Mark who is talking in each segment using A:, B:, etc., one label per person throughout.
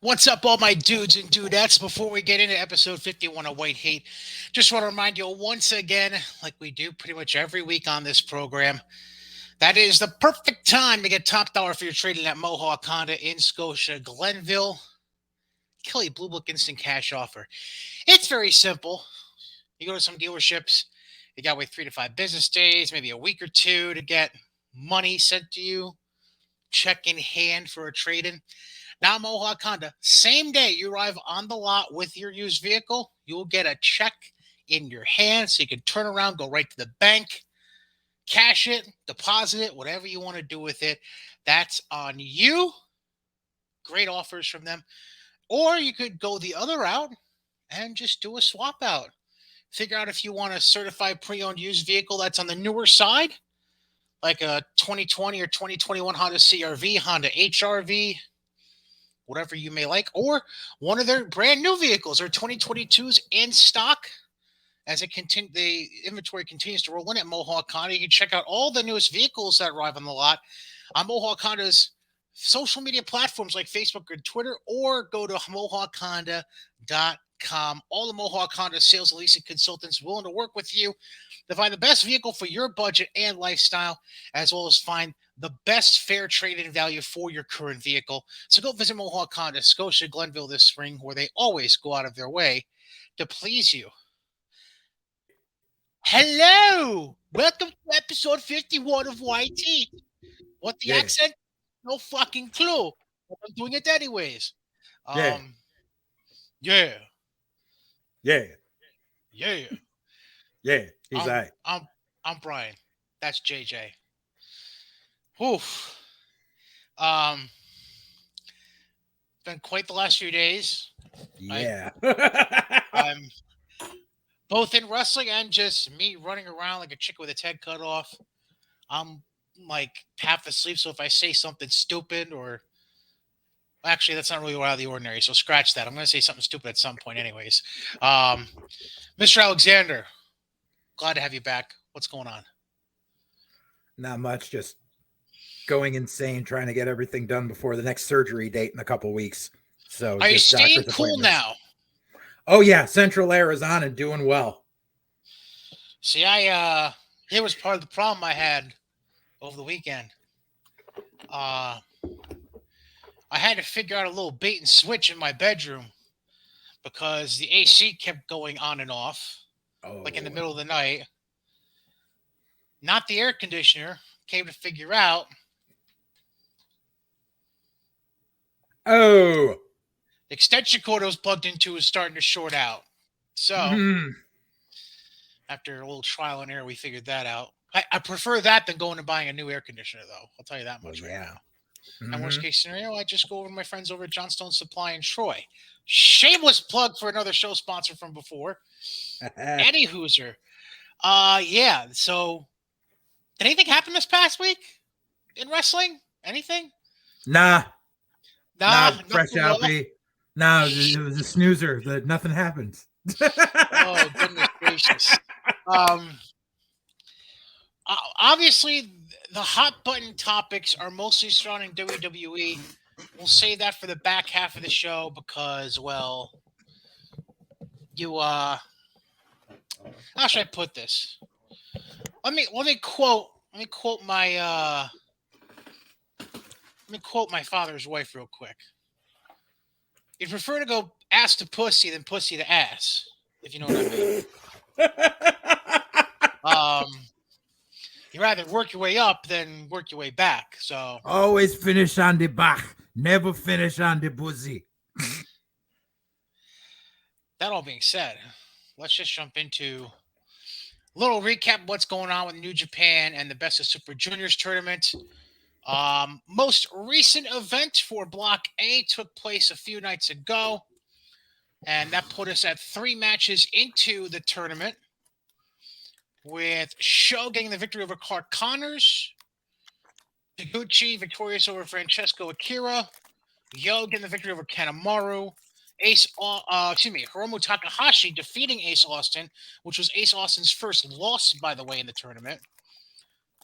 A: What's up, all my dudes and dudettes? Before we get into episode 51 of White Heat, just want to remind you once again, like we do pretty much every week on this program, that is the perfect time to get top dollar for your trading at Mohawk Honda in Scotia, Glenville. Kelly Blue Book Instant Cash Offer. It's very simple. You go to some dealerships, you got to wait 3 to 5 business days, maybe a week or two to get money sent to you, check in hand for a trade in. Now, Mohawk Honda, same day you arrive on the lot with your used vehicle, you'll get a check in your hand so you can turn around, go right to the bank, cash it, deposit it, whatever you want to do with it. That's on you. Great offers from them. Or you could go the other route and just do a swap out. Figure out if you want a certified pre-owned used vehicle that's on the newer side, like a 2020 or 2021 Honda CRV, Honda HRV, whatever you may like, or one of their brand new vehicles or 2022s in stock. As the inventory continues to roll in at Mohawk Honda, you can check out all the newest vehicles that arrive on the lot on Mohawk Honda's social media platforms like Facebook or Twitter, or go to mohawkhonda.com. All the Mohawk Honda sales and leasing consultants willing to work with you to find the best vehicle for your budget and lifestyle, as well as find the best fair trade-in value for your current vehicle. So go visit Mohawk Honda, Scotia, Glenville this spring, where they always go out of their way to please you. Hello! Welcome to episode 51 of White Heat. What the accent? No fucking clue. But I'm doing it anyways.
B: Yeah.
A: Yeah.
B: He's all right.
A: I'm Brian. That's JJ. Oof. Been quite the last few days.
B: Yeah.
A: I'm both in wrestling and just me running around like a chick with its head cut off. I'm like half asleep, so if I say something stupid or actually that's not really out of the ordinary, so scratch that. I'm gonna say something stupid at some point anyways. Mr. Alexander, glad to have you back. What's going on?
B: Not much, just going insane trying to get everything done before the next surgery date in a couple weeks. So
A: are you staying cool now?
B: Oh yeah, Central Arizona doing well.
A: See, here was part of the problem I had over the weekend. I had to figure out a little bait and switch in my bedroom because the AC kept going on and off, like in the middle of the night. Not the air conditioner. Came to figure out.
B: The
A: extension cord I was plugged into was starting to short out. So, after a little trial and error, we figured that out. I prefer that than going and buying a new air conditioner, though. I'll tell you that much right now. And worst case scenario, I just go over to my friends over at Johnstone Supply in Troy. Shameless plug for another show sponsor from before. Eddie Hooser. Yeah. So, did anything happen this past week in wrestling? Anything?
B: Nah.
A: Fresh
B: out, B. No, it was a snoozer. Nothing happens.
A: Oh, goodness gracious. Obviously, the hot button topics are mostly surrounding WWE. We'll say that for the back half of the show because, well, how should I put this? Let me quote my father's wife real quick. You'd prefer to go ass to pussy than pussy to ass, if you know what I mean. You rather work your way up than work your way back. So
B: always finish on the back, never finish on the pussy.
A: That all being said, let's just jump into a little recap of what's going on with New Japan and the Best of Super Juniors tournament. Most recent event for Block A took place a few nights ago, and that put us at 3 matches into the tournament, with Sho getting the victory over Clark Connors, Taguchi victorious over Francesco Akira, Yo getting the victory over Kanemaru, Hiromu Takahashi defeating Ace Austin, which was Ace Austin's first loss, by the way, in the tournament.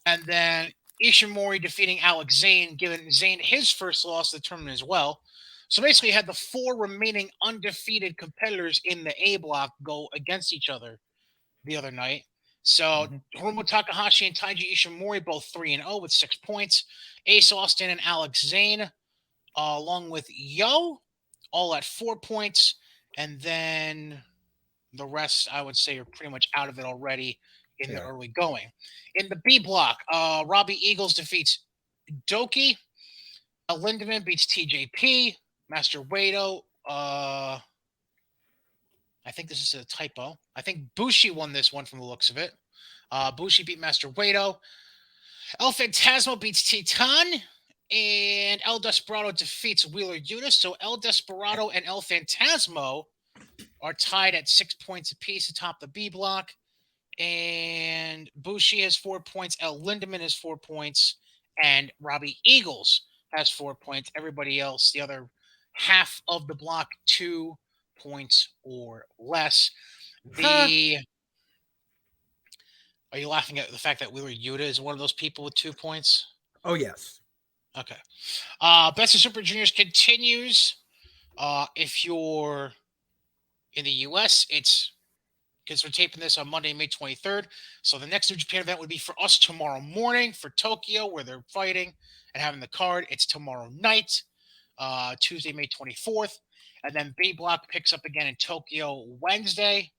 A: And then Ishimori defeating Alex Zane, giving Zane his first loss of the tournament as well. So basically, you had the four remaining undefeated competitors in the A block go against each other the other night. So
B: Mhm.
A: Hiromu Takahashi and Taiji Ishimori both 3-0 with 6 points. Ace Austin and Alex Zane, along with Yo, all at 4 points. And then the rest, I would say, are pretty much out of it already in the
B: Yeah.
A: early going. In the B block, Robbie Eagles defeats Doki. Lindemann beats TJP. Master Wato. I think this is a typo. I think Bushi won this one from the looks of it. Bushi beat Master Wato. El Fantasma beats Titan. And El Desperado defeats Wheeler Yuta. So El Desperado and El Fantasmo are tied at 6 points apiece atop the B block. And Bushi has 4 points. El Lindemann has 4 points. And Robbie Eagles has 4 points. Everybody else, the other half of the block, 2 points or less.
B: Ha!
A: Are you laughing at the fact that Wheeler Yuta is one of those people with 2 points?
B: Oh, yes.
A: Okay. Best of Super Juniors continues. If you're in the US, it's because we're taping this on Monday, May 23rd. So the next New Japan event would be for us tomorrow morning for Tokyo, where they're fighting and having the card. It's tomorrow night, Tuesday, May 24th. And then B Block picks up again in Tokyo Wednesday.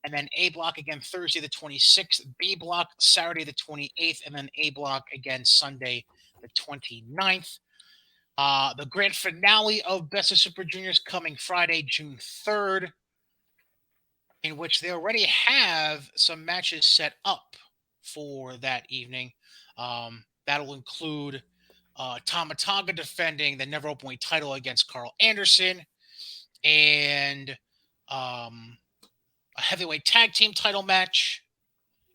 A: And then A Block again Thursday the 26th. B Block Saturday the 28th. And then A Block again Sunday the 29th. The grand finale of Best of Super Juniors coming Friday, June 3rd, in which they already have some matches set up for that evening. That'll include Tamatanga defending the never openweight title against Carl Anderson, and a heavyweight tag team title match,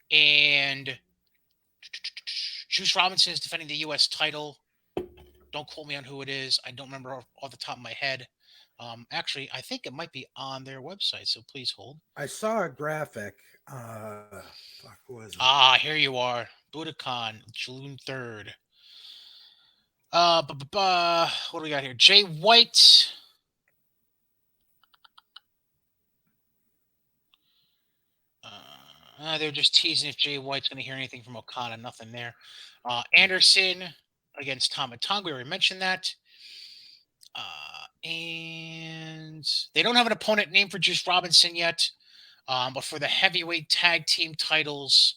A: and Juice Robinson is defending the U.S. title. Don't quote me on who it is. I don't remember off the top of my head. Actually, I think it might be on their website, so please hold.
B: I saw a graphic. Fuck, what was it?
A: Here you are. Budokan, June 3rd. What do we got here? Jay White. They're just teasing if Jay White's going to hear anything from Okada. Nothing there. Anderson against Tamatanga. We already mentioned that. And they don't have an opponent named for Juice Robinson yet. But for the heavyweight tag team titles,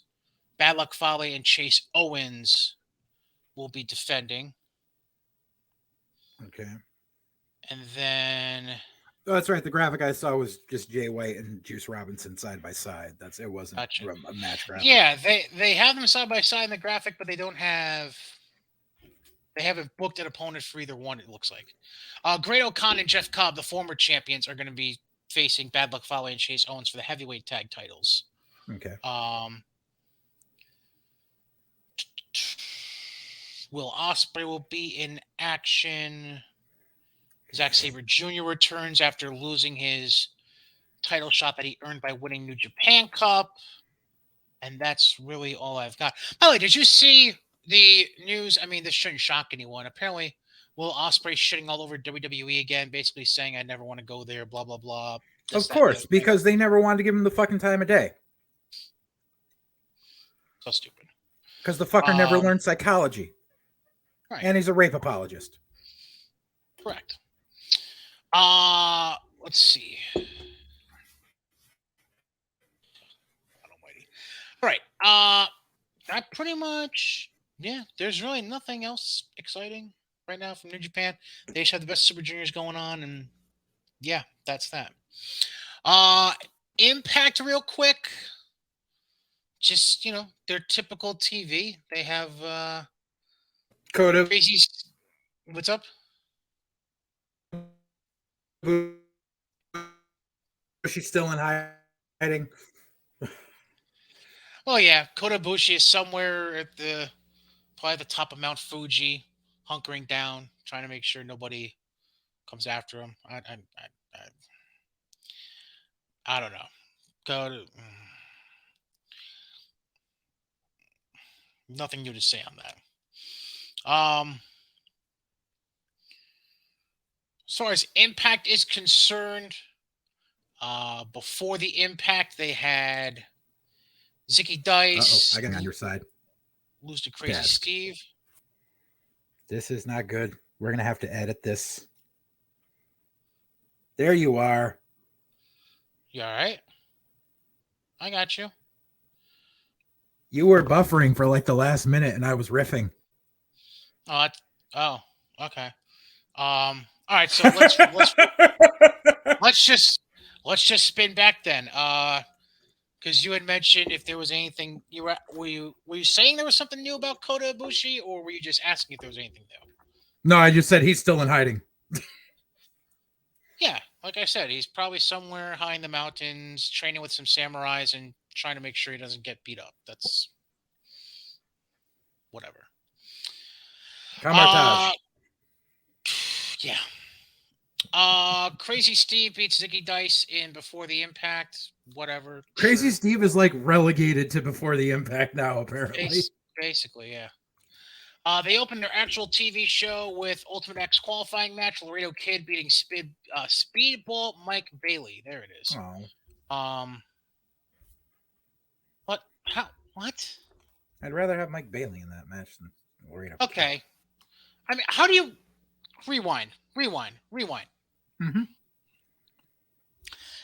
A: Bad Luck Fale and Chase Owens will be defending.
B: Okay.
A: And then
B: Oh, that's right. The graphic I saw was just Jay White and Juice Robinson side by side. It wasn't
A: gotcha.
B: a match graphic.
A: Yeah, they have them side by side in the graphic, but they haven't booked an opponent for either one. It looks like Great O'Con and Jeff Cobb, the former champions, are going to be facing Bad Luck Fale and Chase Owens for the heavyweight tag titles.
B: Okay.
A: Will Ospreay will be in action. Zack Sabre Jr. returns after losing his title shot that he earned by winning New Japan Cup. And that's really all I've got. By the way, did you see the news? I mean, this shouldn't shock anyone. Apparently, Will Ospreay shitting all over WWE again, basically saying, I never want to go there, blah, blah, blah.
B: Of course, because they never wanted to give him the fucking time of day.
A: So stupid.
B: Because the fucker never learned psychology.
A: Right.
B: And he's a rape apologist.
A: Correct. Let's see. All right. That pretty much, yeah, there's really nothing else exciting right now from New Japan. They just have the best Super Juniors going on, and yeah, that's that. Impact real quick. Just, their typical TV. They have
B: Coda.
A: crazy. What's up?
B: She's still in hiding.
A: Well, yeah, Kota Ibushi is somewhere at probably the top of Mount Fuji, hunkering down, trying to make sure nobody comes after him. I don't know. Nothing new to say on that. As far as Impact is concerned, before the Impact, they had Zicky Dice
B: I got on your side.
A: lose to Crazy
B: Dad.
A: Steve.
B: This is not good. We're going to have to edit this. There you are.
A: You all right? I got you.
B: You were buffering for like the last minute and I was riffing.
A: Oh, okay. All right, so let's just spin back then. Because you had mentioned if there was anything were you saying there was something new about Kota Ibushi, or were you just asking if there was anything new?
B: No, I just said he's still in hiding.
A: Yeah, like I said, he's probably somewhere high in the mountains, training with some samurais and trying to make sure he doesn't get beat up. That's whatever.
B: Kamartage.
A: Yeah. Crazy Steve beats Zicky Dice in Before the Impact. Whatever.
B: Crazy
A: Sure.
B: Steve is like relegated to Before the Impact now, apparently.
A: Basically, yeah. They opened their actual TV show with Ultimate X qualifying match. Laredo Kid beating Speedball Mike Bailey. There it is.
B: Oh.
A: What? How? What?
B: I'd rather have Mike Bailey in that match than Laredo Kid.
A: Okay. I mean, how do you rewind?
B: Mm-hmm.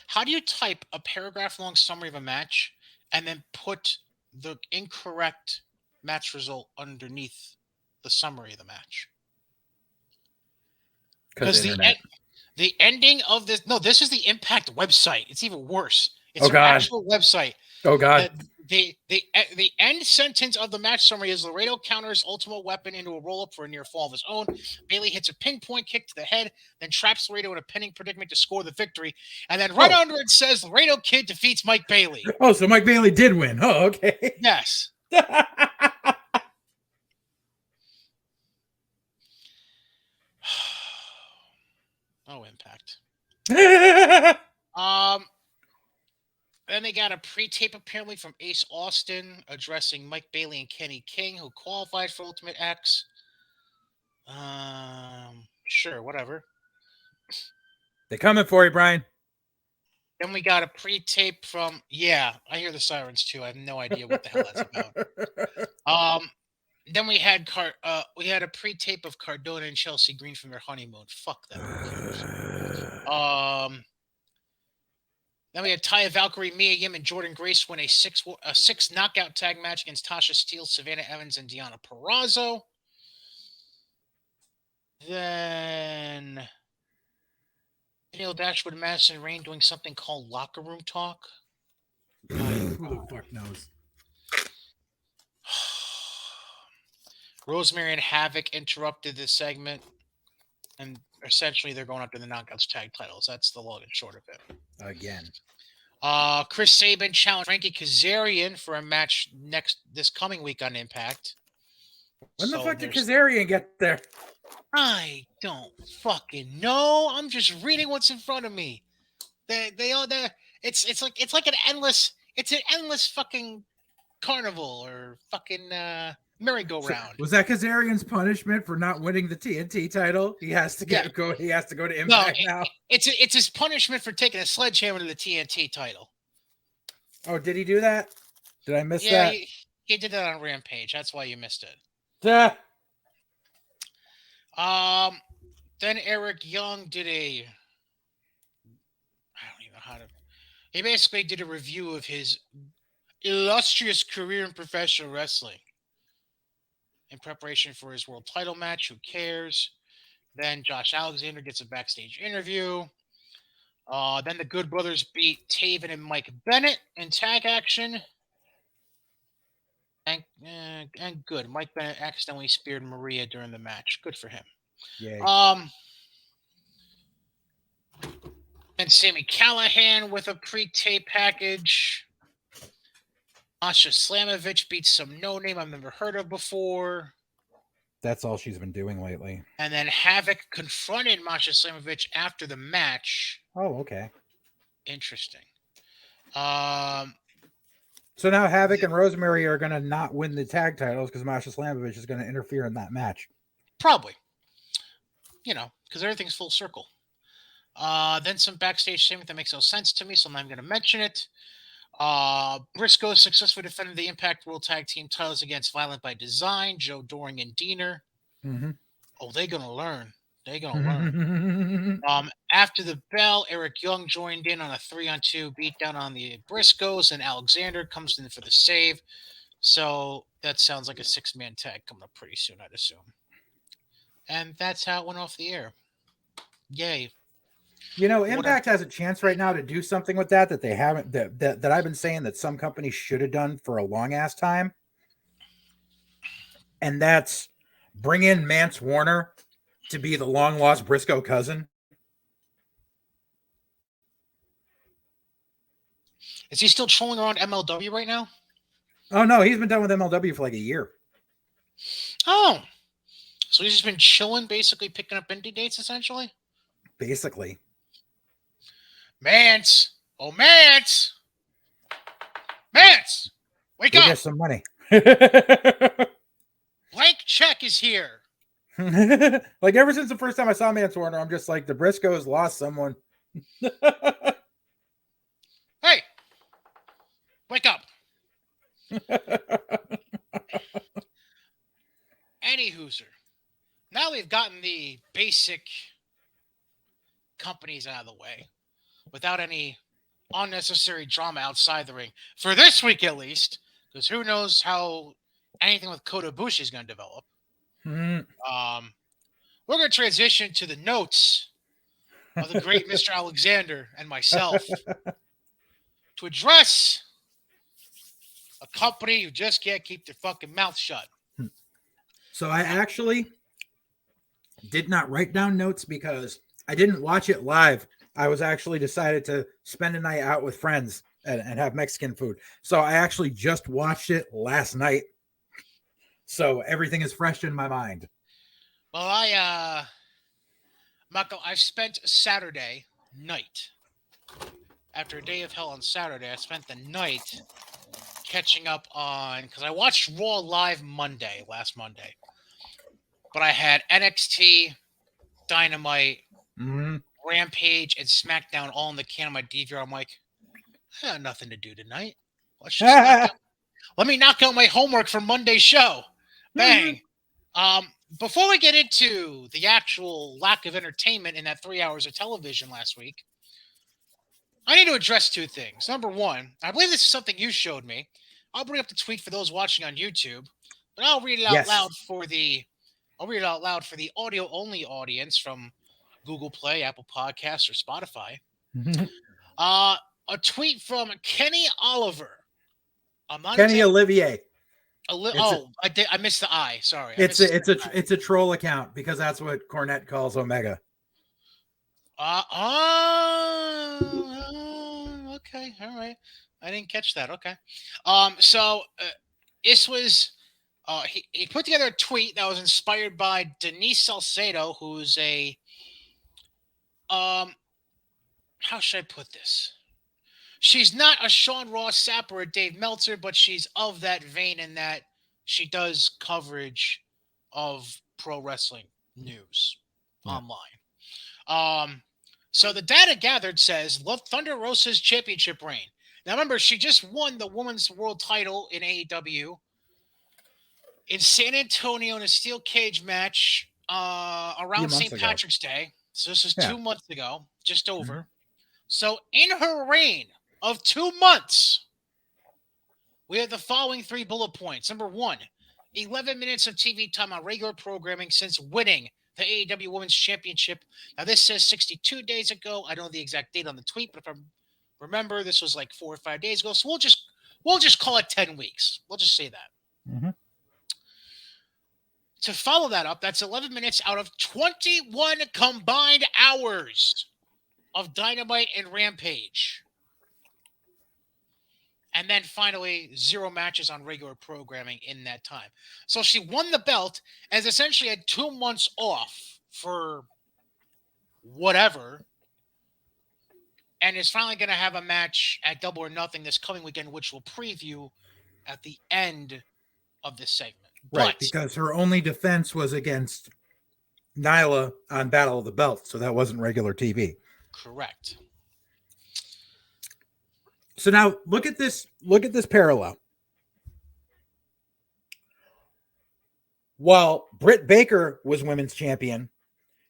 A: How do you type a paragraph-long summary of a match and then put the incorrect match result underneath the summary of the match? Because the ending of this, no, this is the Impact website. It's even worse. It's their actual website.
B: Oh God.
A: The end sentence of the match summary is Laredo counters Ultimate Weapon into a roll-up for a near fall of his own. Bailey hits a pinpoint kick to the head, then traps Laredo in a pinning predicament to score the victory. And then right under it says Laredo Kid defeats Mike Bailey.
B: Oh, so Mike Bailey did win. Oh, okay.
A: Yes. Oh, Impact. Then they got a pre-tape apparently from Ace Austin addressing Mike Bailey and Kenny King, who qualified for Ultimate X. Sure, whatever.
B: They coming for you, Brian.
A: Then we got a pre-tape from I hear the sirens too. I have no idea what the hell that's about. Then we had a pre-tape of Cardona and Chelsea Green from their honeymoon. Fuck them. Then we had Taya Valkyrie, Mia Yim, and Jordan Grace win a six knockout tag match against Tasha Steele, Savannah Evans, and Deonna Purrazzo. Then Daniel Dashwood and Madison Rain doing something called locker room talk.
B: Who the fuck knows?
A: Rosemary and Havoc interrupted this segment, and essentially they're going after the Knockouts tag titles. That's the long and short of it.
B: Again.
A: Chris Sabin challenged Frankie Kazarian for a match this coming week on Impact.
B: When the fuck did Kazarian get there?
A: I don't fucking know. I'm just reading what's in front of me. It's like an endless fucking carnival or fucking merry-go-round.
B: So, was that Kazarian's punishment for not winning the TNT title? He has to go. He has to go to Impact now.
A: It's his punishment for taking a sledgehammer to the TNT title.
B: Oh, did he do that? Did I miss that?
A: Yeah, he did that on Rampage. That's why you missed it. Then Eric Young did I don't even know how to. He basically did a review of his illustrious career in professional wrestling in preparation for his world title match. Who cares? Then Josh Alexander gets a backstage interview. Then the Good Brothers beat Taven and Mike Bennett in tag action. And good. Mike Bennett accidentally speared Maria during the match. Good for him.
B: Yay.
A: And Sami Callihan with a pre-tape package. Masha Slamovich beats some no-name I've never heard of before.
B: That's all she's been doing lately.
A: And then Havoc confronted Masha Slamovich after the match.
B: Oh, okay.
A: Interesting.
B: So now Havoc and Rosemary are going to not win the tag titles because Masha Slamovich is going to interfere in that match.
A: Probably. Because everything's full circle. Then some backstage statement that makes no sense to me, so I'm not going to mention it. Briscoe successfully defended the Impact World Tag Team titles against Violent by Design, Joe Doring and Diener.
B: Mm-hmm.
A: Oh, they're going to learn. After the bell, Eric Young joined in on a 3-on-2 beatdown on the Briscoes, and Alexander comes in for the save. So that sounds like a 6-man tag coming up pretty soon, I'd assume. And that's how it went off the air. Yay.
B: Impact has a chance right now to do something with that they haven't, that I've been saying that some companies should have done for a long ass time. And that's bring in Mance Warner to be the long lost Briscoe cousin.
A: Is he still trolling around MLW right now?
B: Oh no, he's been done with MLW for like a year.
A: Oh, so he's just been chilling, basically picking up indie dates, essentially?
B: Basically.
A: Mance! Oh, Mance! Mance! Wake up!
B: Get some money.
A: Blank check is here.
B: Like ever since the first time I saw Mance Warner, I'm just like, the Briscoes lost someone.
A: Hey! Wake up! Any hooser. Now we've gotten the basic companies out of the way without any unnecessary drama outside the ring. For this week, at least, because who knows how anything with Kota Ibushi is going to develop.
B: Mm-hmm.
A: We're going to transition to the notes of the great Mr. Alexander and myself to address a company who just can't keep their fucking mouth shut.
B: So I actually did not write down notes because I didn't watch it live. I was actually decided to spend a night out with friends and have Mexican food. So I actually just watched it last night. So everything is fresh in my mind.
A: Well, Marco, I spent Saturday night. After a day of hell on Saturday, I spent the night catching up on, because I watched Raw live last Monday. But I had NXT, Dynamite, Rampage, and SmackDown all in the can of my DVR. I'm like, I got nothing to do tonight. Let me knock out my homework for Monday's show. Bang. Before we get into the actual lack of entertainment in that 3 hours of television last week, I need to address two things. Number one, I believe this is something you showed me. I'll bring up the tweet for those watching on YouTube, but I'll read it out loud for the audio-only audience from Google Play, Apple Podcasts, or Spotify. A tweet from Kenny Oliver.
B: Olivier.
A: I missed the I. Sorry.
B: It's a troll account because that's what Cornette calls Omega.
A: Okay, all right. I didn't catch that. Okay. So this was he put together a tweet that was inspired by Denise Salcedo, who's a how should I put this? She's not a Sean Ross Sapp or a Dave Meltzer, but she's of that vein in that she does coverage of pro wrestling news online. So the data gathered says Thunder Rosa's championship reign. Now remember, she just won the women's world title in AEW in San Antonio in a steel cage match around St. Patrick's Day. So this was 2 months ago, just over. Mm-hmm. So in her reign of 2 months, we have the following 3 bullet points. Number 1, 11 minutes of TV time on regular programming since winning the AEW Women's Championship. Now, this says 62 days ago. I don't know the exact date on the tweet, but if I remember, this was like 4 or 5 days ago. So we'll just call it 10 weeks. We'll just say that.
B: Mm-hmm.
A: To follow that up, that's 11 minutes out of 21 combined hours of Dynamite and Rampage. And then finally, 0 matches on regular programming in that time. So she won the belt and has essentially had 2 months off for whatever. and is finally going to have a match at Double or Nothing this coming weekend, which we'll preview at the end of this segment.
B: Right,
A: But
B: because her only defense was against Nyla on Battle of the Belt, so that wasn't regular TV.
A: correct.
B: So now look at this parallel. While Britt Baker was women's champion,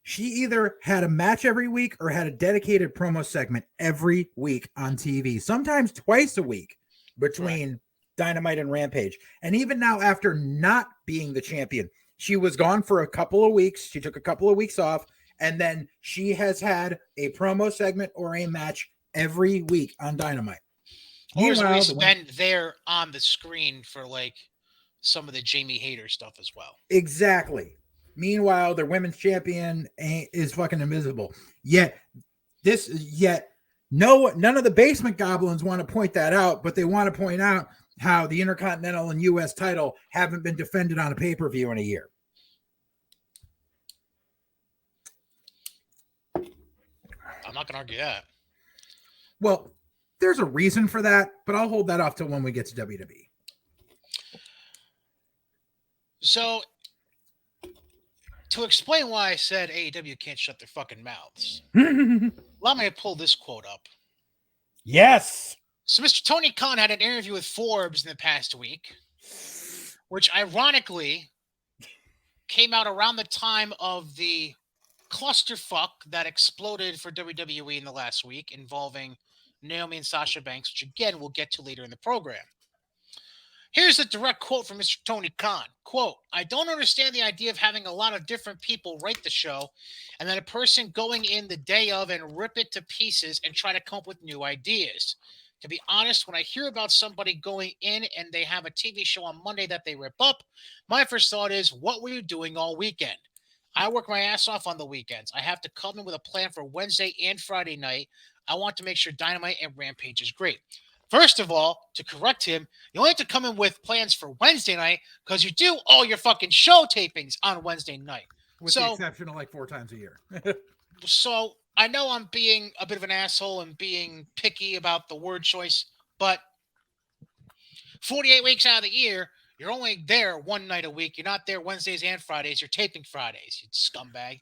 B: she either had a match every week or had a dedicated promo segment every week on TV, sometimes twice a week between Dynamite and Rampage. And even now, after not being the champion, she was gone for a couple of weeks. She took a couple of weeks off, and then she has had a promo segment or a match every week on Dynamite.
A: Or has at least been there on the screen for like some of the Jamie Hayter stuff as well.
B: Exactly. Meanwhile, their women's champion is fucking invisible. Yet none of the basement goblins want to point that out, but they want to point out how the Intercontinental and U.S. title haven't been defended on a pay-per-view in a year.
A: I'm not going to argue that.
B: Well, there's a reason for that, but I'll hold that off till when we get to WWE.
A: So, to explain why I said AEW can't shut their fucking mouths, allow me to pull this quote up.
B: Yes.
A: So Mr. Tony Khan had an interview with Forbes in the past week, which ironically came out around the time of the clusterfuck that exploded for WWE in the last week involving Naomi and Sasha Banks, which again we'll get to later in the program. Here's a direct quote from Mr. Tony Khan. Quote, I don't understand the idea of having a lot of different people write the show and then a person going in the day of and rip it to pieces and try to come up with new ideas. To be honest, when I hear about somebody going in and they have a TV show on Monday that they rip up, my first thought is, what were you doing all weekend? I work my ass off on the weekends. I have to come in with a plan for Wednesday and Friday night. I want to make sure Dynamite and Rampage is great. First of all, to correct him, you only have to come in with plans for Wednesday night because you do all your fucking show tapings on Wednesday night.
B: With the exception of like 4 times a year.
A: So I know I'm being a bit of an asshole and being picky about the word choice, but 48 weeks out of the year, you're only there one night a week. You're not there Wednesdays and Fridays. You're taping Fridays, you scumbag.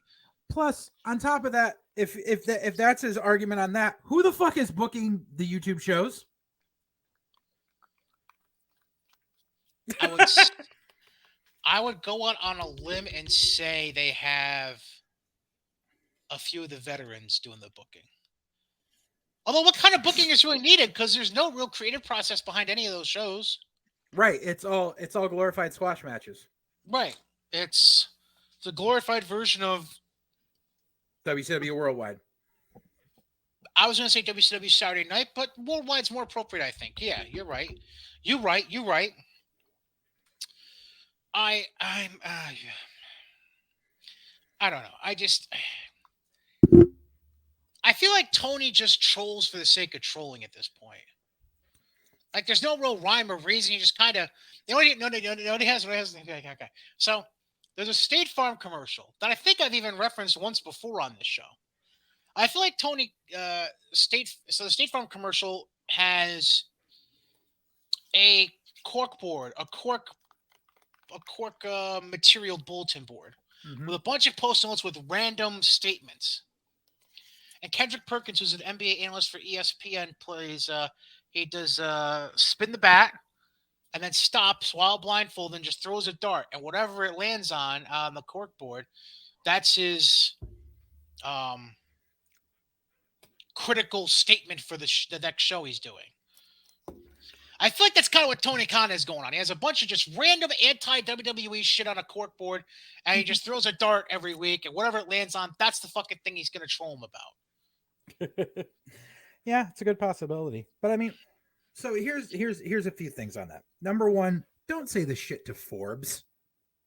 B: Plus, on top of that, if that's his argument on that, who the fuck is booking the YouTube shows?
A: I would go out on a limb and say they have a few of the veterans doing the booking. Although what kind of booking is really needed? Because there's no real creative process behind any of those shows.
B: Right. It's all glorified squash matches.
A: Right. It's the glorified version of
B: WCW Worldwide.
A: I was going to say WCW Saturday Night, but Worldwide's more appropriate, I think. Yeah, you're right. You're right. I don't know. I feel like Tony just trolls for the sake of trolling at this point. Like there's no real rhyme or reason. You just kind of nobody has. Okay. So there's a State Farm commercial that I think I've even referenced once before on this show. I feel like Tony the State Farm commercial has a cork board, a cork material bulletin board with a bunch of post notes with random statements. And Kendrick Perkins, who's an NBA analyst for ESPN, he does spin the bat and then stops while blindfolded and just throws a dart. And whatever it lands on the cork board, that's his critical statement for the next show he's doing. I feel like that's kind of what Tony Khan is going on. He has a bunch of just random anti-WWE shit on a cork board, and he just throws a dart every week, and whatever it lands on, that's the fucking thing he's going to troll him about.
B: Yeah, it's a good possibility. But I mean, so here's a few things on that. Number one, don't say this shit to Forbes,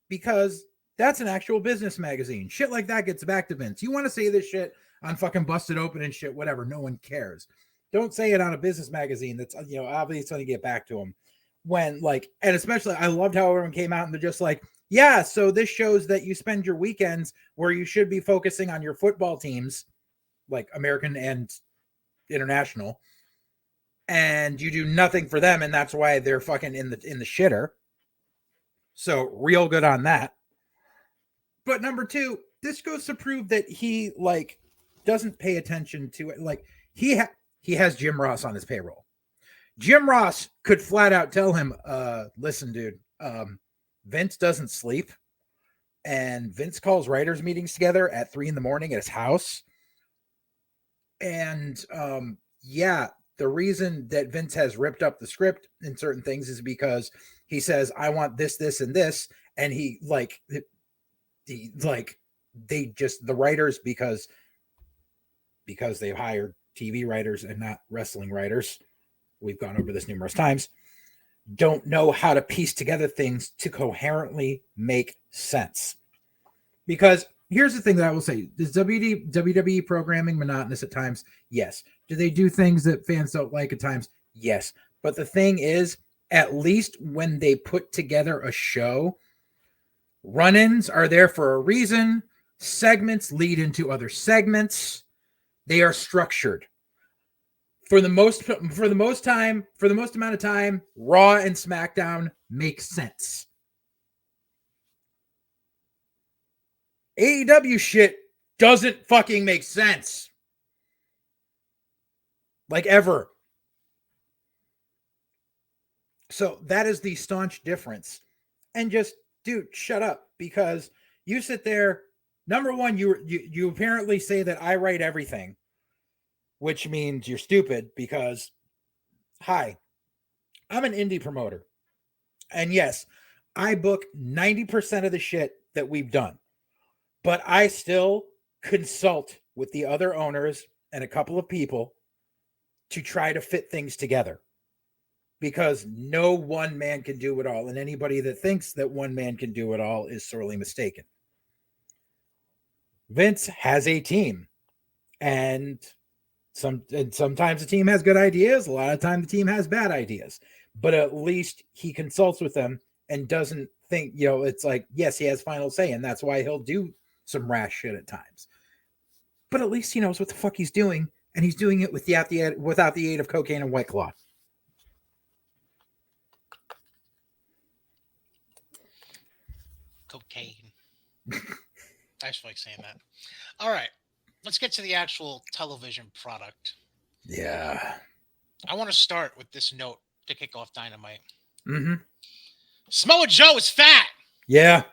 B: because that's an actual business magazine. Shit like that gets back to Vince. You want to say this shit on fucking Busted Open and shit, whatever. No one cares. Don't say it on a business magazine that's, obviously going to get back to him. When, and especially, I loved how everyone came out and they're just like, yeah, so this shows that you spend your weekends where you should be focusing on your football teams, like American and International, and you do nothing for them, and that's why they're fucking in the shitter. So real good on that. But number two, this goes to prove that he like doesn't pay attention to it. Like he has Jim Ross on his payroll. Jim Ross could flat out tell him, listen, dude, Vince doesn't sleep, and Vince calls writers meetings together at 3 a.m. at his house. And yeah, the reason that Vince has ripped up the script in certain things is because he says, I want this, this, and this. And the writers, because they've hired TV writers and not wrestling writers, we've gone over this numerous times, don't know how to piece together things to coherently make sense. Because here's the thing that I will say. Is WWE programming monotonous at times? Yes. Do they do things that fans don't like at times? Yes. But the thing is, at least when they put together a show, run-ins are there for a reason. Segments lead into other segments. They are structured. For the most amount of time, Raw and SmackDown make sense. AEW shit doesn't fucking make sense. Like ever. So that is the staunch difference. And just, dude, shut up. Because you sit there, number one, you apparently say that I write everything, which means you're stupid because, hi, I'm an indie promoter. And yes, I book 90% of the shit that we've done. But I still consult with the other owners and a couple of people to try to fit things together. Because no one man can do it all. And anybody that thinks that one man can do it all is sorely mistaken. Vince has a team. And sometimes the team has good ideas. A lot of times the team has bad ideas. But at least he consults with them and doesn't think, it's like, yes, he has final say. And that's why he'll do some rash shit at times. But at least he knows what the fuck he's doing. And he's doing it without the aid of cocaine and White Claw.
A: Cocaine. I just like saying that. All right. Let's get to the actual television product.
B: Yeah.
A: I want to start with this note to kick off Dynamite.
B: Mm-hmm.
A: Samoa Joe is fat.
B: Yeah.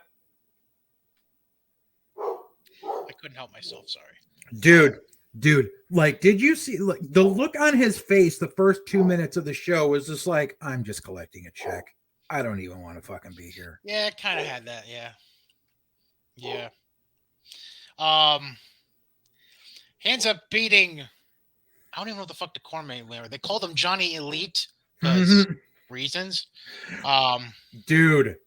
A: I couldn't help myself. Sorry.
B: Dude. Like, did you see the look on his face the first 2 minutes of the show was just like, I'm just collecting a check. I don't even want to fucking be here.
A: Yeah, it kind of had that. Yeah. He ends up beating, I don't even know what the fuck the cornman were. They called him Johnny Elite because reasons.
B: Dude,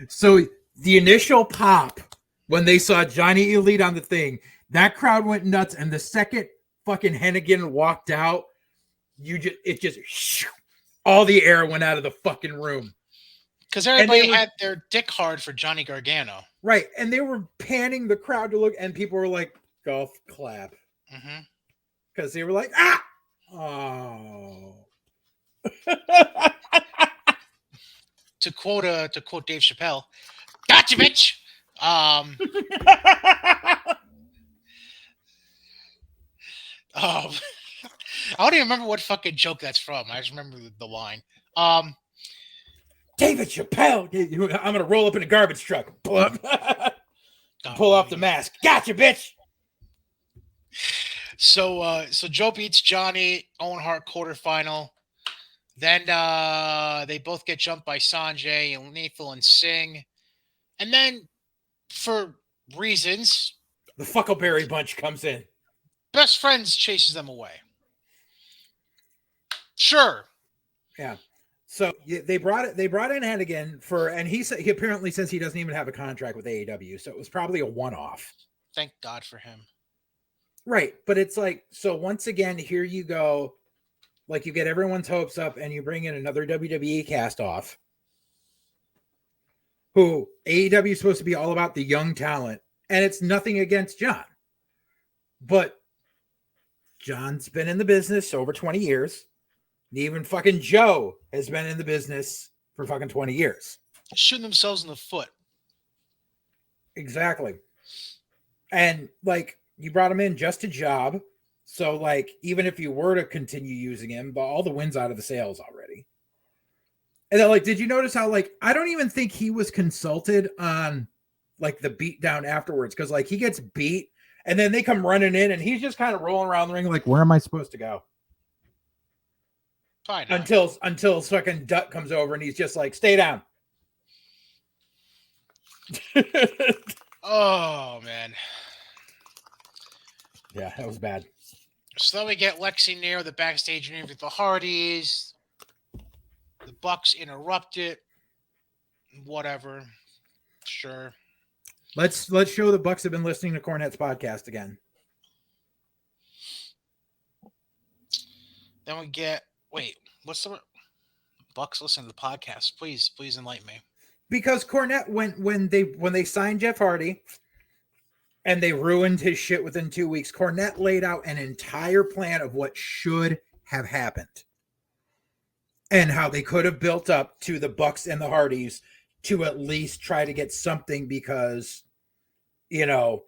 B: so the initial pop when they saw Johnny Elite on the thing, that crowd went nuts. And the second fucking Hennigan walked out, all the air went out of the fucking room.
A: Because everybody had their dick hard for Johnny Gargano.
B: Right. And they were panning the crowd to look, and people were like, golf clap.
A: Mm-hmm.
B: Because they were like, ah! Oh.
A: To quote Dave Chappelle, gotcha, bitch! I don't even remember what fucking joke that's from. I just remember the line.
B: David Chappelle. I'm gonna roll up in a garbage truck. Pull off the mask. Gotcha, bitch.
A: So Joe beats Johnny, Owen Hart quarterfinal. Then they both get jumped by Sanjay and Lethal and Singh. And then, for reasons,
B: the Fuckleberry Bunch comes in.
A: Best Friends chases them away. Sure.
B: Yeah. So they brought in Hennigan and he apparently says he doesn't even have a contract with AEW, so it was probably a one-off.
A: Thank God for him.
B: Right, but it's like, so once again, here you go, like you get everyone's hopes up and you bring in another WWE cast off, who AEW is supposed to be all about the young talent, and it's nothing against John, but John's been in the business over 20 years. Even fucking Joe has been in the business for fucking 20 years.
A: Shooting themselves in the foot.
B: Exactly. And like, you brought him in just a job. So like, even if you were to continue using him, but all the wins out of the sales already. And then like, did you notice how like, I don't even think he was consulted on like the beat down afterwards. Cause like he gets beat and then they come running in and he's just kind of rolling around the ring. Like, where am I supposed to go? Until fucking Dutt comes over and he's just like, stay down.
A: Oh man.
B: Yeah, that was bad.
A: So then we get Lexi near the backstage interview with the Hardys. The Bucks interrupt it. Whatever. Sure.
B: Let's show the Bucks have been listening to Cornette's podcast again.
A: Then we get what's the Bucks listen to the podcast? Please enlighten me.
B: Because Cornette when they signed Jeff Hardy and they ruined his shit within 2 weeks, Cornette laid out an entire plan of what should have happened and how they could have built up to the Bucks and the Hardys to at least try to get something because, you know,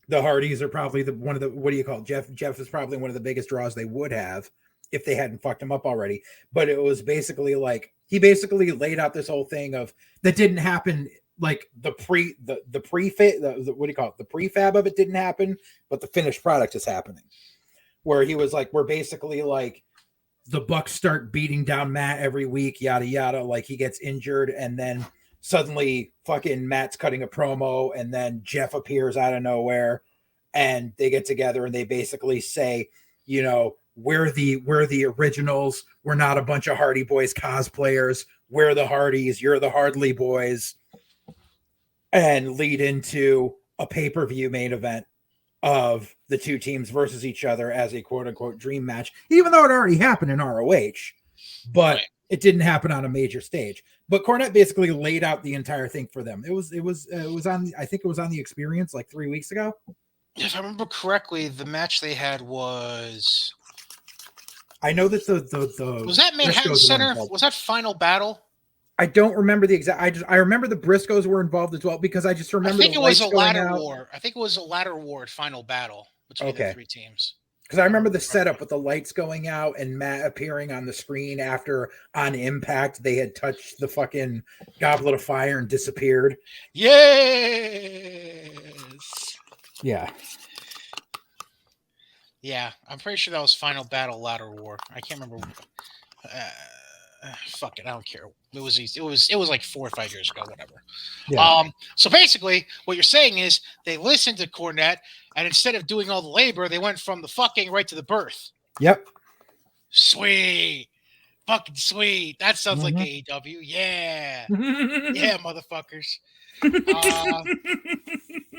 B: the Hardys are probably one of the, what do you call it? Jeff is probably one of the biggest draws they would have if they hadn't fucked him up already. But it was basically like, he basically laid out this whole thing of that didn't happen. Like the prefab of it didn't happen, but the finished product is happening. Where he was like, we're basically like, the Bucks start beating down Matt every week, yada yada. Like he gets injured, and then suddenly fucking Matt's cutting a promo, and then Jeff appears out of nowhere, and they get together and they basically say, you know, we're the originals. We're not a bunch of Hardy Boys cosplayers. We're the Hardys. You're the Hardly Boys. And lead into a pay-per-view main event of the two teams versus each other as a quote-unquote dream match, even though it already happened in ROH, but it didn't happen on a major stage. But Cornette basically laid out the entire thing for them. It was on, I think it was on the Experience like 3 weeks ago.
A: If I remember correctly, the match they had was,
B: I know that the
A: was that Manhattan Center? Was that Final Battle?
B: I don't remember the exact. I remember the Briscoes were involved as well because I just remember.
A: I think it was a ladder war. I think it was a ladder war at Final Battle between the three teams.
B: Because I remember the setup with the lights going out and Matt appearing on the screen after on Impact they had touched the fucking goblet of fire and disappeared.
A: Yes.
B: Yeah.
A: Yeah, I'm pretty sure that was Final Battle Ladder War. I can't remember. Fuck it, I don't care. It was easy. It was like 4 or 5 years ago, whatever. Yeah. So basically, what you're saying is they listened to Cornette, and instead of doing all the labor, they went from the fucking right to the birth.
B: Yep.
A: Sweet, fucking sweet. That sounds like AEW. Yeah, yeah, motherfuckers.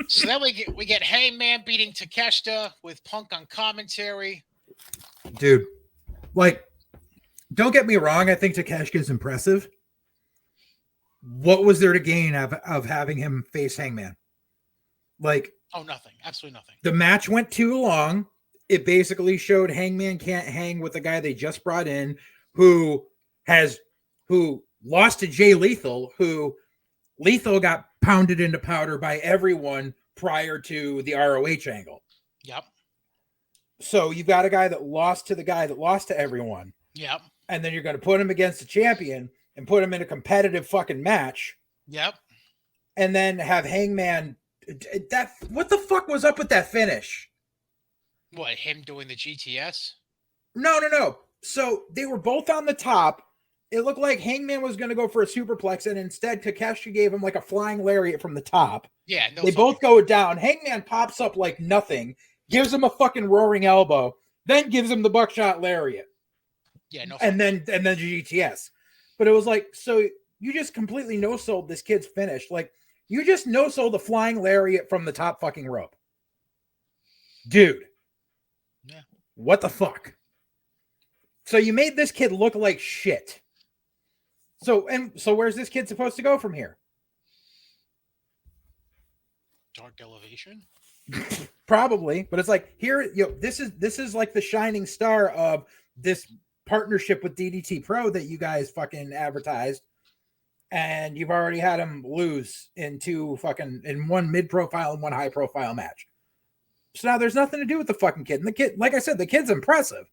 A: So then we get Hangman beating Takeshita with Punk on commentary.
B: Dude, like, don't get me wrong. I think Takeshita is impressive. What was there to gain of having him face Hangman? Like,
A: oh, nothing. Absolutely nothing.
B: The match went too long. It basically showed Hangman can't hang with the guy they just brought in, who lost to Jay Lethal, who Lethal got pounded into powder by everyone prior to the ROH angle.
A: Yep.
B: So you've got a guy that lost to the guy that lost to everyone.
A: Yep.
B: And then you're going to put him against the champion and put him in a competitive fucking match.
A: Yep.
B: And then have Hangman. What the fuck was up with that finish?
A: What, him doing the GTS?
B: No. So they were both on the top. It looked like Hangman was going to go for a superplex, and instead Takeshi gave him like a flying lariat from the top.
A: Yeah.
B: They both go down. Hangman pops up like nothing, gives him a fucking roaring elbow, then gives him the buckshot lariat.
A: Yeah, no.
B: And then the GTS. But it was like, so you just completely no-sold this kid's finish. Like, you just no-sold the flying lariat from the top fucking rope. Dude.
A: Yeah.
B: What the fuck? So you made this kid look like shit. So where's this kid supposed to go from here?
A: Dark Elevation?
B: Probably, but it's like here, this is like the shining star of this partnership with DDT Pro that you guys fucking advertised, and you've already had him lose in one mid profile and one high profile match. So now there's nothing to do with the fucking kid. And the kid, like I said, the kid's impressive.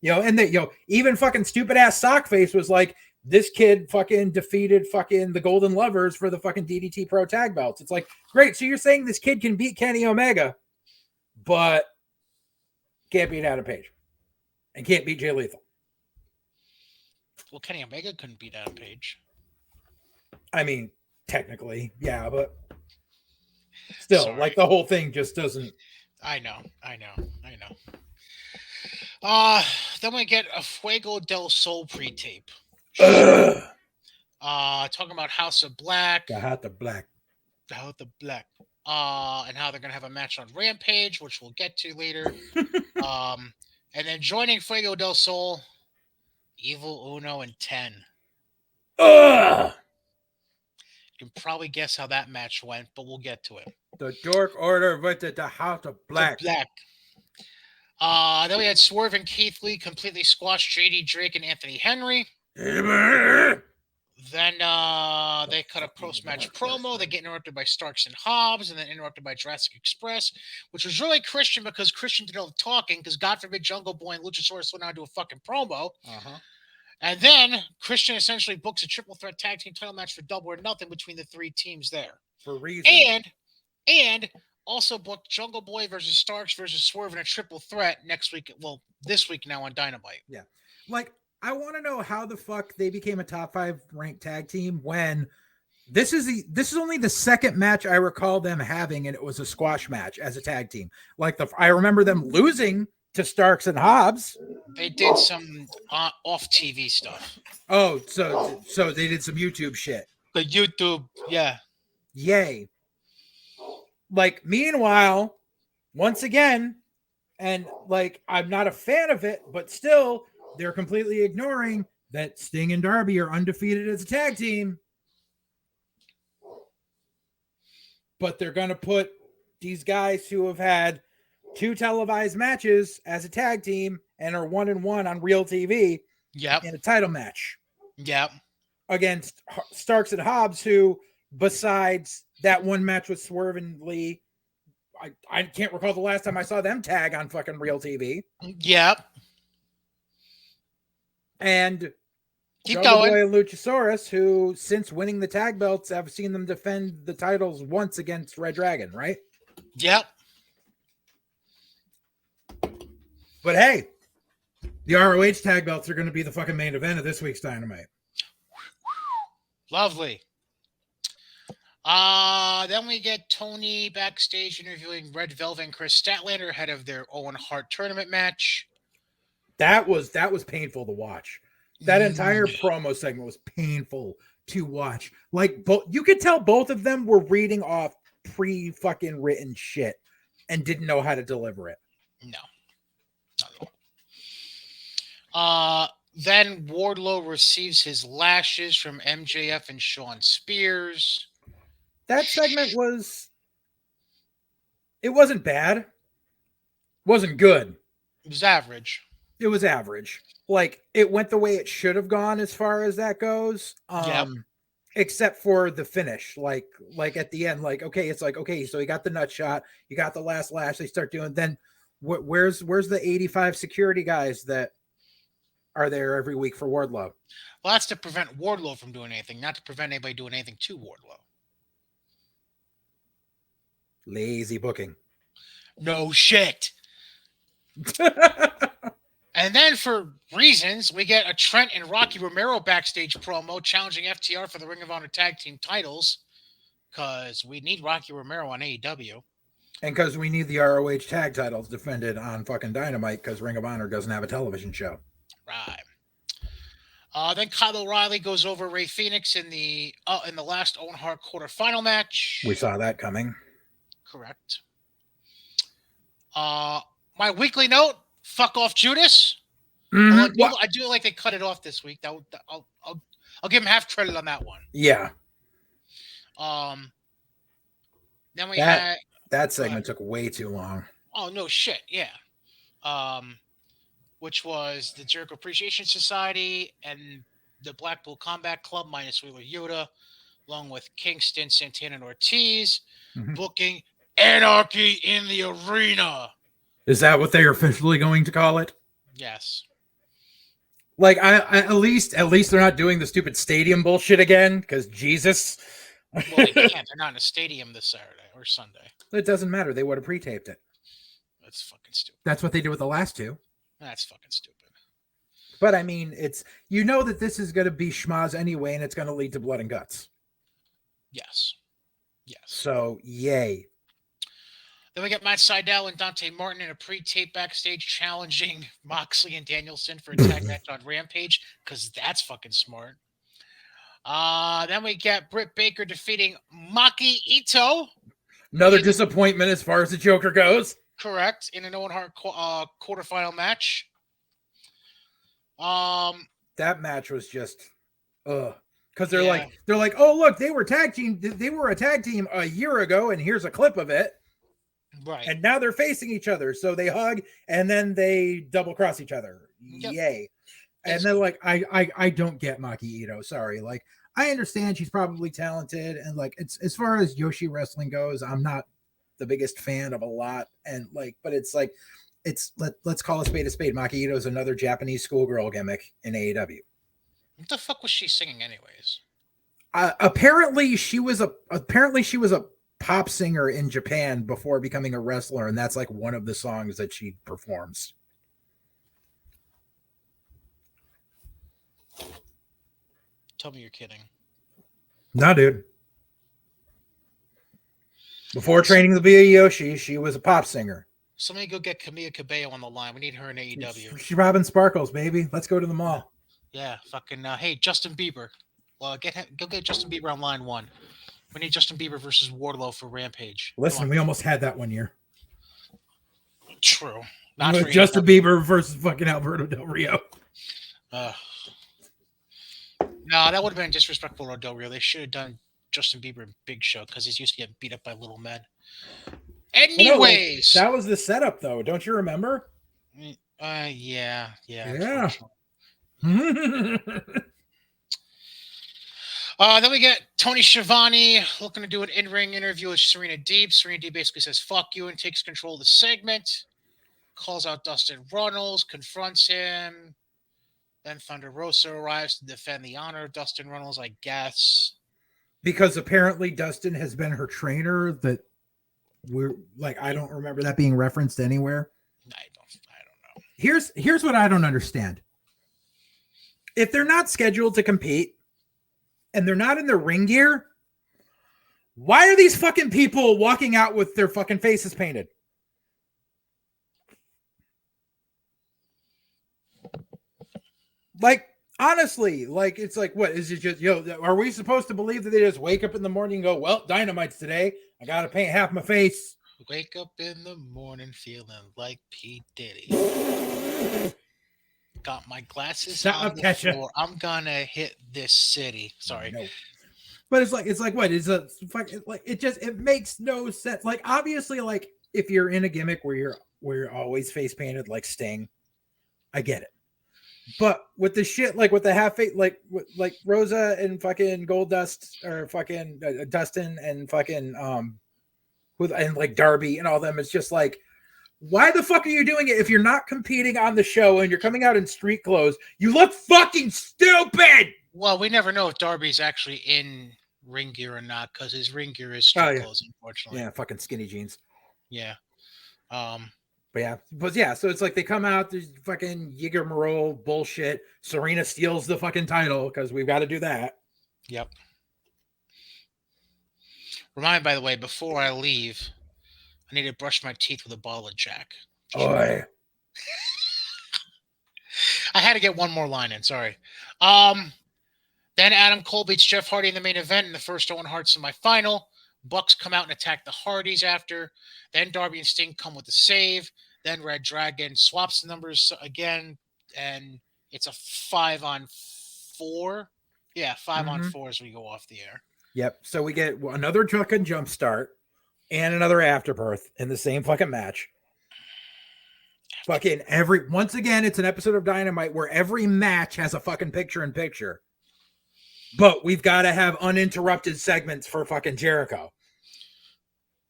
B: And that even fucking stupid ass Sockface was like, this kid fucking defeated fucking the Golden Lovers for the fucking DDT Pro tag belts. It's like, great. So you're saying this kid can beat Kenny Omega, but can't beat Adam Page and can't beat Jay Lethal.
A: Well, Kenny Omega couldn't beat Adam Page.
B: I mean, technically, yeah, but still, Sorry. Like the whole thing just doesn't.
A: I know. Then we get a Fuego del Sol pre-tape. Talking about House of Black.
B: The House of Black.
A: And how they're gonna have a match on Rampage, which we'll get to later. And then joining Fuego del Sol, Evil Uno and 10. You can probably guess how that match went, but we'll get to it.
B: The Dark Order went to the House of Black.
A: Then we had Swerve and Keith Lee completely squash JD Drake and Anthony Henry. Then they cut a post-match promo. They get interrupted by Starks and Hobbs, and then interrupted by Jurassic Express, which was really Christian because Christian did all the talking, because God forbid Jungle Boy and Luchasaurus went on to do a fucking promo. And then Christian essentially books a triple threat tag team title match for Double or Nothing between the three teams there.
B: For reason.
A: And also booked Jungle Boy versus Starks versus Swerve in a triple threat next week. Well, this week now on Dynamite.
B: Yeah. Like, I want to know how the fuck they became a top 5 ranked tag team when this is only the second match I recall them having, and it was a squash match as a tag team. Like I remember them losing to Starks and Hobbs.
A: They did some off TV stuff.
B: Oh, so they did some YouTube shit.
A: The YouTube, yeah.
B: Yay. Like, meanwhile, once again, and like, I'm not a fan of it, but still, they're completely ignoring that Sting and Darby are undefeated as a tag team. But they're going to put these guys who have had 2 televised matches as a tag team and are 1-1 on real TV in a title match. Against Starks and Hobbs, who, besides that one match with Swerve and Lee, I can't recall the last time I saw them tag on fucking real TV. And
A: Keep
B: Jungle
A: going.
B: Boy and Luchasaurus, who, since winning the tag belts, I've seen them defend the titles once against Red Dragon, right? But hey, the ROH tag belts are going to be the fucking main event of this week's Dynamite.
A: Lovely. Then we get Tony backstage interviewing Red Velvet and Chris Statlander ahead of their Owen Hart tournament match.
B: That was painful to watch. That entire promo segment was painful to watch. Like, you could tell both of them were reading off pre-fucking written shit and didn't know how to deliver it.
A: No. Not at all. Then Wardlow receives his lashes from MJF and Shawn Spears.
B: That segment it wasn't bad. It wasn't good.
A: It was average.
B: It was average. Like, it went the way it should have gone as far as that goes. Except for the finish. Like at the end, like, okay, it's like, okay, so you got the nut shot, you got the last lash, they start doing, then where's the 85 security guys that are there every week for Wardlow?
A: Well, that's to prevent Wardlow from doing anything, not to prevent anybody doing anything to Wardlow.
B: Lazy booking.
A: No shit. And then, for reasons, we get a Trent and Rocky Romero backstage promo challenging FTR for the Ring of Honor tag team titles, because we need Rocky Romero on AEW.
B: And because we need the ROH tag titles defended on fucking Dynamite, because Ring of Honor doesn't have a television show.
A: Right. Then Kyle O'Reilly goes over Ray Phoenix in the last Owen Hart quarterfinal match.
B: We saw that coming.
A: Correct. My weekly note: fuck off, Judas.
B: Mm-hmm.
A: I do like they cut it off this week. I'll give him half credit on that one.
B: Yeah.
A: Then we had
B: That
A: Go ahead.
B: segment took way too long.
A: Oh no shit, yeah. Um, which was the Jericho Appreciation Society and the Blackpool Combat Club minus Wheeler Yuta, along with Kingston, Santana, and Ortiz,
B: Mhm.
A: booking Anarchy in the Arena.
B: Is that what they're officially going to call it?
A: Yes.
B: Like, I at least they're not doing the stupid stadium bullshit again. Because Jesus,
A: Well, they can't. They're not in a stadium this Saturday or Sunday.
B: it doesn't matter. They would have pre-taped it.
A: That's fucking stupid.
B: That's what they did with the last two.
A: That's fucking stupid.
B: But I mean, it's that this is going to be schmaz anyway, and it's going to lead to blood and guts.
A: Yes. Yes.
B: So yay.
A: Then we get Matt Sydal and Dante Martin in a pre-tape backstage challenging Moxley and Danielson for a tag match on Rampage, because that's fucking smart. Then we get Britt Baker defeating Maki Ito.
B: Another disappointment as far as the Joker goes.
A: Correct, in an Owen Hart quarterfinal match.
B: That match was just, because they're like, oh look, they were a tag team a year ago, and here's a clip of it.
A: Right.
B: And now they're facing each other. So they hug and then they double cross each other. Yep. Yay. And they're like, I don't get Maki Ito. Sorry. Like, I understand she's probably talented. And like, it's as far as Yoshi wrestling goes, I'm not the biggest fan of a lot. And like, but it's like, let's call a spade a spade. Maki Ito is another Japanese schoolgirl gimmick in AEW.
A: What the fuck was she singing anyways?
B: Apparently she was a pop singer in Japan before becoming a wrestler, and that's like one of the songs that she performs.
A: Tell me you're kidding.
B: No, dude. Before training to be a Yoshi, she was a pop singer.
A: Somebody go get Camilla Cabello on the line. We need her in AEW.
B: She's Robin Sparkles, baby. Let's go to the mall.
A: Yeah, fucking. Hey, Justin Bieber. Well, go get Justin Bieber on line 1. We need Justin Bieber versus Wardlow for Rampage.
B: Listen, we almost had that one year.
A: True.
B: Not for Justin Bieber versus fucking Alberto Del Rio.
A: No, that would have been disrespectful to Del Rio. They should have done Justin Bieber in Big Show because he's used to get beat up by little men. Anyways,
B: that was the setup, though. Don't you remember?
A: Yeah. Then we get Tony Schiavone looking to do an in-ring interview with Serena Deeb. Serena Deeb basically says, fuck you, and takes control of the segment. Calls out Dustin Runnels, confronts him. Then Thunder Rosa arrives to defend the honor of Dustin Runnels, I guess.
B: Because apparently Dustin has been her trainer. That we're like, I don't remember that being referenced anywhere.
A: I don't know.
B: Here's what I don't understand. If they're not scheduled to compete and they're not in their ring gear, why are these fucking people walking out with their fucking faces painted? Like, honestly, like, it's like, what is it just, are we supposed to believe that they just wake up in the morning and go, well, Dynamite's today. I got to paint half my face.
A: Wake up in the morning feeling like P. Diddy. Got my glasses on the floor. I'm gonna hit this city. Sorry.
B: No. But it's like what is a fucking like it makes no sense. Like, obviously, like, if you're in a gimmick where you're always face painted like Sting, I get it. But with the shit, like with the half face, like Rosa and fucking Goldust, or fucking Dustin and fucking and like Darby and all them, it's just like, why the fuck are you doing it if you're not competing on the show and you're coming out in street clothes? You look fucking stupid.
A: Well, we never know if Darby's actually in ring gear or not, because his ring gear is street clothes, unfortunately.
B: Yeah, fucking skinny jeans.
A: Yeah.
B: But yeah, so it's like they come out, there's fucking rigmarole bullshit. Serena steals the fucking title because we've got to do that.
A: Yep. Remind me, by the way, before I leave, I need to brush my teeth with a bottle of Jack.
B: Oi.
A: I had to get one more line in. Sorry. Then Adam Cole beats Jeff Hardy in the main event in the first Owen Hart semifinal. Bucks come out and attack the Hardys after. Then Darby and Sting come with the save. Then Red Dragon swaps the numbers again, and it's a 5-on-4. Yeah, 5-on-4 as we go off the air.
B: Yep. So we get another fucking jump start. and another Afterbirth in the same fucking match. Fucking once again, it's an episode of Dynamite where every match has a fucking picture-in-picture. But we've got to have uninterrupted segments for fucking Jericho.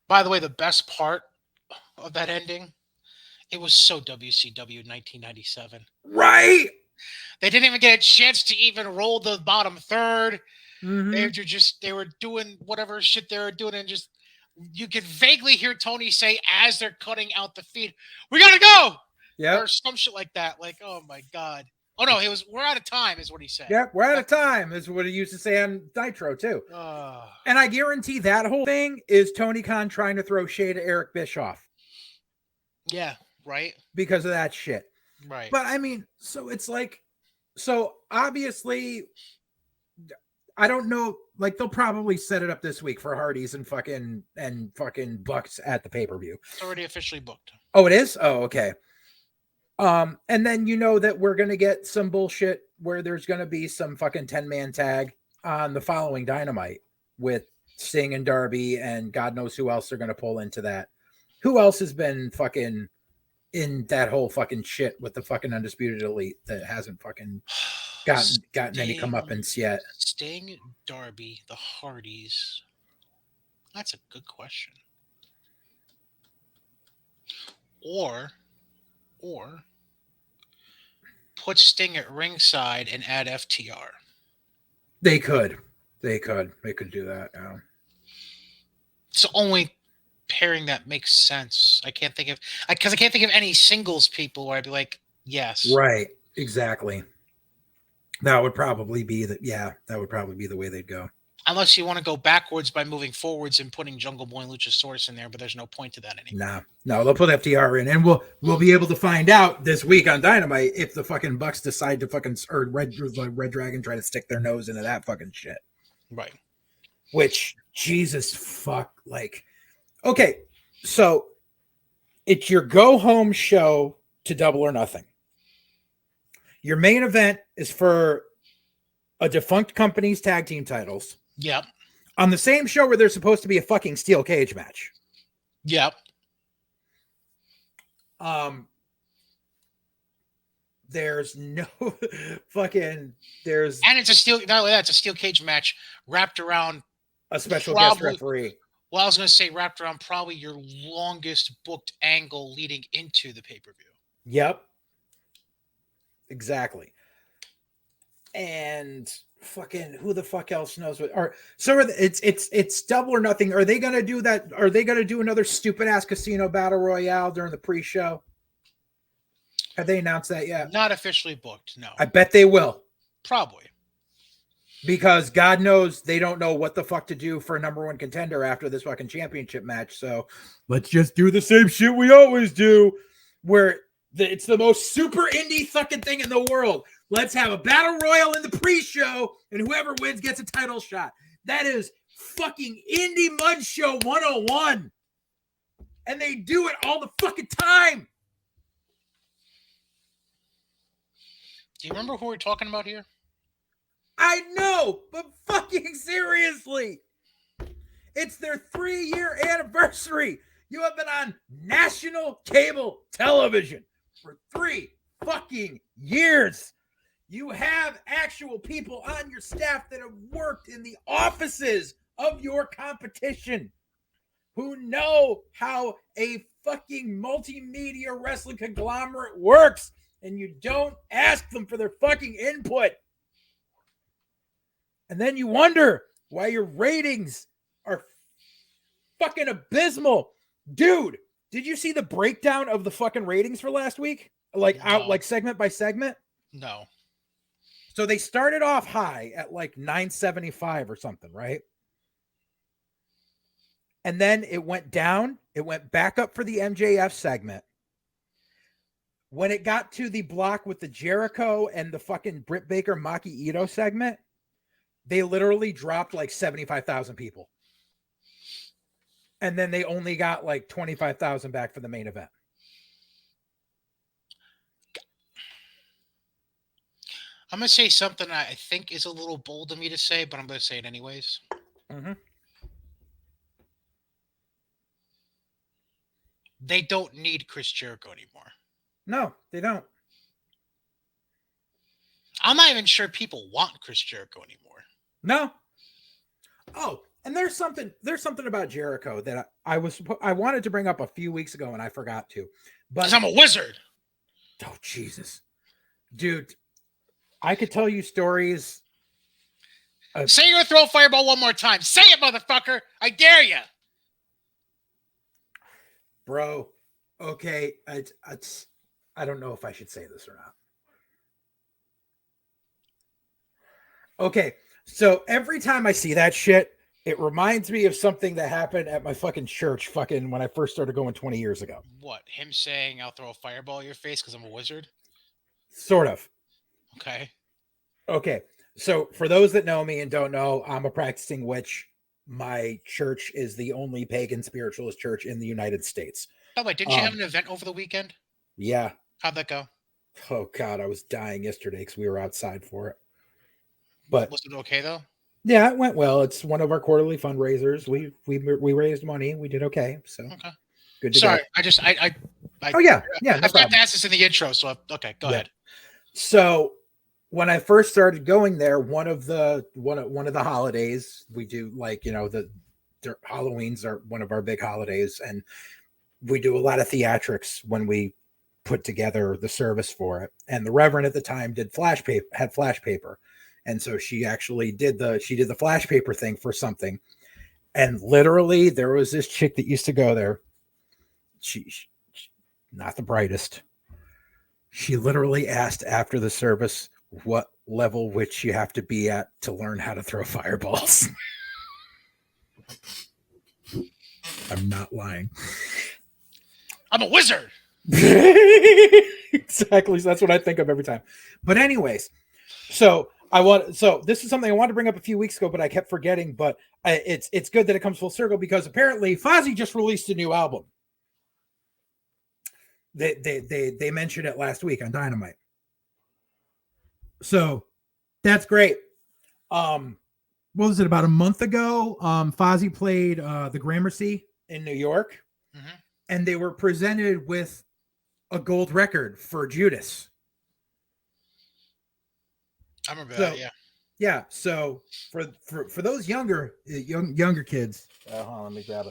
A: By the way, the best part of that ending, it was so WCW 1997.
B: Right?
A: They didn't even get a chance to even roll the bottom third.
B: Mm-hmm.
A: They were doing whatever shit they were doing, and just you could vaguely hear Tony say as they're cutting out the feed, "We gotta go,"
B: Yeah,
A: or some shit like that. Like, oh my god. Oh no, it was we're out of time, is what he said.
B: yeah, we're out of time, is what he used to say on Nitro too.
A: Uh,
B: And I guarantee that whole thing is Tony Khan trying to throw shade at Eric Bischoff
A: yeah, right,
B: because of that shit.
A: right.
B: But I mean, so it's like, so obviously, I don't know. Like they'll probably set it up this week for Hardys and fucking Bucks at the pay-per-view.
A: It's already officially booked.
B: Oh, it is? Oh, okay. And then you know that we're gonna get some bullshit where there's gonna be some fucking 10-man tag on the following Dynamite with Sting and Darby, and God knows who else they're gonna pull into that. Who else has been fucking in that whole fucking shit with the fucking Undisputed Elite that hasn't fucking gotten any comeuppance yet?
A: Sting, Darby, the Hardys. That's a good question. Or put Sting at ringside and add FTR.
B: They could do that. Yeah.
A: It's the only pairing that makes sense. I can't think of because I can't think of any singles people where I'd be like, yes,
B: Right, exactly. That would probably be the way they'd go.
A: unless you want to go backwards by moving forwards and putting Jungle Boy and Luchasaurus in there, but there's no point to that anymore.
B: No, they'll put FTR in, and we'll be able to find out this week on Dynamite if the fucking Bucks decide to fucking or Red Dragon try to stick their nose into that fucking shit.
A: Right.
B: Which Jesus fuck, like, okay, so it's your go home show to Double or Nothing. Your main event is for a defunct company's tag team titles.
A: Yep.
B: On the same show where there's supposed to be a fucking steel cage match.
A: Yep.
B: There's no fucking there's
A: and it's a steel. Not only that, it's a steel cage match wrapped around
B: a special guest referee.
A: Well, I was going to say wrapped around probably your longest booked angle leading into the pay-per-view.
B: Yep. Exactly. And fucking who the fuck else knows what? Or so it's Double or Nothing. Are they gonna do that? Are they gonna do another stupid ass casino battle royale during the pre-show? Have they announced that yet?
A: Not officially booked. No.
B: I bet they will.
A: Probably.
B: Because God knows they don't know what the fuck to do for a number one contender after this fucking championship match. So let's just do the same shit we always do, where it's the most super indie fucking thing in the world. Let's have a battle royal in the pre-show, and whoever wins gets a title shot. That is fucking Indie Mud Show 101. And they do it all the fucking time.
A: Do you remember who we're talking about here?
B: I know, but fucking seriously. It's their 3-year anniversary. You have been on national cable television for 3 fucking years. You have actual people on your staff that have worked in the offices of your competition who know how a fucking multimedia wrestling conglomerate works, and you don't ask them for their fucking input. And then you wonder why your ratings are fucking abysmal. Dude, did you see the breakdown of the fucking ratings for last week? Like out like segment by segment?
A: No.
B: So they started off high at like 975 or something, right? And then it went down. It went back up for the MJF segment. When it got to the block with the Jericho and the fucking Britt Baker Maki Ito segment, they literally dropped like 75,000 people. And then they only got like 25,000 back for the main event.
A: I'm going to say something I think is a little bold of me to say, but I'm going to say it anyways.
B: Mm-hmm.
A: They don't need Chris Jericho anymore.
B: No, they don't.
A: I'm not even sure people want Chris Jericho anymore.
B: No. Oh, and there's something about Jericho that I wanted to bring up a few weeks ago and I forgot to. But
A: Because I'm a wizard.
B: Oh, Jesus. Dude, I could tell you stories.
A: Say you're going to throw a fireball one more time. Say it, motherfucker. I dare you.
B: Bro, okay. I don't know if I should say this or not. Okay, so every time I see that shit, it reminds me of something that happened at my fucking church when I first started going 20 years ago.
A: What? Him saying I'll throw a fireball at your face because I'm a wizard?
B: Sort of.
A: Okay.
B: Okay. So for those that know me and don't know, I'm a practicing witch. My church is the only pagan spiritualist church in the United States.
A: By the way, didn't you have an event over the weekend?
B: Yeah.
A: How'd that go?
B: Oh, God, I was dying yesterday because we were outside for it. But
A: was it okay, though?
B: Yeah, it went well. It's one of our quarterly fundraisers. We raised money. We did okay. So
A: okay.
B: Good to
A: Sorry,
B: go.
A: Oh
B: yeah. No
A: I've got to ask this in the intro. So okay, go ahead.
B: So when I first started going there, one of the holidays we do, like, the Halloween's are one of our big holidays, and we do a lot of theatrics when we put together the service for it. And the Reverend at the time had flash paper. And so she actually did the flash paper thing for something. And literally there was this chick that used to go there. She not the brightest. She literally asked after the service what level which you have to be at to learn how to throw fireballs. I'm not lying.
A: I'm a wizard.
B: Exactly. So that's what I think of every time. But anyways, so this is something I wanted to bring up a few weeks ago, but I kept forgetting. But it's good that it comes full circle, because apparently Fozzy just released a new album. They mentioned it last week on Dynamite. So that's great. What was it, about a month ago? Fozzy played the Gramercy in New York, and they were presented with a gold record for Judas.
A: I remember that.
B: Yeah. So for those younger kids, let me grab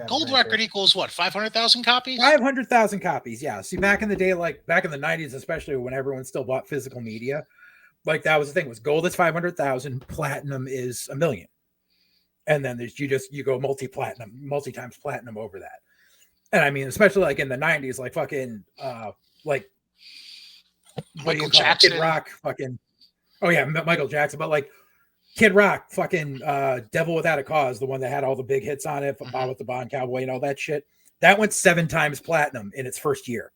A: gold record equals what? 500,000 copies.
B: 500,000 copies. Yeah. See, back in the day, like back in the 90s, especially when everyone still bought physical media, like that was the thing. Was gold is 500,000, platinum is 1 million, and then you go multi times platinum over that. And I mean, especially like in the 90s, like fucking like
A: Michael Jackson,
B: Kid Rock, fucking. Oh yeah, Michael Jackson, but like Kid Rock, fucking Devil Without a Cause, the one that had all the big hits on it, Bob with the Bond Cowboy and all that shit. That went 7 times platinum in its first year.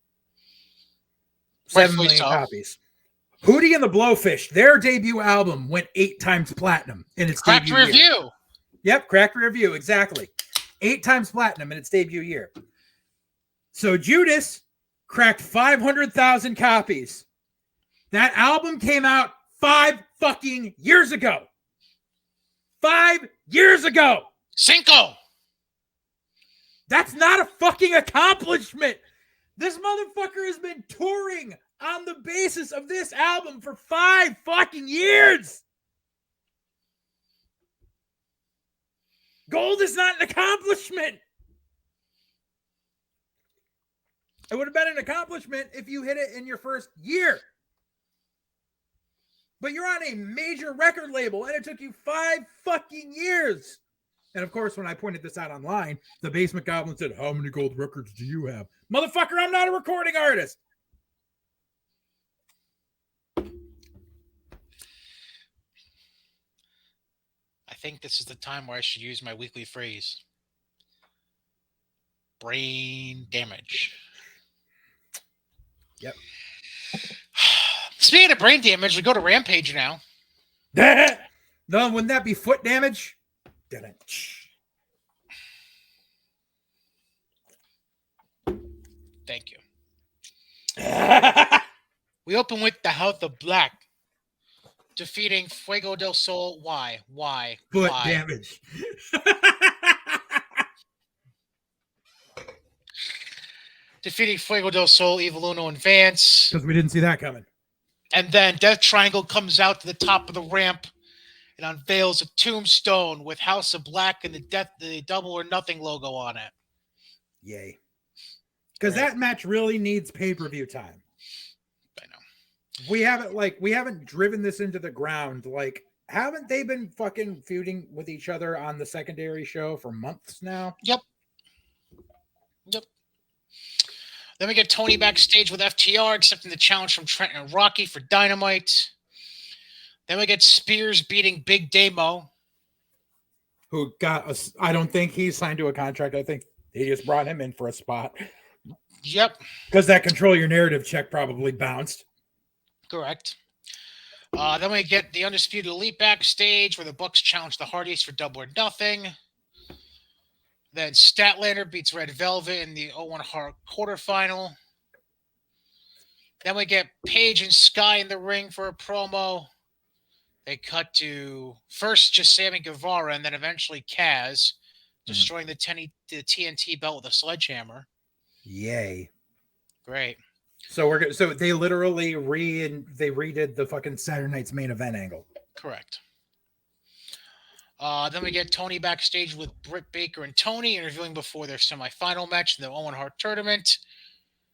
B: 7 million copies. Hootie and the Blowfish, their debut album went 8 times platinum in its
A: Cracked
B: debut
A: Review.
B: Year. Yep, Cracked Review, exactly. 8 times platinum in its debut year. So Judas cracked 500,000 copies. That album came out 5 fucking years ago. 5 years ago.
A: Cinco.
B: That's not a fucking accomplishment. This motherfucker has been touring on the basis of this album for 5 fucking years. Gold is not an accomplishment. It would have been an accomplishment if you hit it in your first year. But you're on a major record label, and it took you 5 fucking years. And of course, when I pointed this out online, the Basement Goblin said, "How many gold records do you have?" Motherfucker, I'm not a recording artist.
A: I think this is the time where I should use my weekly phrase. Brain damage.
B: Yep.
A: Speaking of brain damage, we go to Rampage now.
B: No, wouldn't that be foot damage?
A: Thank you. We open with the House of Black defeating Fuego del Sol. Why?
B: Foot damage.
A: defeating Fuego del Sol, Evil Uno, and Vance.
B: Because we didn't see that coming.
A: And then Death Triangle comes out to the top of the ramp and unveils a tombstone with House of Black and the Double or Nothing logo on it.
B: Yay. Because that match really needs pay-per-view time.
A: I know.
B: We haven't driven this into the ground. Like, haven't they been fucking feuding with each other on the secondary show for months now?
A: Yep. Then we get Tony backstage with FTR accepting the challenge from Trent and Rocky for Dynamite. Then we get Spears beating Big Damo.
B: Who I don't think he signed to a contract. I think they just brought him in for a spot.
A: Yep.
B: Because that Control Your Narrative check probably bounced.
A: Correct. Then we get the Undisputed Elite backstage where the Bucks challenge the Hardys for Double or Nothing. Then Statlander beats Red Velvet in the Owen Hart quarterfinal. Then we get Paige and Sky in the ring for a promo. They cut to first just Sammy Guevara and then eventually Kaz destroying the TNT belt with a sledgehammer.
B: Yay!
A: Great.
B: So they literally redid the fucking Saturday Night's Main Event angle.
A: Correct. Then we get Tony backstage with Britt Baker and Tony interviewing before their semifinal match in the Owen Hart tournament.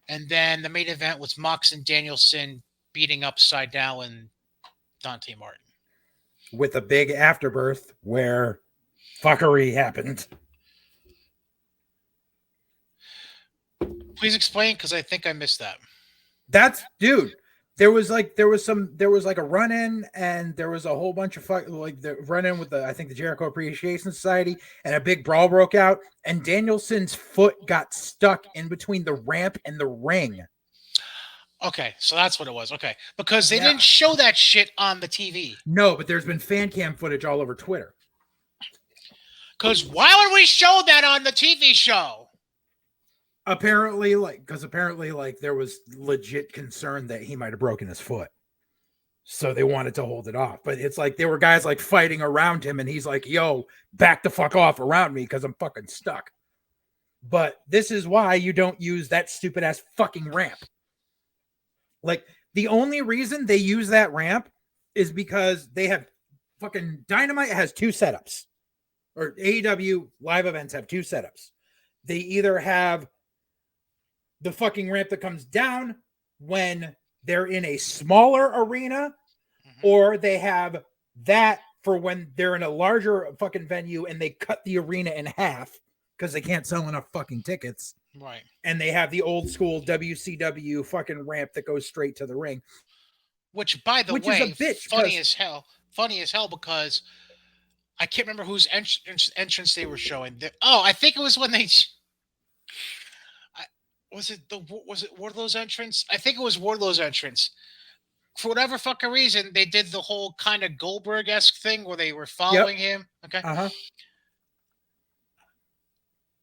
A: And then the main event was Mox and Danielson beating up Sydal and Dante Martin.
B: With a big afterbirth where fuckery happened.
A: Please explain, because I think I missed that.
B: Dude. There was like a run-in, and there was a whole bunch of the run-in with I think the Jericho Appreciation Society, and a big brawl broke out, and Danielson's foot got stuck in between the ramp and the ring.
A: Okay, so that's what it was. Okay, because they didn't show that shit on the TV.
B: No, but there's been fan cam footage all over Twitter.
A: Because why would we show that on the TV show?
B: Apparently, there was legit concern that he might have broken his foot. So they wanted to hold it off. But it's like there were guys like fighting around him, and he's like, yo, back the fuck off around me because I'm fucking stuck. But this is why you don't use that stupid ass fucking ramp. Like, the only reason they use that ramp is because they have fucking Dynamite has two setups. Or AEW live events have two setups. They either have the fucking ramp that comes down when they're in a smaller arena, or they have that for when they're in a larger fucking venue and they cut the arena in half because they can't sell enough fucking tickets.
A: Right.
B: And they have the old school WCW fucking ramp that goes straight to the ring.
A: Which, by the way,
B: is a bitch,
A: funny as hell. Funny as hell because I can't remember whose entrance they were showing. I think it was when they... Was it Wardlow's entrance? I think it was Wardlow's entrance. For whatever fucking reason, they did the whole kind of Goldberg-esque thing where they were following him. Okay.
B: Uh-huh.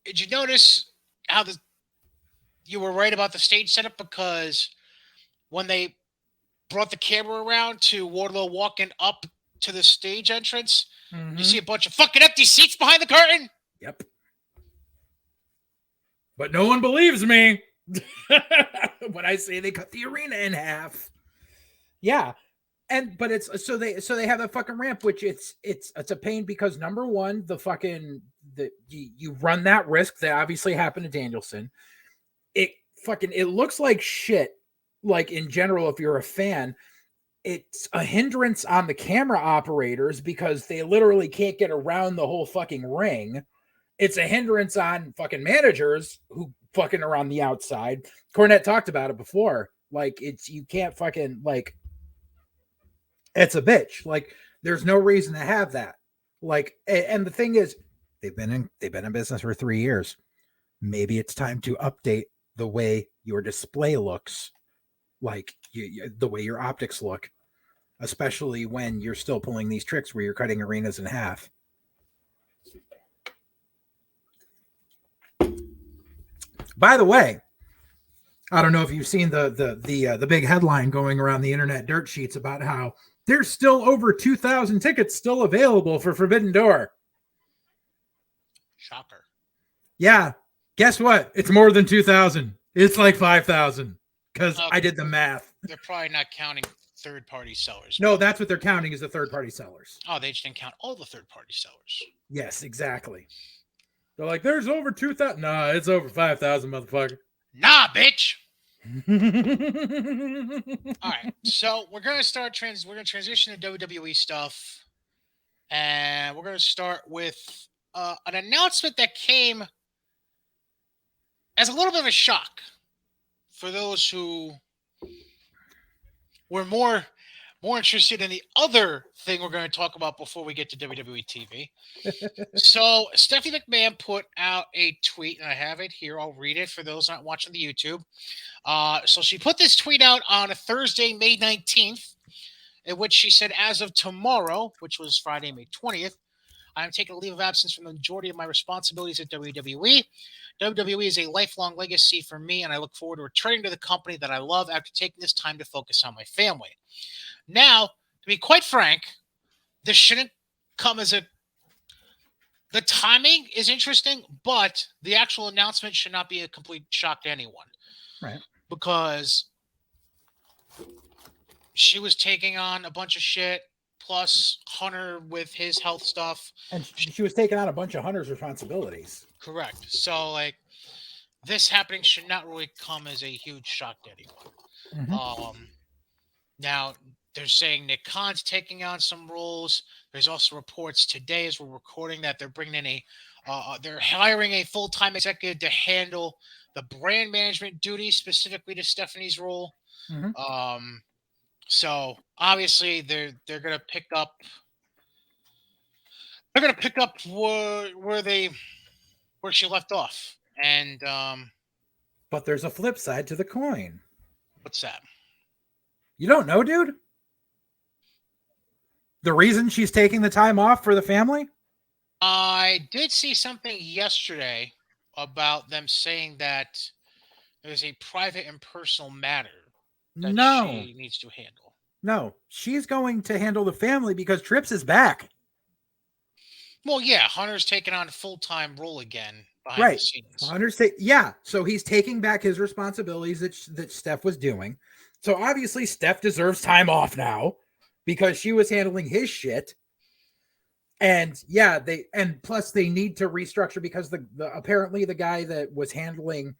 A: Did you notice how you were right about the stage setup? Because when they brought the camera around to Wardlow walking up to the stage entrance, you see a bunch of fucking empty seats behind the curtain.
B: Yep. But no one believes me when I say they cut the arena in half. Yeah. But it's so they have that fucking ramp, which it's a pain because number one, you run that risk that obviously happened to Danielson. It looks like shit. Like in general, if you're a fan, it's a hindrance on the camera operators because they literally can't get around the whole fucking ring. It's a hindrance on fucking managers who fucking are on the outside. Cornette talked about it before. Like, you can't fucking, like, it's a bitch. Like, there's no reason to have that. Like, and the thing is, they've been in business for 3 years. Maybe it's time to update the way your display looks, like the way your optics look, especially when you're still pulling these tricks where you're cutting arenas in half. By the way, I don't know if you've seen the big headline going around the internet dirt sheets about how there's still over 2,000 tickets still available for Forbidden Door.
A: Shocker.
B: Yeah. Guess what? It's more than 2,000. It's like 5,000 because
A: Okay.
B: I did the math.
A: They're probably not counting third-party sellers.
B: No, that's what they're counting is the third-party sellers.
A: Oh, they just didn't count all the third-party sellers.
B: Yes, exactly. They're like, there's over 2,000. Nah, it's over 5,000, motherfucker.
A: Nah, bitch. All right, so we're gonna transition to WWE stuff, and we're gonna start with an announcement that came as a little bit of a shock for those who were more interested in the other thing we're going to talk about before we get to WWE TV. So Stephanie McMahon put out a tweet, and I have it here. I'll read it for those not watching the YouTube. So she put this tweet out on a Thursday, May 19th, in which she said, as of tomorrow, which was Friday, May 20th, I am taking a leave of absence from the majority of my responsibilities at WWE. WWE is a lifelong legacy for me, and I look forward to returning to the company that I love after taking this time to focus on my family. Now, to be quite frank, this shouldn't come as a... The timing is interesting, but the actual announcement should not be a complete shock to anyone.
B: Right.
A: Because she was taking on a bunch of shit, plus Hunter with his health stuff.
B: And she was taking on a bunch of Hunter's responsibilities.
A: Correct. So, like, this happening should not really come as a huge shock to anyone.
B: Mm-hmm.
A: Now, they're saying Nick Khan's taking on some roles. There's also reports today, as we're recording, that they're bringing in they're hiring a full-time executive to handle the brand management duties, specifically to Stephanie's role.
B: Mm-hmm.
A: So obviously they're gonna pick up. They're gonna pick up where she left off, and
B: but there's a flip side to the coin.
A: What's that?
B: You don't know, dude? The reason she's taking the time off for the family?
A: I did see something yesterday about them saying that there's a private and personal matter that she needs to handle.
B: No, she's going to handle the family because Trips is back.
A: Well, yeah, Hunter's taking on a full-time role again
B: behind the scenes. Yeah, so he's taking back his responsibilities that Steph was doing. So obviously Steph deserves time off now because she was handling his shit. And yeah, plus they need to restructure because the apparently the guy that was handling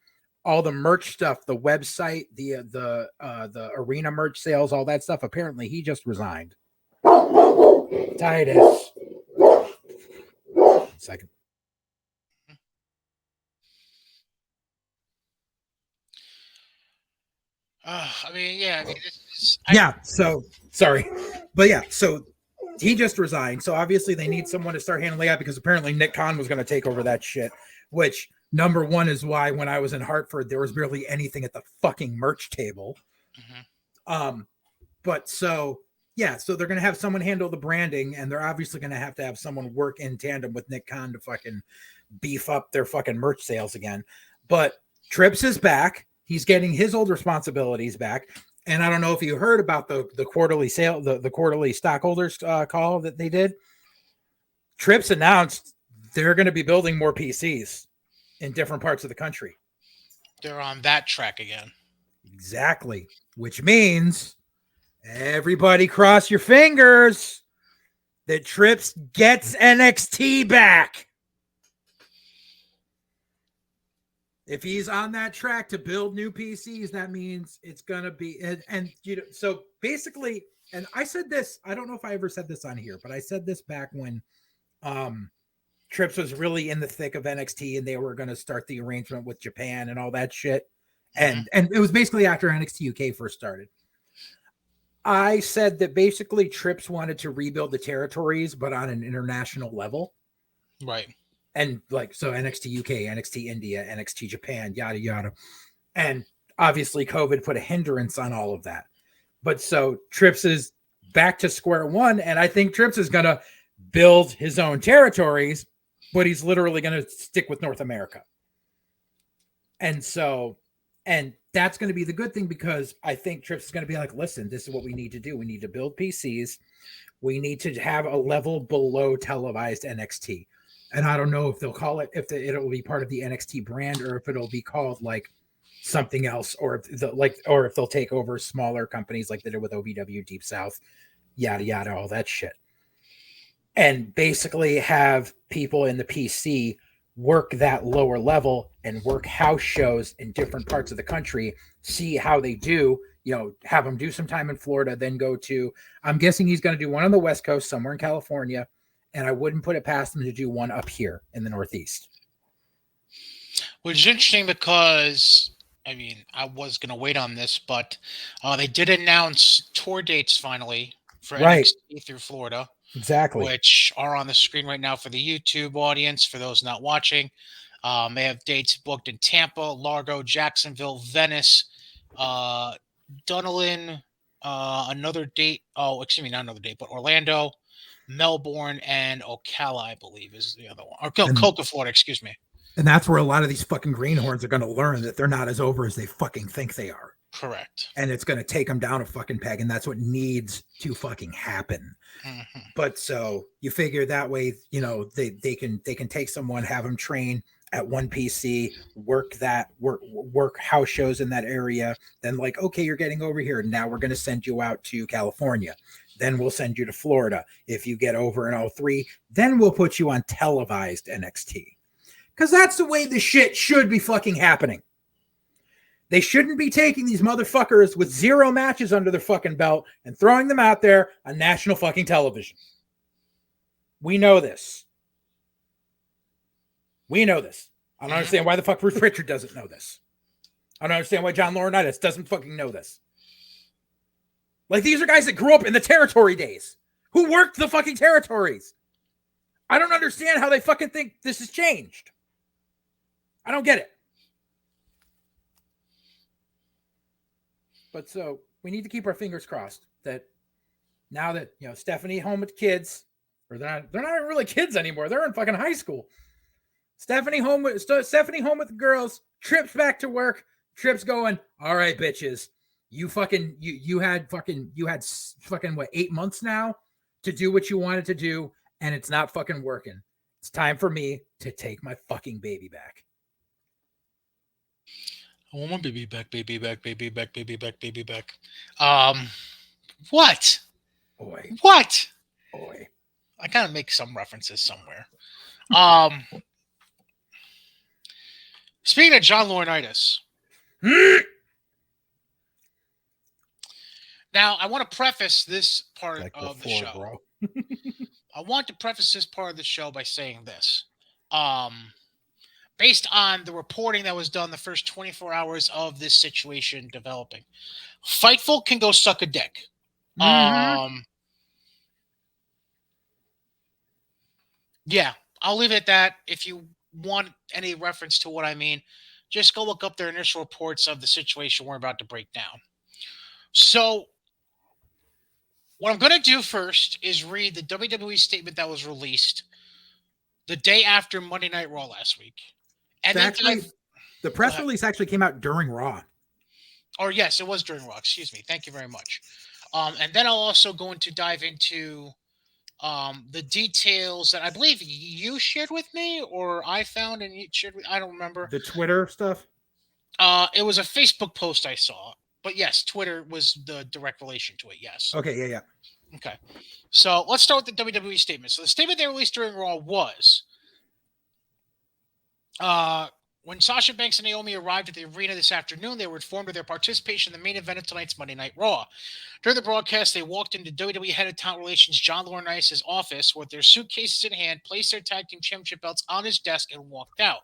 B: all the merch stuff, the website, the arena merch sales, all that stuff, apparently he just resigned. Titus. Second. So sorry, but yeah, so he just resigned. So obviously they need someone to start handling that because apparently Nick Khan was going to take over that shit, which number one is why when I was in Hartford, there was barely anything at the fucking merch table. Mm-hmm. But so, yeah, so they're going to have someone handle the branding and they're obviously going to have someone work in tandem with Nick Khan to fucking beef up their fucking merch sales again. But Trips is back. He's getting his old responsibilities back. And I don't know if you heard about the quarterly sale, the quarterly stockholders call that they did. Trips announced they're going to be building more PCs in different parts of the country.
A: They're on that track again.
B: Exactly. Which means everybody cross your fingers that Trips gets NXT back. If he's on that track to build new PCs, that means it's going to be, and you know, so basically, and I said this, I don't know if I ever said this on here, but I said this back when Trips was really in the thick of NXT and they were going to start the arrangement with Japan and all that shit. And it was basically after NXT UK first started. I said that basically Trips wanted to rebuild the territories, but on an international level.
A: Right.
B: And like, so NXT UK, NXT India, NXT Japan, yada, yada. And obviously COVID put a hindrance on all of that. But so Trips is back to square one. And I think Trips is going to build his own territories, but he's literally going to stick with North America. And so, and that's going to be the good thing because I think Trips is going to be like, listen, this is what we need to do. We need to build PCs. We need to have a level below televised NXT. And I don't know if they'll call it, it'll be part of the NXT brand or if it'll be called like something else, or if they'll take over smaller companies like they did with OVW, Deep South, yada yada, all that shit, and basically have people in the PC work that lower level and work house shows in different parts of the country, see how they do, have them do some time in Florida, then go to, I'm guessing he's going to do one on the West Coast, somewhere in California, and I wouldn't put it past him to do one up here in the Northeast.
A: Which is interesting because, I mean, I was going to wait on this, but they did announce tour dates finally for NXT through Florida.
B: Exactly.
A: Which are on the screen right now for the YouTube audience, for those not watching. They have dates booked in Tampa, Largo, Jacksonville, Venice, Dunedin, another date. Oh, excuse me, not another date, but Orlando, Melbourne, and Ocala, I believe, is the other one. Or Coca, Florida, excuse me.
B: And that's where a lot of these fucking greenhorns are going to learn that they're not as over as they fucking think they are.
A: Correct.
B: And it's going to take them down a fucking peg, and that's what needs to fucking happen. Mm-hmm. But so you figure that way, they can take someone, have them train at one PC, work house shows in that area. Then okay, you're getting over here. Now we're going to send you out to California. Then we'll send you to Florida. If you get over in all three, then we'll put you on televised NXT. Because that's the way this shit should be fucking happening. They shouldn't be taking these motherfuckers with 0 matches under their fucking belt and throwing them out there on national fucking television. We know this. I don't understand why the fuck Bruce Pritchard doesn't know this. I don't understand why John Laurinaitis doesn't fucking know this. These are guys that grew up in the territory days, who worked the fucking territories. I don't understand how they fucking think this has changed. I don't get it. But so we need to keep our fingers crossed that now that Stephanie home with kids, or they're not really kids anymore. They're in fucking high school. Stephanie home with the girls. Tripp's back to work. Tripp's going, all right, bitches. You had what, 8 months now to do what you wanted to do, and it's not fucking working. It's time for me to take my fucking baby back.
A: I want my baby back, baby back, baby back, baby back, baby back. What?
B: Boy.
A: What?
B: Boy.
A: I gotta make some references somewhere. Speaking of John Laurinaitis. Now, I want to preface this part of the show.
B: Bro.
A: I want to preface this part of the show by saying this. Based on the reporting that was done the first 24 hours of this situation developing, Fightful can go suck a dick. Mm-hmm. Yeah, I'll leave it at that. If you want any reference to what I mean, just go look up their initial reports of the situation we're about to break down. So, what I'm going to do first is read the WWE statement that was released the day after Monday Night Raw last week. And
B: the press release actually came out during Raw.
A: Or yes, it was during Raw. Excuse me. Thank you very much. And then I'll also go into dive into the details that I believe you shared with me, or I found and you shared with. I don't remember.
B: The Twitter stuff?
A: It was a Facebook post I saw. But yes, Twitter was the direct relation to it, yes.
B: Okay, yeah.
A: Okay. So let's start with the WWE statement. So the statement they released during Raw was, when Sasha Banks and Naomi arrived at the arena this afternoon, they were informed of their participation in the main event of tonight's Monday Night Raw. During the broadcast, they walked into WWE Head of Talent Relations John Laurinaitis' office with their suitcases in hand, placed their tag team championship belts on his desk, and walked out.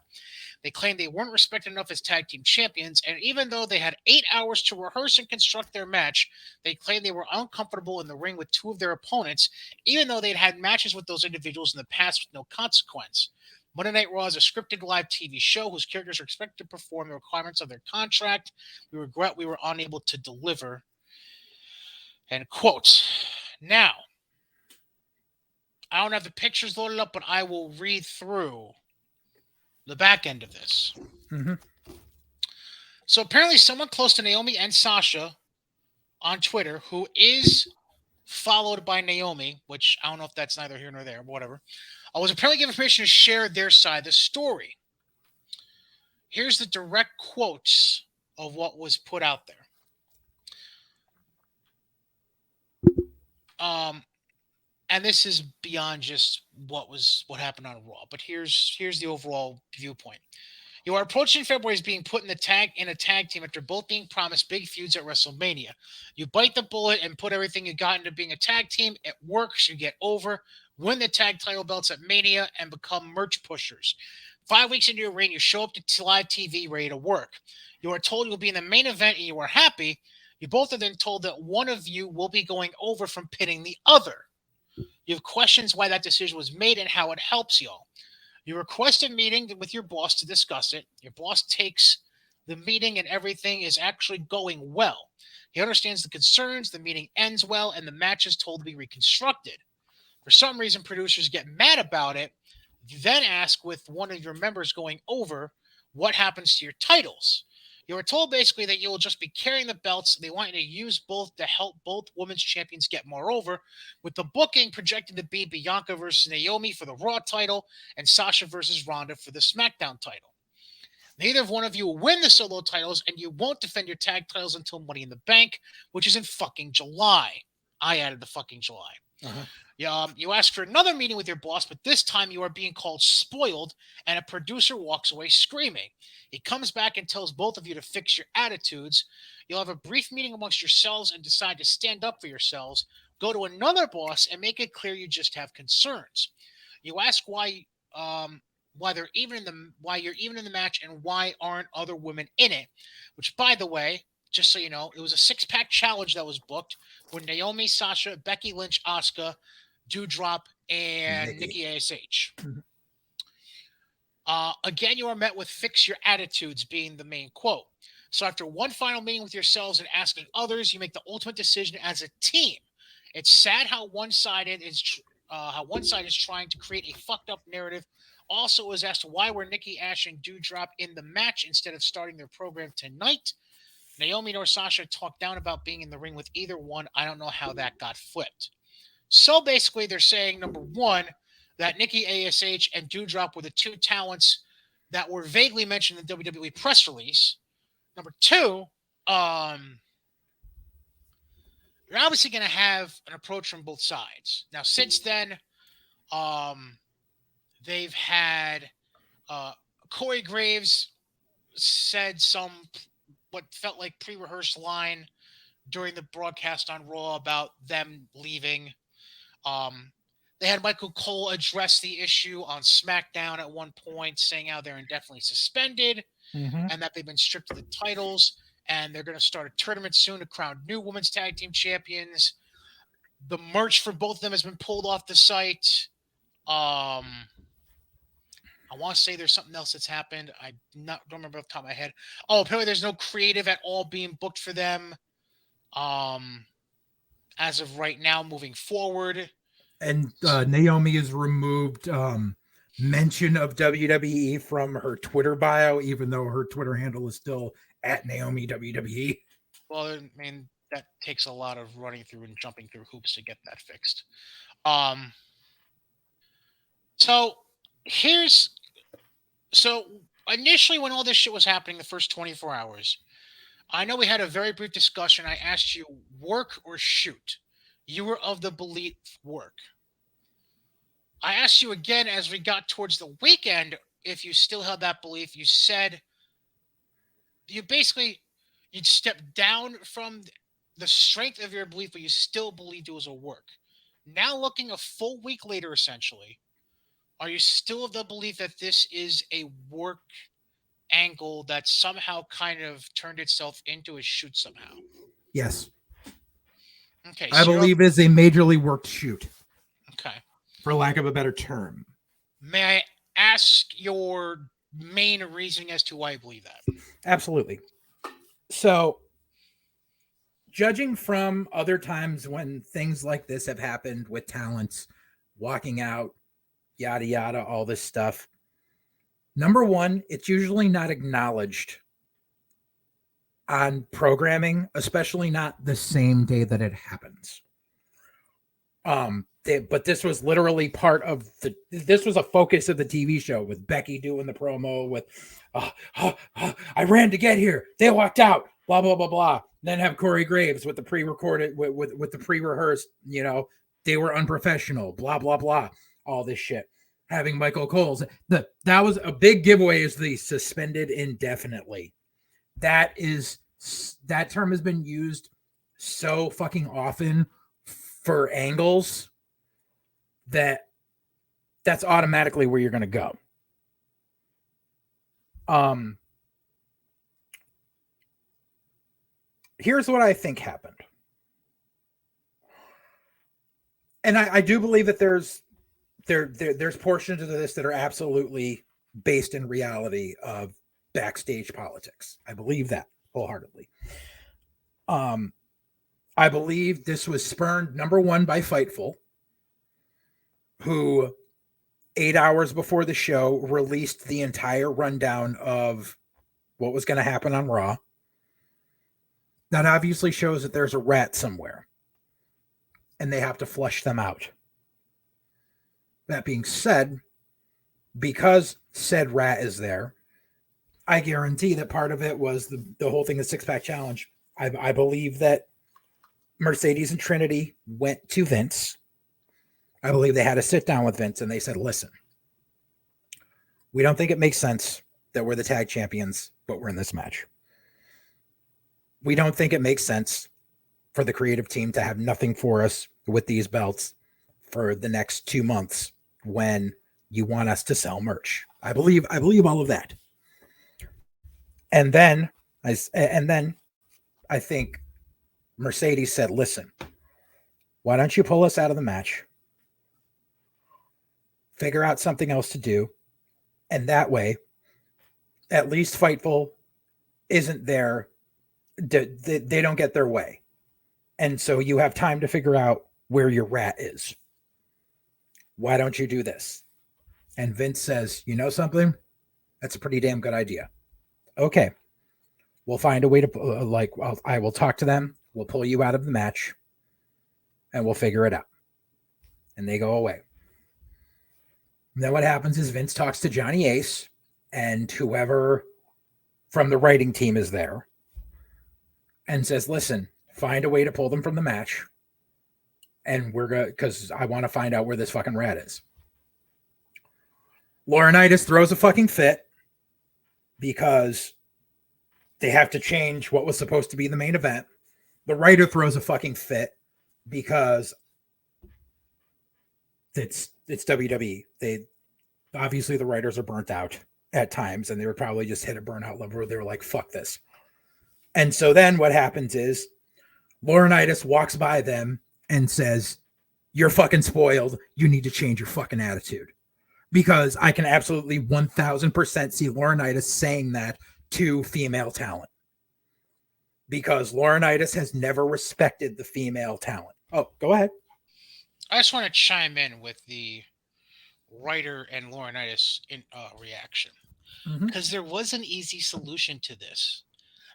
A: They claimed they weren't respected enough as tag team champions, and even though they had 8 hours to rehearse and construct their match, they claimed they were uncomfortable in the ring with 2 of their opponents, even though they'd had matches with those individuals in the past with no consequence. Monday Night Raw is a scripted live TV show whose characters are expected to perform the requirements of their contract. We regret we were unable to deliver. End quote. Now, I don't have the pictures loaded up, but I will read through the back end of this.
B: Mm-hmm.
A: So apparently someone close to Naomi and Sasha on Twitter, who is followed by Naomi, which I don't know if that's neither here nor there, but whatever, was apparently given permission to share their side of the story. Here's the direct quotes of what was put out there. And this is beyond just what happened on Raw, but here's the overall viewpoint. You are approaching February as being put in a tag team after both being promised big feuds at WrestleMania. You bite the bullet and put everything you got into being a tag team. It works. You get over, win the tag title belts at Mania, and become merch pushers. 5 weeks into your reign, you show up to live TV ready to work. You are told you'll be in the main event and you are happy. You both are then told that one of you will be going over from pitting the other. You have questions why that decision was made and how it helps y'all. You request a meeting with your boss to discuss it. Your boss takes the meeting and everything is actually going well. He understands the concerns, the meeting ends well, and the match is told to be reconstructed. For some reason, producers get mad about it. You then ask, with one of your members going over, what happens to your titles? You are told basically that you will just be carrying the belts. They want you to use both to help both women's champions get more over, with the booking projected to be Bianca versus Naomi for the Raw title and Sasha versus Ronda for the SmackDown title. Neither of one of you will win the solo titles, and you won't defend your tag titles until Money in the Bank, which is in fucking July. I added the fucking July.
B: Uh-huh.
A: You ask for another meeting with your boss, but this time you are being called spoiled, and a producer walks away screaming. He comes back and tells both of you to fix your attitudes. You'll have a brief meeting amongst yourselves and decide to stand up for yourselves. Go to another boss and make it clear you just have concerns. You ask why you're even in the match and why aren't other women in it. Which, by the way, just so you know, it was a 6-pack challenge that was booked when Naomi, Sasha, Becky Lynch, Asuka, Doudrop, and Nikki ASH. Again, you are met with "fix your attitudes" being the main quote. So after one final meeting with yourselves and asking others, you make the ultimate decision as a team. It's sad how one side is trying to create a fucked up narrative. Also, is asked why were Nikki Ash and Doudrop in the match instead of starting their program tonight. Naomi nor Sasha talked down about being in the ring with either one. I don't know how that got flipped. So basically, they're saying, number one, that Nikki ASH and Doudrop were the two talents that were vaguely mentioned in the WWE press release. Number two, you're obviously going to have an approach from both sides. Now, since then, they've had Corey Graves said some what felt like pre-rehearsed line during the broadcast on Raw about them leaving. They had Michael Cole address the issue on SmackDown at one point, saying how they're indefinitely suspended and that they've been stripped of the titles, and they're going to start a tournament soon to crown new women's tag team champions. The merch for both of them has been pulled off the site. I want to say there's something else that's happened. I don't remember off the top of my head. Oh, apparently there's no creative at all being booked for them. As of right now, moving forward.
B: And Naomi has removed mention of WWE from her Twitter bio, even though her Twitter handle is still at Naomi WWE.
A: Well, I mean, that takes a lot of running through and jumping through hoops to get that fixed. So initially when all this shit was happening, the first 24 hours, I know we had a very brief discussion. I asked you, work or shoot? You were of the belief work. I asked you again as we got towards the weekend if you still held that belief. You said you'd step down from the strength of your belief, but you still believed it was a work. Now looking a full week later, essentially, are you still of the belief that this is a work angle that somehow kind of turned itself into a shoot somehow?
B: Yes.
A: Okay.
B: I believe it's a majorly worked shoot.
A: Okay.
B: For lack of a better term.
A: May I ask your main reasoning as to why you believe that?
B: Absolutely. So, judging from other times when things like this have happened with talents walking out, yada, yada, all this stuff. Number one, it's usually not acknowledged on programming, especially not the same day that it happens. But this was literally part of this was a focus of the TV show with Becky doing the promo, with I ran to get here. They walked out. Blah blah blah blah. Then have Corey Graves with the pre-recorded with the pre-rehearsed. They were unprofessional. Blah blah blah. All this shit. Having Michael Cole's that was a big giveaway. Is the suspended indefinitely? That term has been used so fucking often for angles that's automatically where you're going to go. Here's what I think happened. And I do believe that there's portions of this that are absolutely based in reality of backstage politics. I believe that wholeheartedly. I believe this was spurned, number one, by Fightful, who 8 hours before the show released the entire rundown of what was going to happen on Raw. That obviously shows that there's a rat somewhere and they have to flush them out. That being said, because said rat is there, I guarantee that part of it was the whole thing, the six-pack challenge. I believe that Mercedes and Trinity went to Vince. I believe they had a sit down with Vince and they said, listen, we don't think it makes sense that we're the tag champions, but we're in this match. We don't think it makes sense for the creative team to have nothing for us with these belts for the next 2 months when you want us to sell merch. I believe all of that. And then I think Mercedes said, listen, why don't you pull us out of the match? Figure out something else to do. And that way, at least Fightful isn't there. They don't get their way. And so you have time to figure out where your rat is. Why don't you do this? And Vince says, you know something? That's a pretty damn good idea. Okay. We'll find a way to, I will talk to them. We'll pull you out of the match and we'll figure it out. And they go away. And then what happens is Vince talks to Johnny Ace and whoever from the writing team is there and says, listen, find a way to pull them from the match. And we're going to, because I want to find out where this fucking rat is. Laurinaitis throws a fucking fit because they have to change what was supposed to be the main event. The writer throws a fucking fit because it's WWE. They obviously the writers are burnt out at times, and they would probably just hit a burnout level where they were like, fuck this. And so then what happens is Laurinaitis walks by them and says, you're fucking spoiled. You need to change your fucking attitude. Because I can absolutely 1000% see Laurinaitis saying that to female talent. Because Laurinaitis has never respected the female talent. Oh, go ahead.
A: I just want to chime in with the writer and Laurinaitis reaction. Because there was an easy solution to this.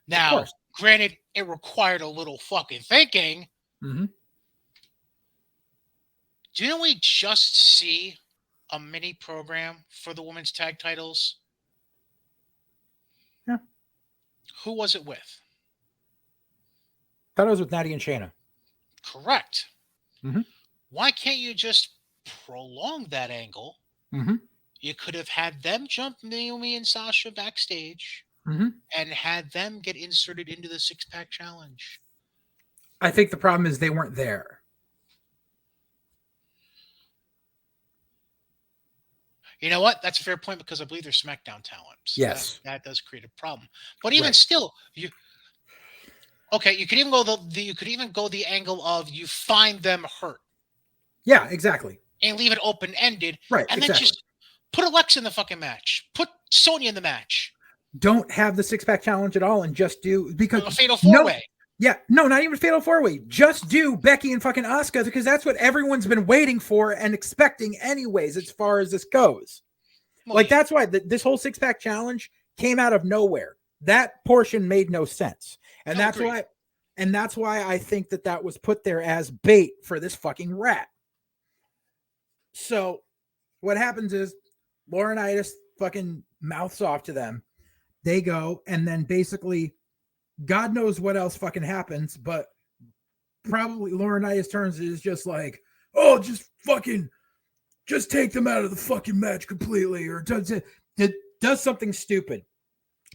A: Now, granted, it required a little fucking thinking.
B: Mm-hmm.
A: Didn't we just see a mini program for the women's tag titles?
B: Yeah.
A: Who was it with?
B: Thought it was with Natty and Shayna.
A: Correct.
B: Mm-hmm.
A: Why can't you just prolong that angle?
B: Mm-hmm.
A: You could have had them jump Naomi and Sasha backstage
B: and
A: had them get inserted into the six-pack challenge.
B: I think the problem is they weren't there.
A: You know what? That's a fair point because I believe they're SmackDown talent. So
B: yes,
A: that does create a problem. But even still, you could even go the angle of you find them hurt.
B: Yeah, exactly.
A: And leave it open-ended.
B: Right.
A: And
B: exactly.
A: then just put Alexa in the fucking match. Put Sonya in the match.
B: Don't have the six-pack challenge at all and just do because
A: a fatal four-way.
B: No, not even fatal four-way. Just do Becky and fucking Asuka because that's what everyone's been waiting for and expecting anyways as far as this goes. Well, that's why this whole six-pack challenge came out of nowhere. That portion made no sense. And that's why I think that was put there as bait for this fucking rat. So what happens is Laurinaitis fucking mouths off to them They go, and then basically, God knows what else fucking happens, but probably Laurinaitis turns is just like, oh, just take them out of the fucking match completely, or does something stupid.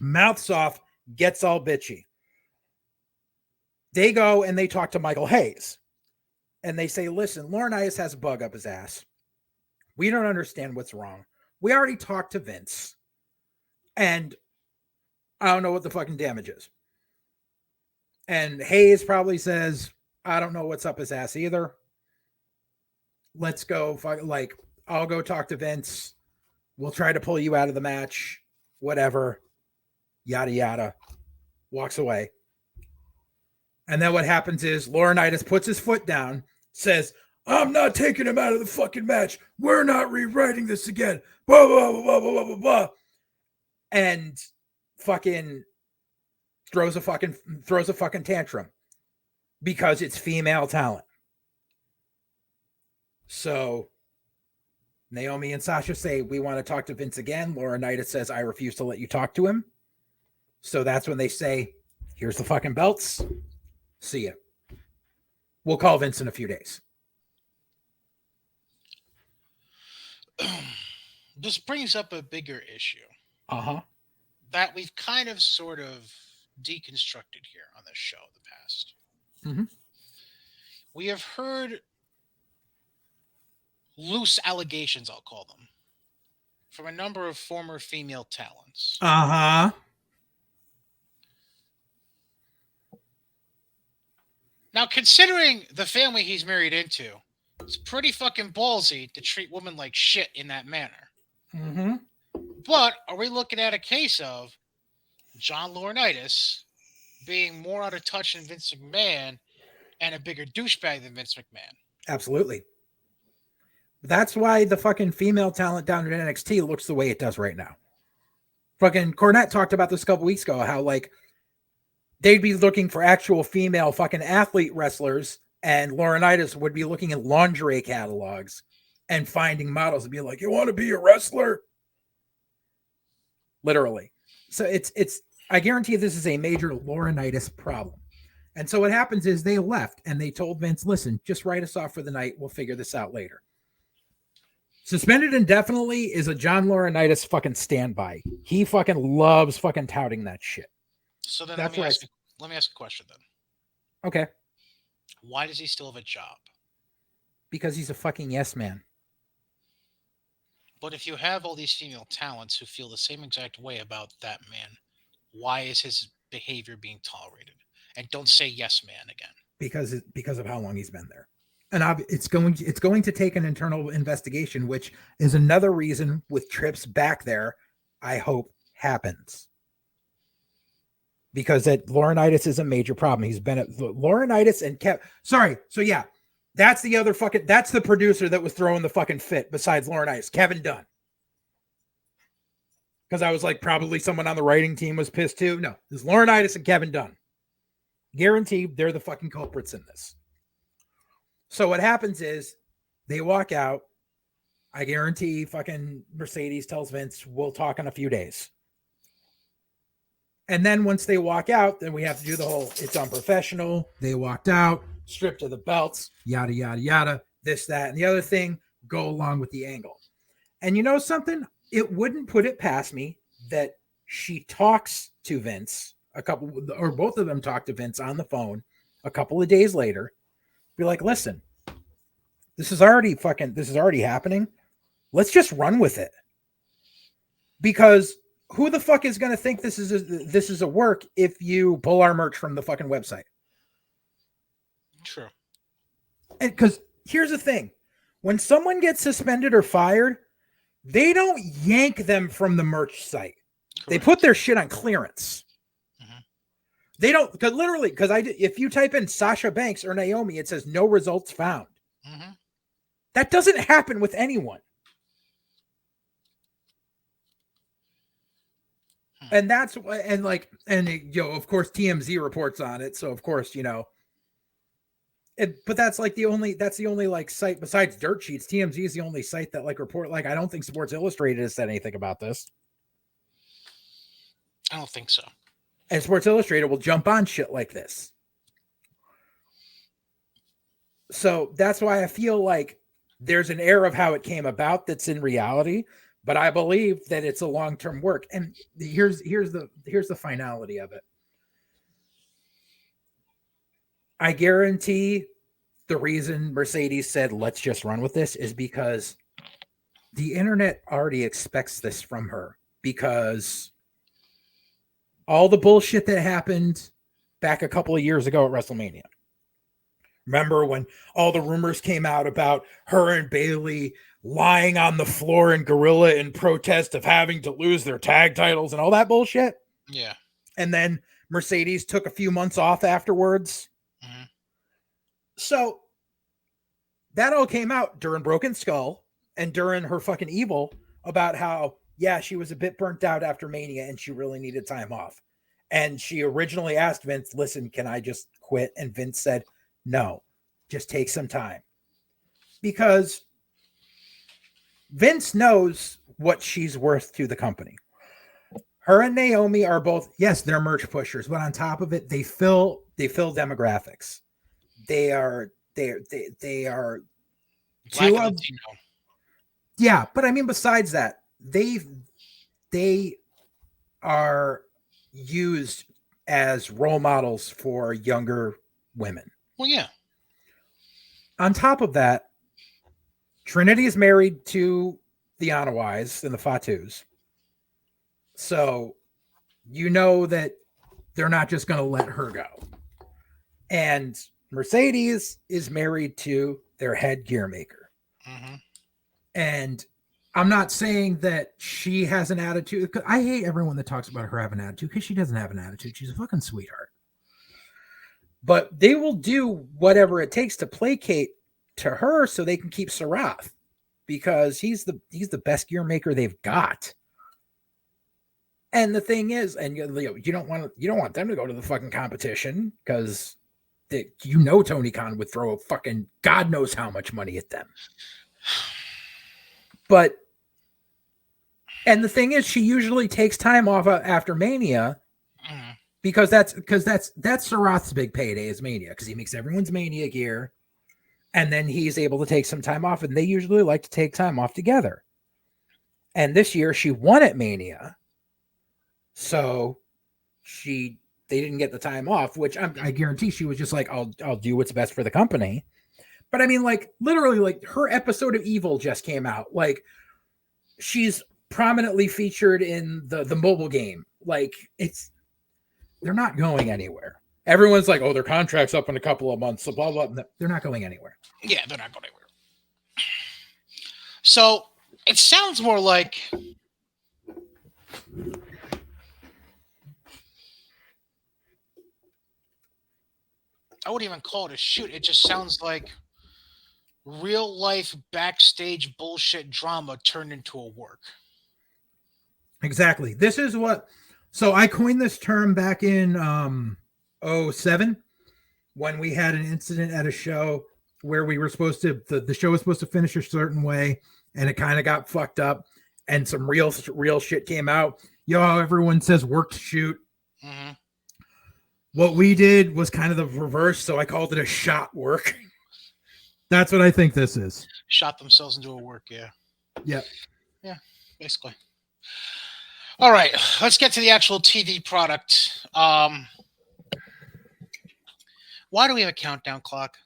B: Mouths off, gets all bitchy. They go and they talk to Michael Hayes. And they say, listen, Laurinaitis has a bug up his ass. We don't understand what's wrong. We already talked to Vince. And I don't know what the fucking damage is. And Hayes probably says, I don't know what's up his ass either. Let's go. I'll go talk to Vince. We'll try to pull you out of the match. Whatever. Yada, yada. Walks away. And then what happens is Laurinaitis puts his foot down, says, I'm not taking him out of the fucking match. We're not rewriting this again. Blah, blah, blah, blah, blah, blah, blah. And fucking throws a fucking tantrum because it's female talent. So Naomi and Sasha say, we want to talk to Vince again. Laurinaitis says, I refuse to let you talk to him. So that's when they say, here's the fucking belts. See ya. We'll call Vince in a few days.
A: This brings up a bigger issue.
B: Uh-huh.
A: That we've kind of sort of deconstructed here on this show in the past.
B: Mm-hmm.
A: We have heard loose allegations, I'll call them, from a number of former female talents.
B: Uh-huh.
A: Now, considering the family he's married into, it's pretty fucking ballsy to treat women like shit in that manner.
B: Mm-hmm.
A: But are we looking at a case of John Laurinaitis being more out of touch than Vince McMahon and a bigger douchebag than Vince McMahon?
B: Absolutely. That's why the fucking female talent down at NXT looks the way it does right now. Fucking Cornette talked about this a couple weeks ago, how like they'd be looking for actual female fucking athlete wrestlers, and Laurinaitis would be looking at lingerie catalogs and finding models and be like, you want to be a wrestler? Literally. So it's I guarantee this is a major Laurinaitis problem. And so what happens is they left and they told Vince, listen, just write us off for the night. We'll figure this out later. Suspended indefinitely is a John Laurinaitis fucking standby. He fucking loves fucking touting that shit.
A: So then
B: That's
A: let me ask a question then.
B: Okay.
A: Why does he still have a job?
B: Because he's a fucking yes man.
A: But if you have all these female talents who feel the same exact way about that man, why is his behavior being tolerated? And don't say yes man again.
B: Because of how long he's been there. And it's going to take an internal investigation, which is another reason with Trips back there, I hope happens. Because that Laurinaitis is a major problem. He's been at Laurinaitis and Kev. Sorry. So yeah, that's the producer that was throwing the fucking fit besides Laurinaitis, Kevin Dunn. Because I was like, probably someone on the writing team was pissed too. No, it's Laurinaitis and Kevin Dunn. Guaranteed they're the fucking culprits in this. So what happens is they walk out. I guarantee fucking Mercedes tells Vince, we'll talk in a few days. And then once they walk out, then we have to do the whole, it's unprofessional. They walked out, stripped of the belts, yada, yada, yada, this, that, and the other thing, go along with the angle. And you know something? It wouldn't put it past me that she talks to Vince both of them talk to Vince on the phone a couple of days later. Be like, listen, this is already happening. Let's just run with it. Because who the fuck is going to think this is a work if you pull our merch from the fucking website?
A: True.
B: And because here's the thing, when someone gets suspended or fired, they don't yank them from the merch site. Correct. They put their shit on clearance. Mm-hmm. They don't, because if you type in Sasha Banks or Naomi, it says no results found. Mm-hmm. That doesn't happen with anyone. And that's of course TMZ reports on it. So of course, but that's the only like site besides Dirt Sheets. TMZ is the only site that like report, like, I don't think Sports Illustrated has said anything about this.
A: I don't think so.
B: And Sports Illustrated will jump on shit like this. So that's why I feel like there's an air of how it came about that's in reality, but I believe that it's a long-term work. And here's the finality of it. I guarantee the reason Mercedes said, let's just run with this is because the internet already expects this from her, because all the bullshit that happened back a couple of years ago at WrestleMania. Remember when all the rumors came out about her and Bayley lying on the floor in Gorilla in protest of having to lose their tag titles and all that bullshit?
A: Yeah.
B: And then Mercedes took a few months off afterwards.
A: Mm-hmm.
B: So that all came out during Broken Skull and during her fucking Evil about how, yeah, she was a bit burnt out after Mania and she really needed time off. And she originally asked Vince, listen, can I just quit? And Vince said, no, just take some time. Because Vince knows what she's worth to the company. Her and Naomi are both, yes, they're merch pushers, but on top of it, they fill demographics. They are two of, yeah, but I mean, besides that, they are used as role models for younger women.
A: Well, yeah.
B: On top of that, Trinity is married to the Anawais and the Fatus. So you know that they're not just going to let her go. And Mercedes is married to their head gear maker.
A: Mm-hmm.
B: And I'm not saying that she has an attitude. I hate everyone that talks about her having an attitude, because she doesn't have an attitude. She's a fucking sweetheart. But they will do whatever it takes to placate to her so they can keep Sarath, because he's the best gear maker they've got. And the thing is, and you don't want them to go to the fucking competition, because Tony Khan would throw a fucking God knows how much money at them. But, and the thing is, she usually takes time off after Mania, because that's Sarath's big payday is Mania, because he makes everyone's Mania gear, and then he's able to take some time off, and they usually like to take time off together. And this year she won at Mania, so they didn't get the time off, which I guarantee she was just like, I'll do what's best for the company. But I mean, like, literally, like, her episode of Evil just came out. Like, she's prominently featured in the mobile game. Like, they're not going anywhere. Everyone's like, oh, their contract's up in a couple of months, so blah, blah, blah. They're not going anywhere.
A: Yeah, they're not going anywhere. So it sounds more like I wouldn't even call it a shoot. It just sounds like real life backstage bullshit drama turned into a work.
B: Exactly. This is what. So I coined this term back in 2007 when we had an incident at a show where we were supposed to, the show was supposed to finish a certain way, and it kind of got fucked up, and some real shit came out. Everyone says work to shoot.
A: Mm-hmm.
B: What we did was kind of the reverse, so I called it a shot work. That's what I think this is.
A: Shot themselves into a work, yeah.
B: Yep.
A: Yeah, basically. All right, let's get to the actual TV product. Why do we have a countdown clock?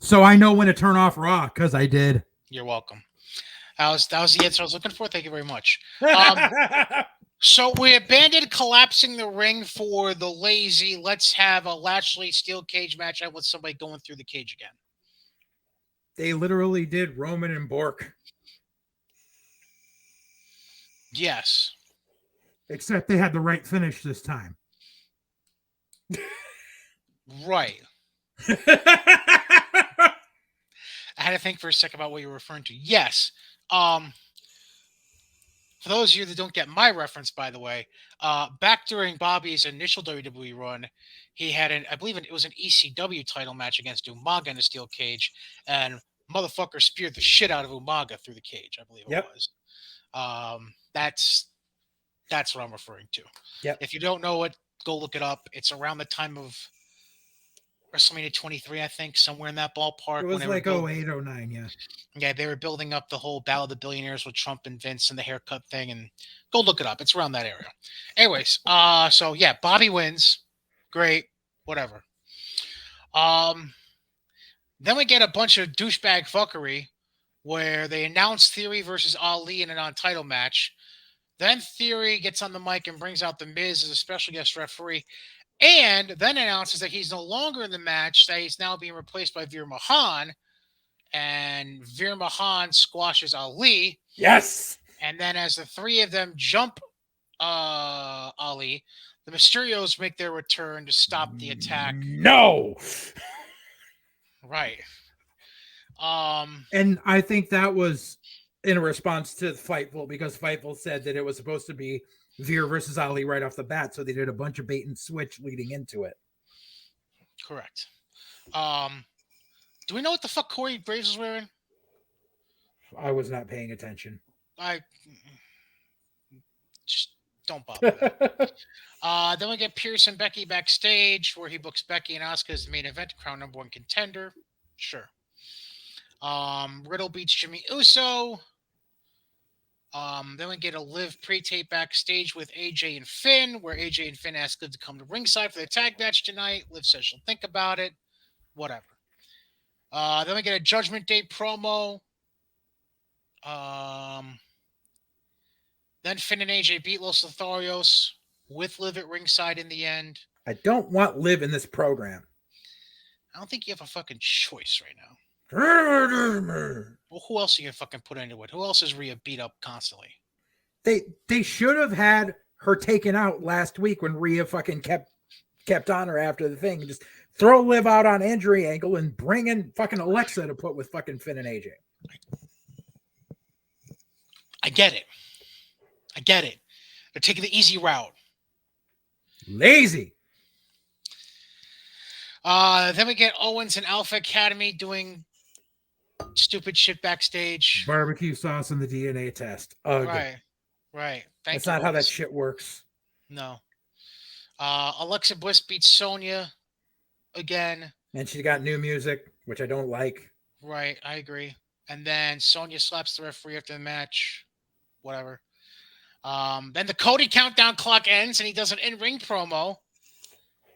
B: So I know when to turn off Raw, because I did.
A: You're welcome. That was the answer I was looking for. Thank you very much. So we abandoned collapsing the ring for the lazy. Let's have a Lashley steel cage match out with somebody going through the cage again.
B: They literally did Roman and Bork.
A: Yes.
B: Except they had the right finish this time.
A: Right. I had to think for a second about what you're referring to. Yes. For those of you that don't get my reference, by the way, back during Bobby's initial WWE run, he had I believe it was an ECW title match against Umaga in a steel cage, and motherfucker speared the shit out of Umaga through the cage, I believe it was. That's That's what I'm referring to.
B: Yep.
A: If you don't know it, go look it up. It's around the time of WrestleMania 23, I think, somewhere in that ballpark.
B: It
A: When
B: was
A: they were
B: like 08, 09, yeah.
A: yeah, they were building up the whole Battle of the Billionaires with Trump and Vince and the haircut thing, and go look it up. It's around that area. Anyways, so yeah, Bobby wins. Great, whatever. Um, then we get a bunch of douchebag fuckery where they announce Theory versus Ali in a non-title match. Then Theory gets on the mic and brings out The Miz as a special guest referee, and then announces that he's no longer in the match, that he's now being replaced by Veer Mahan, and Veer Mahan squashes Ali.
B: Yes.
A: And then as the three of them jump Ali, the Mysterios make their return to stop the attack.
B: No.
A: Right.
B: And I think that was in response to Fightful, because Fightful said that it was supposed to be Veer versus Ali right off the bat, so they did a bunch of bait and switch leading into it.
A: Correct. Do we know what the fuck Corey Graves is wearing?
B: I was not paying attention.
A: I just don't bother. Then we get Pierce and Becky backstage, where he books Becky and Asuka as the main event, crown number one contender. Sure. Riddle beats Jimmy Uso. Then we get a Liv pre-tape backstage with AJ and Finn, where AJ and Finn ask Liv to come to ringside for the tag match tonight. Liv says she'll think about it. Whatever. Then we get a Judgment Day promo. Then Finn and AJ beat Los Lotharios with Liv at ringside in the end.
B: I don't want Liv in this program.
A: I don't think you have a fucking choice right now. Well, who else are you gonna fucking put into it? Who else is Rhea beat up constantly?
B: They should have had her taken out last week when Rhea fucking kept on her after the thing. Just throw Liv out on injury angle and bring in fucking Alexa to put with fucking Finn and AJ.
A: I get it. They're taking the easy route.
B: Lazy.
A: Then we get Owens and Alpha Academy doing stupid shit backstage.
B: Barbecue sauce and the DNA test. Ugh.
A: Right.
B: That's not how that shit works.
A: No. Alexa Bliss beats Sonya again.
B: And she got new music, which I don't like.
A: Right, I agree. And then Sonya slaps the referee after the match. Whatever. Then the Cody countdown clock ends and he does an in-ring promo.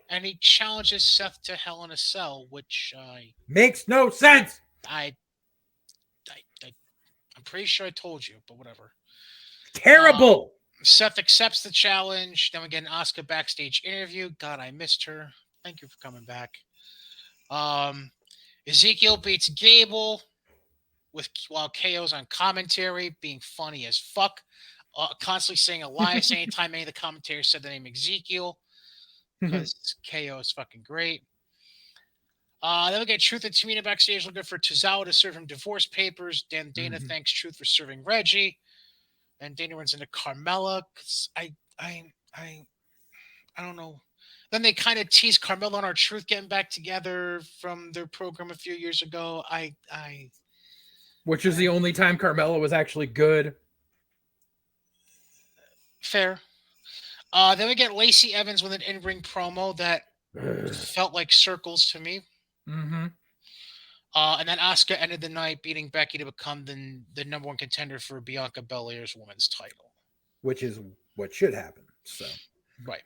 A: And he challenges Seth to Hell in a Cell, which
B: makes no sense.
A: I'm pretty sure I told you, but whatever.
B: Terrible.
A: Seth accepts the challenge. Then we get an Asuka backstage interview. God, I missed her. Thank you for coming back. Ezekiel beats Gable while KO's on commentary, being funny as fuck. Constantly saying Elias anytime any of the commentators said the name Ezekiel. Because KO is fucking great. Then we get Truth and Tamina backstage looking for Tozawa to serve him divorce papers. Dana thanks Truth for serving Reggie. And Dana runs into Carmella. Cause I don't know. Then they kind of tease Carmella and R-Truth getting back together from their program a few years ago.
B: Which is the only time Carmella was actually good.
A: Fair. Then we get Lacey Evans with an in-ring promo that felt like circles to me.
B: Mm-hmm.
A: And then Asuka ended the night beating Becky to become the number one contender for Bianca Belair's women's title.
B: Which is what should happen. So
A: right.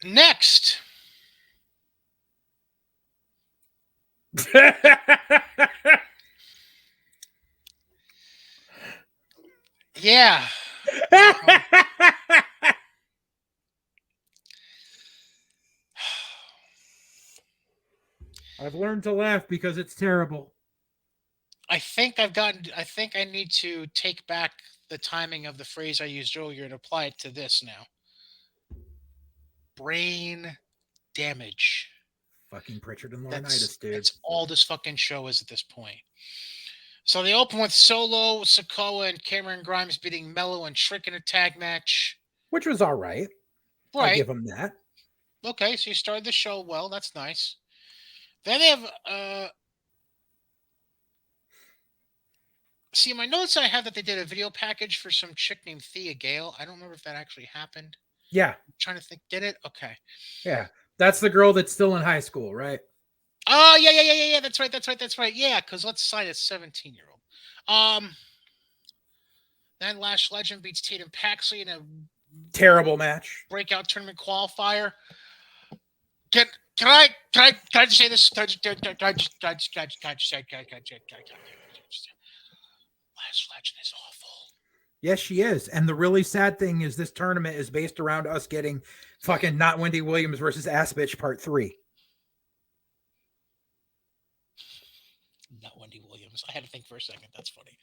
A: Next. Yeah.
B: I've learned to laugh because it's terrible.
A: I think I need to take back the timing of the phrase I used earlier and apply it to this now. Brain damage.
B: Fucking Pritchard and Laurinaitis, dude.
A: That's all this fucking show is at this point. So they open with Solo, Sikoa, and Cameron Grimes beating Mello and Trick in a tag match.
B: Which was all right.
A: Right.
B: I'll give them that.
A: Okay, so you started the show well. That's nice. Then they have See, in my notes I have that they did a video package for some chick named Thea Gale. I don't remember if that actually happened.
B: Yeah,
A: I'm trying to think, did it? Okay.
B: yeah. That's the girl that's still in high school, right?
A: Oh yeah. That's right. Yeah, because let's cite a 17-year-old. Then Lash Legend beats Tatum Paxley in a
B: Terrible match.
A: breakout tournament qualifier. Can I just say this? Lash Legend is awful.
B: Yes, she is. And the really sad thing is this tournament is based around us getting fucking Not Wendy Williams versus Ass Bitch Part 3.
A: Not Wendy Williams. I had to think for a second. That's funny.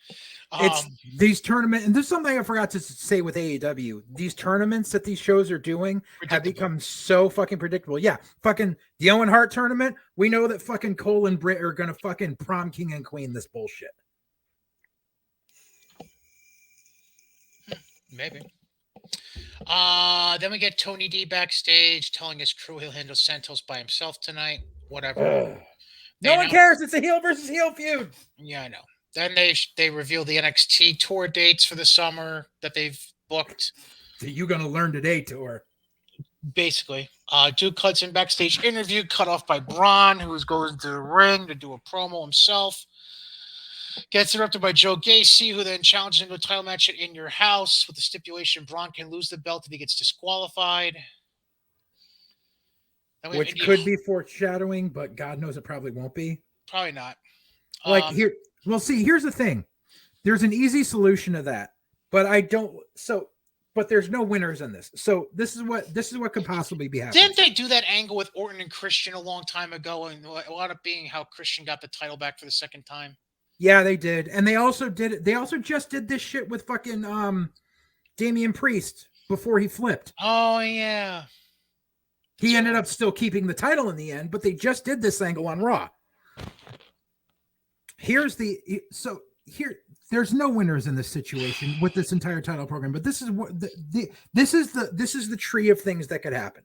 B: It's these tournaments, and there's something I forgot to say with AEW. These tournaments that these shows are doing have become so fucking predictable. Yeah, fucking the Owen Hart tournament. We know that fucking Cole and Britt are gonna fucking prom king and queen this bullshit.
A: Maybe. Then we get Tony D backstage telling his crew he'll handle Santos by himself tonight. Whatever.
B: No one cares. It's a heel versus heel feud.
A: Yeah, I know. Then they reveal the NXT tour dates for the summer that they've booked.
B: The You Gonna Learn Today tour.
A: Basically. Duke Hudson backstage interview cut off by Braun, who goes into the ring to do a promo himself. Gets interrupted by Joe Gacy, who then challenges him to a title match at In Your House with the stipulation Braun can lose the belt if he gets disqualified.
B: Which could be foreshadowing, but God knows it probably won't be.
A: Probably not.
B: Like here, well, see, here's the thing. There's an easy solution to that, but but there's no winners in this. So this is what could possibly be happening.
A: Didn't they do that angle with Orton and Christian a long time ago, and a lot of being how Christian got the title back for the second time?
B: Yeah, they did. And they also did it. They also just did this shit with fucking Damian Priest before he flipped.
A: Oh, yeah.
B: He ended up still keeping the title in the end, but they just did this angle on Raw. There's no winners in this situation with this entire title program, but this is what this is the tree of things that could happen.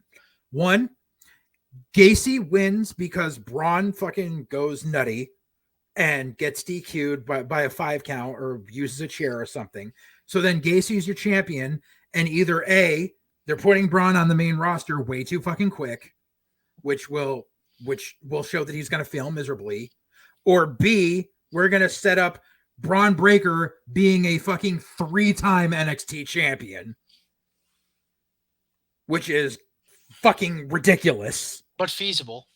B: One, Gacy wins because Braun fucking goes nutty and gets DQ'd by a 5 count or uses a chair or something. So then Gacy's your champion, and either A, they're putting Braun on the main roster way too fucking quick, which will show that he's going to fail miserably, or B, we're going to set up Braun Breaker being a fucking 3-time NXT champion, which is fucking ridiculous.
A: But feasible.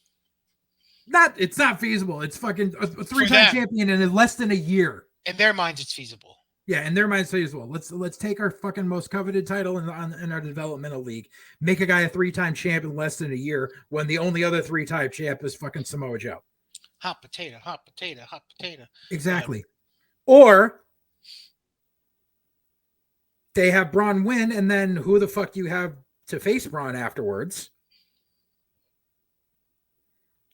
B: It's not feasible. It's fucking a 3-time champion in less than a year.
A: In their minds, it's feasible.
B: Yeah, in their minds, feasible. Let's take our fucking most coveted title in our developmental league, make a guy a 3-time champ in less than a year when the only other 3-time champ is fucking Samoa Joe.
A: Hot potato, hot potato, hot potato.
B: Exactly. Or they have Braun win, and then who the fuck do you have to face Braun afterwards?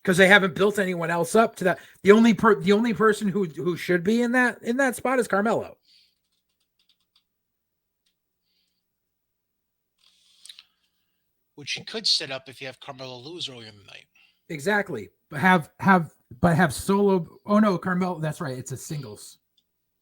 B: Because they haven't built anyone else up to that. The only person who should be in that spot is Carmelo.
A: Which you could set up if you have Carmelo lose earlier in the night.
B: Exactly. But have Solo. Oh no, Carmelo. That's right. It's a singles.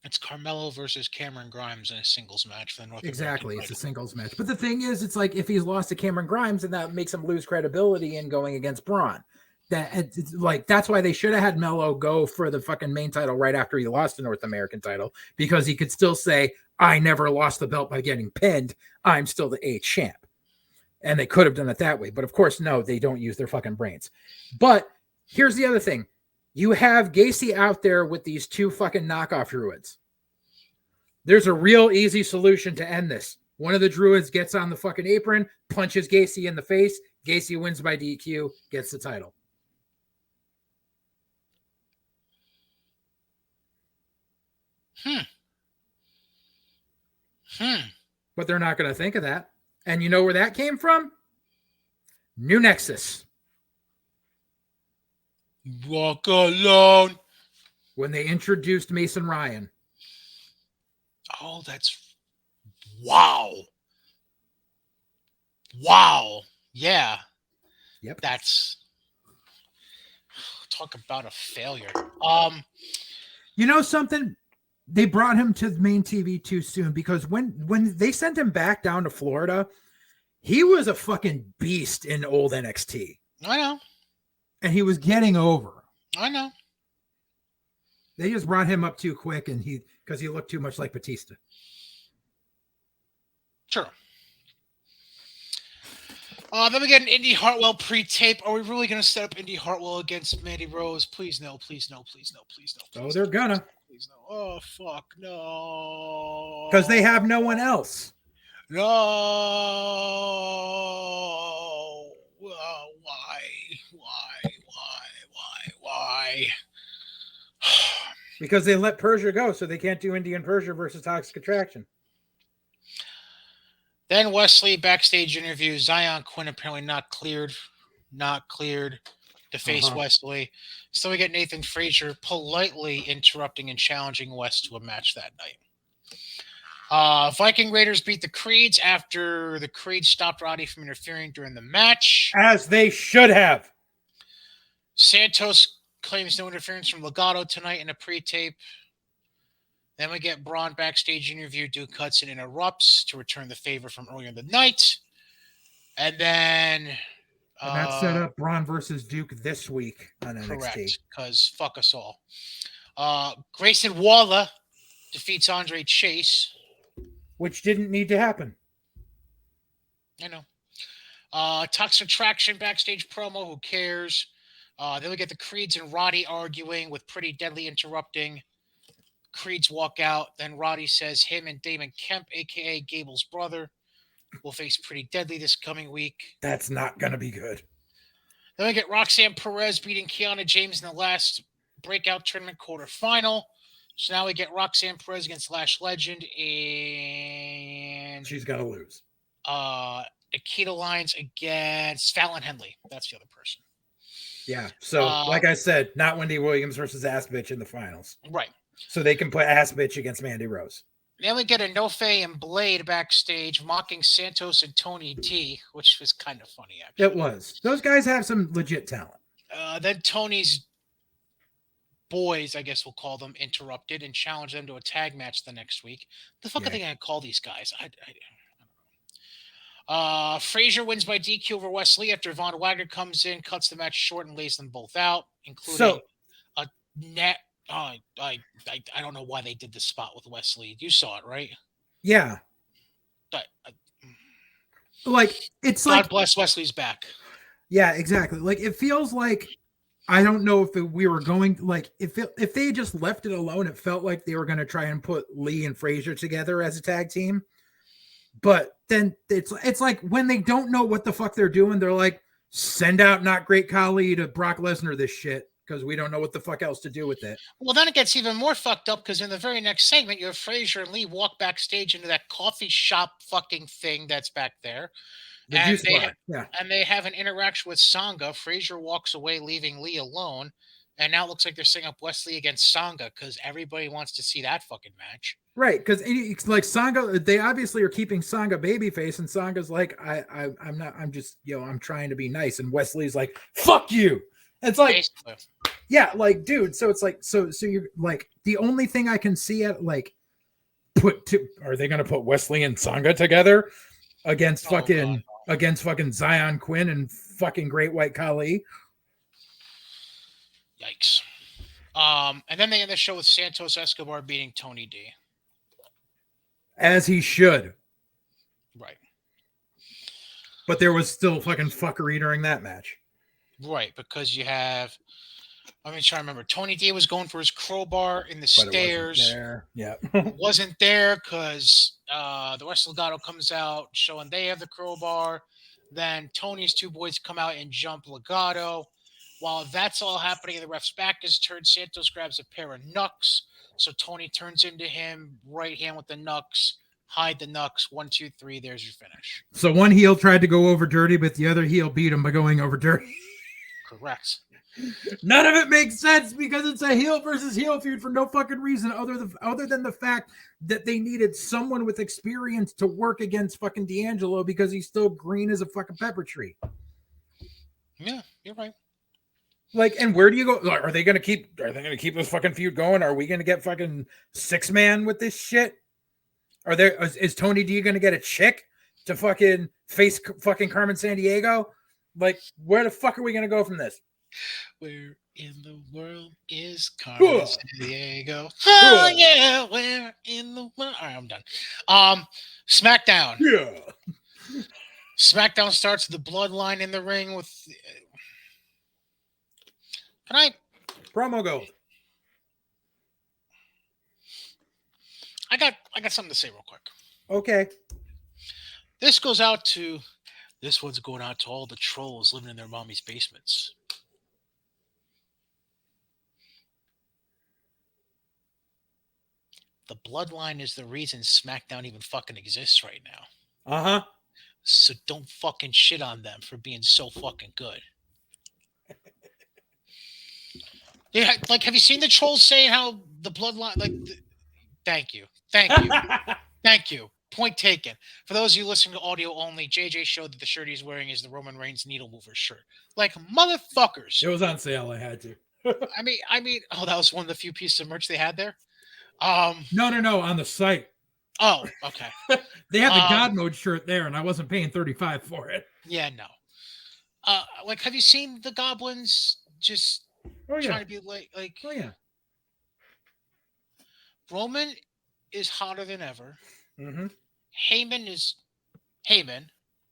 A: It's Carmelo versus Cameron Grimes in a singles match for the North
B: Exactly. It's a singles match. But the thing is, it's like if he's lost to Cameron Grimes, then that makes him lose credibility in going against Braun. That's why they should have had Melo go for the fucking main title right after he lost the North American title, because he could still say, I never lost the belt by getting pinned. I'm still the A champ. And they could have done it that way. But of course, no, they don't use their fucking brains. But here's the other thing. You have Gacy out there with these 2 fucking knockoff druids. There's a real easy solution to end this. One of the druids gets on the fucking apron, punches Gacy in the face. Gacy wins by DQ, gets the title. But they're not going to think of that. And you know where that came from? New Nexus.
A: Walk alone.
B: When they introduced Mason Ryan.
A: Oh, that's... Wow. Wow. Yeah.
B: Yep.
A: That's... Talk about a failure.
B: You know something? they brought him to the main TV too soon, because when they sent him back down to Florida, he was a fucking beast in old NXT.
A: I know.
B: And he was getting over.
A: I know.
B: They just brought him up too quick, and because he looked too much like Batista.
A: Sure. Then we get an Indy Hartwell pre-tape. Are we really going to set up Indy Hartwell against Mandy Rose? Please no, please no, please no, please no. Please
B: they're gonna.
A: Please no. Oh, fuck, no.
B: Because they have no one else.
A: No. Why?
B: Because they let Persia go, so they can't do Indian Persia versus Toxic Attraction.
A: Then Wesley backstage interview. Zion Quinn apparently not cleared to face Wesley. So we get Nathan Frazier politely interrupting and challenging Wes to a match that night. Viking Raiders beat the Creeds after the Creeds stopped Roddy from interfering during the match.
B: As they should have.
A: Santos claims no interference from Legato tonight in a pre-tape. Then we get Braun backstage interview. Duke Hudson interrupts to return the favor from earlier in the night. And then...
B: and that set up Braun versus Duke this week on NXT.
A: Correct, because fuck us all. Grayson Waller defeats Andre Chase.
B: Which didn't need to happen.
A: I know. Toxic Attraction backstage promo. Who cares? Then we get the Creeds and Roddy arguing with Pretty Deadly interrupting. Creeds walk out. Then Roddy says him and Damon Kemp, a.k.a. Gable's brother, will face Pretty Deadly this coming week.
B: That's not going to be good.
A: Then we get Roxanne Perez beating Kiana James in the last breakout tournament quarterfinal. So now we get Roxanne Perez against Lash Legend, and
B: she's got to lose.
A: Nikita Lyons against Fallon Henley. That's the other person.
B: Yeah. So, like I said, not Wendy Williams versus Ass Bitch in the finals.
A: Right.
B: So they can put Ass Bitch against Mandy Rose.
A: Then we get a Nofe and Blade backstage mocking Santos and Tony D, which was kind of funny, actually.
B: It was. Those guys have some legit talent.
A: Then Tony's boys, I guess we'll call them, interrupted and challenged them to a tag match the next week. The fuck are they going to call these guys? I don't know. Frazier wins by DQ over Wesley after Von Wagner comes in, cuts the match short, and lays them both out, including a net. I don't know why they did this spot with Wesley. You saw it, right?
B: Yeah. It's
A: God bless Wesley's back.
B: Yeah, exactly. Like, it feels like, I don't know if we were going, like, if they just left it alone, it felt like they were going to try and put Lee and Frazier together as a tag team. But then it's like when they don't know what the fuck they're doing, they're like, send out Not Great Khali to Brock Lesnar this shit, because we don't know what the fuck else to do with it.
A: Well, then it gets even more fucked up, because in the very next segment, you have Frazier and Lee walk backstage into that coffee shop fucking thing that's back there. And they have an interaction with Sangha. Frazier walks away, leaving Lee alone. And now it looks like they're setting up Wesley against Sangha, because everybody wants to see that fucking match.
B: Right, because it's like Sangha, they obviously are keeping Sangha babyface, and Sanga's like, I'm trying to be nice. And Wesley's like, fuck you. It's like, basically. Yeah, like, dude, so it's like, so you're like, the only thing I can see at, like, are they going to put Wesley and Sangha together against fucking Zion Quinn and fucking Great White Khali?
A: Yikes. And then they end the show with Santos Escobar beating Tony D.
B: As he should.
A: Right.
B: But there was still fucking fuckery during that match.
A: Right, because you have, let me try to remember. Tony D was going for his crowbar in the stairs.
B: Yeah.
A: Wasn't there because the rest of Legato comes out showing they have the crowbar. Then Tony's two boys come out and jump Legato. While that's all happening, the ref's back is turned. Santos grabs a pair of knucks. So Tony turns into him, right hand with the knucks, hide the knucks. 1, 2, 3. There's your finish.
B: So one heel tried to go over dirty, but the other heel beat him by going over dirty.
A: Correct.
B: None of it makes sense because it's a heel versus heel feud for no fucking reason other than the fact that they needed someone with experience to work against fucking D'Angelo because he's still green as a fucking pepper tree.
A: Yeah, you're right.
B: Like, and where do you go? Are they gonna keep this fucking feud going? Are we gonna get fucking 6-man with this shit? Is Tony D gonna get a chick to fucking face fucking Carmen Sandiego? Like, where the fuck are we gonna go from this?
A: Where in the world is Carmen Sandiego? Oh yeah, where in the world? All right, I'm done. SmackDown.
B: Yeah.
A: SmackDown starts with the Bloodline in the ring with. Can I?
B: Promo gold.
A: I got something to say real quick.
B: Okay.
A: This one's going out to all the trolls living in their mommy's basements. The Bloodline is the reason SmackDown even fucking exists right now.
B: Uh-huh.
A: So don't fucking shit on them for being so fucking good. Yeah, like, have you seen the trolls saying how the Bloodline, like, thank you. Thank you. Point taken. For those of you listening to audio only, JJ showed that the shirt he's wearing is the Roman Reigns needle mover shirt. Like, motherfuckers.
B: It was on sale. I had to.
A: I mean, oh, that was one of the few pieces of merch they had there.
B: No, on the site.
A: Oh, okay.
B: They had the God Mode shirt there, and I wasn't paying $35 for it.
A: Yeah, no. Like, have you seen the goblins just trying to be like?
B: Oh yeah.
A: Roman is hotter than ever.
B: Mm-hmm.
A: Heyman is Heyman.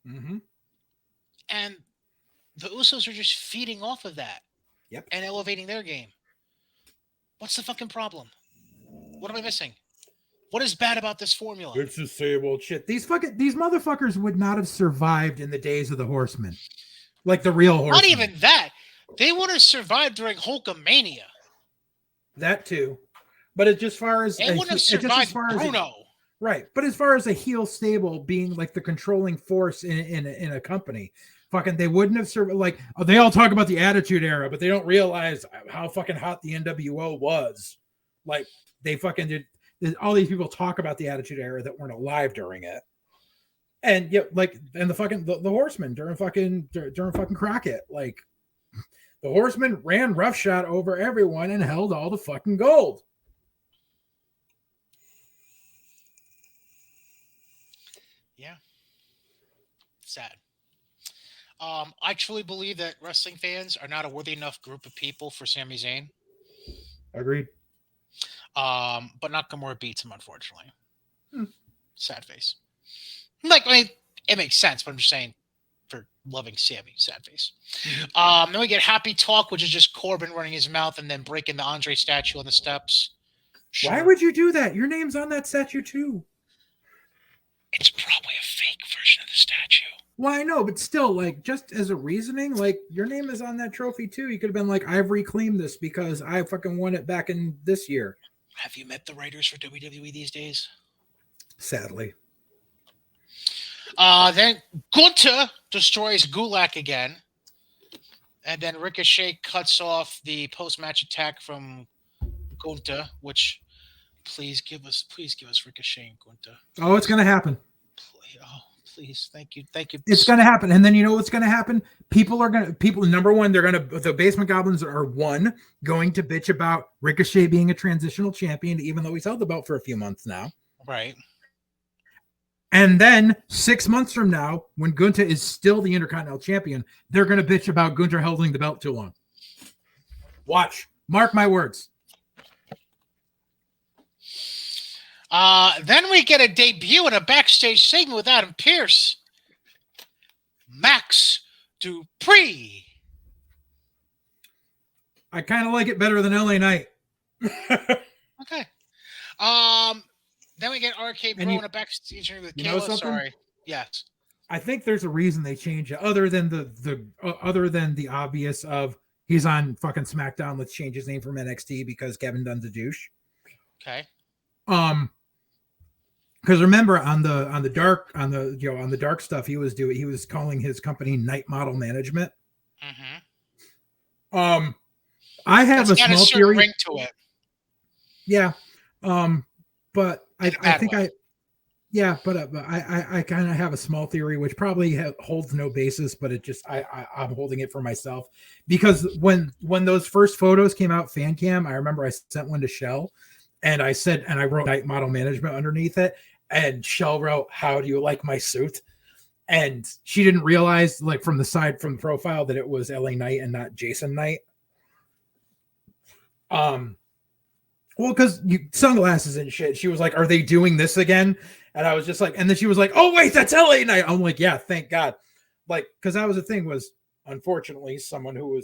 B: Mm-hmm.
A: And the Usos are just feeding off of that.
B: Yep.
A: And elevating their game. What's the fucking problem? What am I missing? What is bad about this formula?
B: It's the same old shit. These motherfuckers would not have survived in the days of the Horsemen. Like the real Horsemen.
A: Not even that. They would have survived during Hulkamania.
B: That too. But it's just far as
A: they wouldn't have survived Bruno.
B: Right. But as far as a heel stable being like the controlling force in a company, fucking they wouldn't have survived. Like, they all talk about the Attitude Era, but they don't realize how fucking hot the NWO was. Like, they fucking did. All these people talk about the Attitude Era that weren't alive during it. And yeah, like, and the Horsemen during fucking Crockett, like, the Horsemen ran roughshod over everyone and held all the fucking gold.
A: Yeah. Sad. I truly believe that wrestling fans are not a worthy enough group of people for Sami Zayn.
B: Agreed.
A: But Nakamura beats him, unfortunately. Sad face. Like, I mean, it makes sense, but I'm just saying, for loving Sami, sad face. Then we get Happy Talk, which is just Corbin running his mouth and then breaking the Andre statue on the steps.
B: Sure. Why would you do that? Your name's on that statue too.
A: It's probably a fake version of the statue.
B: Well, I know, but still, like, just as a reasoning, like, your name is on that trophy too. You could have been like, I've reclaimed this because I fucking won it back in this year.
A: Have you met the writers for WWE these days?
B: Sadly.
A: Then Gunther destroys Gulak again. And then Ricochet cuts off the post-match attack from Gunther, which please give us Ricochet and Gunther.
B: Oh, it's gonna happen.
A: Please, thank you.
B: It's gonna happen, and then you know what's gonna happen? Number one, the Basement Goblins are going to bitch about Ricochet being a transitional champion, even though he's held the belt for a few months now.
A: Right.
B: And then 6 months from now, when Gunther is still the Intercontinental Champion, they're gonna bitch about Gunther holding the belt too long. Watch. Mark my words.
A: Then we get a debut in a backstage segment with Adam Pearce. Max Dupree.
B: I kind of like it better than LA Knight.
A: Okay. Then we get RK Bro in a backstage interview with Kayla. Sorry. Yes.
B: I think there's a reason they changed it, other than the obvious of he's on fucking SmackDown. Let's change his name from NXT because Kevin Dunn's a douche.
A: Okay.
B: Because remember on the dark stuff he was calling his company Night Model Management.
A: Mm-hmm.
B: I have a small theory
A: ring to it.
B: Yeah. But I think Yeah, but I kind of have a small theory, which probably holds no basis, but it just I'm holding it for myself because when those first photos came out, fan cam, I remember I sent one to Shell, and I said, and I wrote Night Model Management underneath it, and Shell wrote, "How do you like my suit?" And she didn't realize, like from the side from the profile, that it was LA Knight and not Jason Knight. Well, because sunglasses and shit. She was like, "Are they doing this again?" And I was just like, and then she was like, "Oh wait, that's LA Knight." I'm like, "Yeah, thank God." Like, because that was the thing, was unfortunately someone who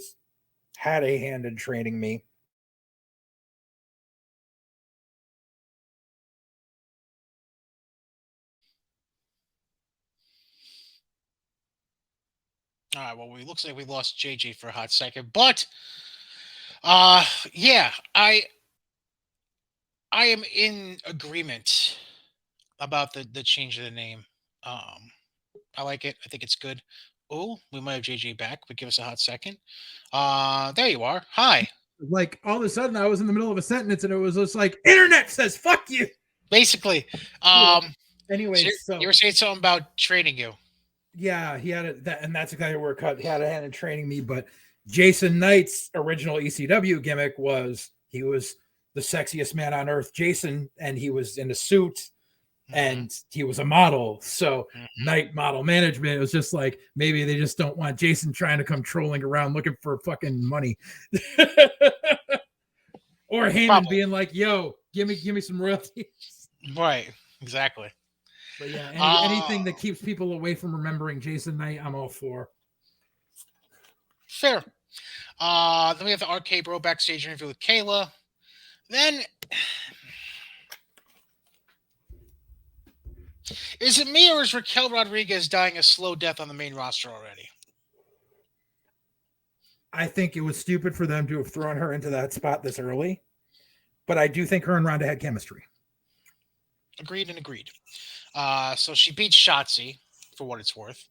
B: had a hand in training me.
A: All right. Well, it looks like we lost JJ for a hot second, but yeah, I am in agreement about the change of the name. I like it. I think it's good. Oh, we might have JJ back, but give us a hot second. There you are. Hi.
B: Like all of a sudden, I was in the middle of a sentence, and it was just like, "Internet says fuck you."
A: Basically,
B: Yeah.
A: so
B: Anyways,
A: you were saying something about training you.
B: yeah, he had and that's exactly where it cut. He had a hand in training me, but Jason Knight's original ECW gimmick was he was the sexiest man on earth, Jason, and he was in a suit and he was a model. So Night Model Management was just like, maybe they just don't want Jason trying to come trolling around looking for fucking money. Or Heyman being like, "Yo, give me some royalties."
A: Right, exactly.
B: But yeah, anything that keeps people away from remembering Jason Knight, I'm all for.
A: Fair. Then we have the RK Bro backstage interview with Kayla. Then, is it me or is Raquel Rodriguez dying a slow death on the main roster already?
B: I think it was stupid for them to have thrown her into that spot this early, but I do think her and Ronda had chemistry.
A: Agreed and agreed. So she beats Shotzi, for what it's worth.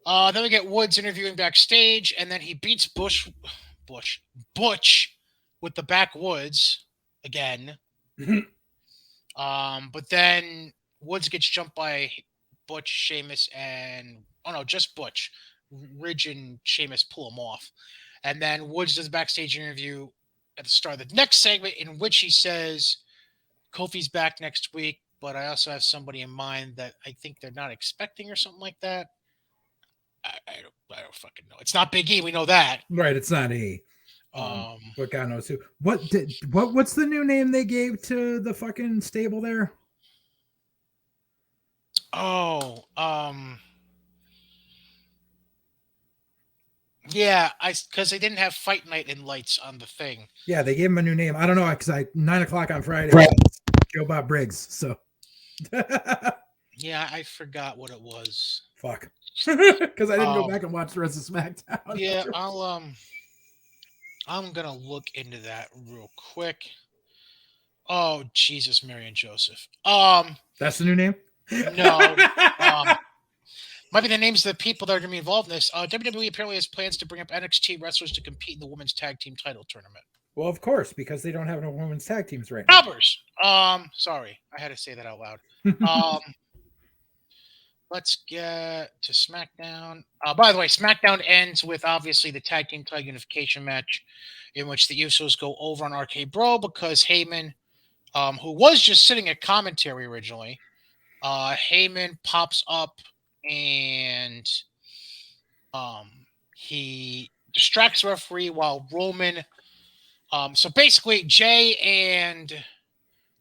A: Then we get Woods interviewing backstage, and then he beats Butch with the backwoods again. But then Woods gets jumped by Butch, Sheamus, and just Butch. Ridge and Sheamus pull him off. And then Woods does a backstage interview at the start of the next segment in which he says Kofi's back next week, but I also have somebody in mind that I think they're not expecting or something like that. I don't fucking know. It's not Big E. We know that.
B: Right. It's not E. But God knows who. What's the new name they gave to the fucking stable there?
A: Oh, yeah, because they didn't have Fight Night and Lights on the thing.
B: Yeah, they gave him a new name. I don't know, because 9:00 on Friday, Joe Bob Briggs. So
A: yeah, I forgot what it was.
B: Fuck, because I didn't go back and watch the rest of SmackDown.
A: Yeah, I'm gonna look into that real quick. Oh Jesus, Mary and Joseph.
B: That's the new name.
A: No. Might be the names of the people that are going to be involved in this. WWE apparently has plans to bring up NXT wrestlers to compete in the women's tag team title tournament.
B: Well, of course, because they don't have no women's tag teams right now.
A: Jobbers. Sorry, I had to say that out loud. Let's get to SmackDown. By the way, SmackDown ends with obviously the tag team title unification match, in which the Usos go over on RK Bro because Heyman, who was just sitting at commentary originally, Heyman pops up and he distracts the referee while Roman. So basically, Jay and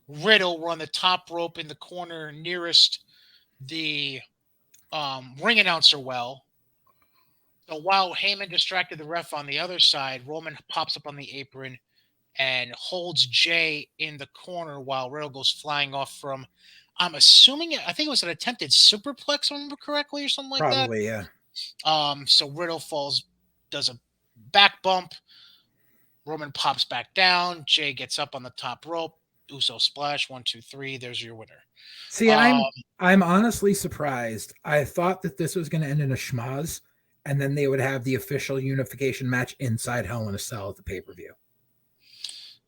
A: Riddle were on the top rope in the corner nearest the ring announcer well. So while Heyman distracted the ref on the other side, Roman pops up on the apron and holds Jay in the corner while Riddle goes flying off from, I'm assuming, I think it was an attempted superplex, if I remember correctly, or something like that.
B: Probably, yeah.
A: So Riddle does a back bump. Roman pops back down. Jay gets up on the top rope. Uso splash. 1, 2, 3. There's your winner.
B: See, I'm honestly surprised. I thought that this was going to end in a schmaz, and then they would have the official unification match inside Hell in a Cell at the pay-per-view.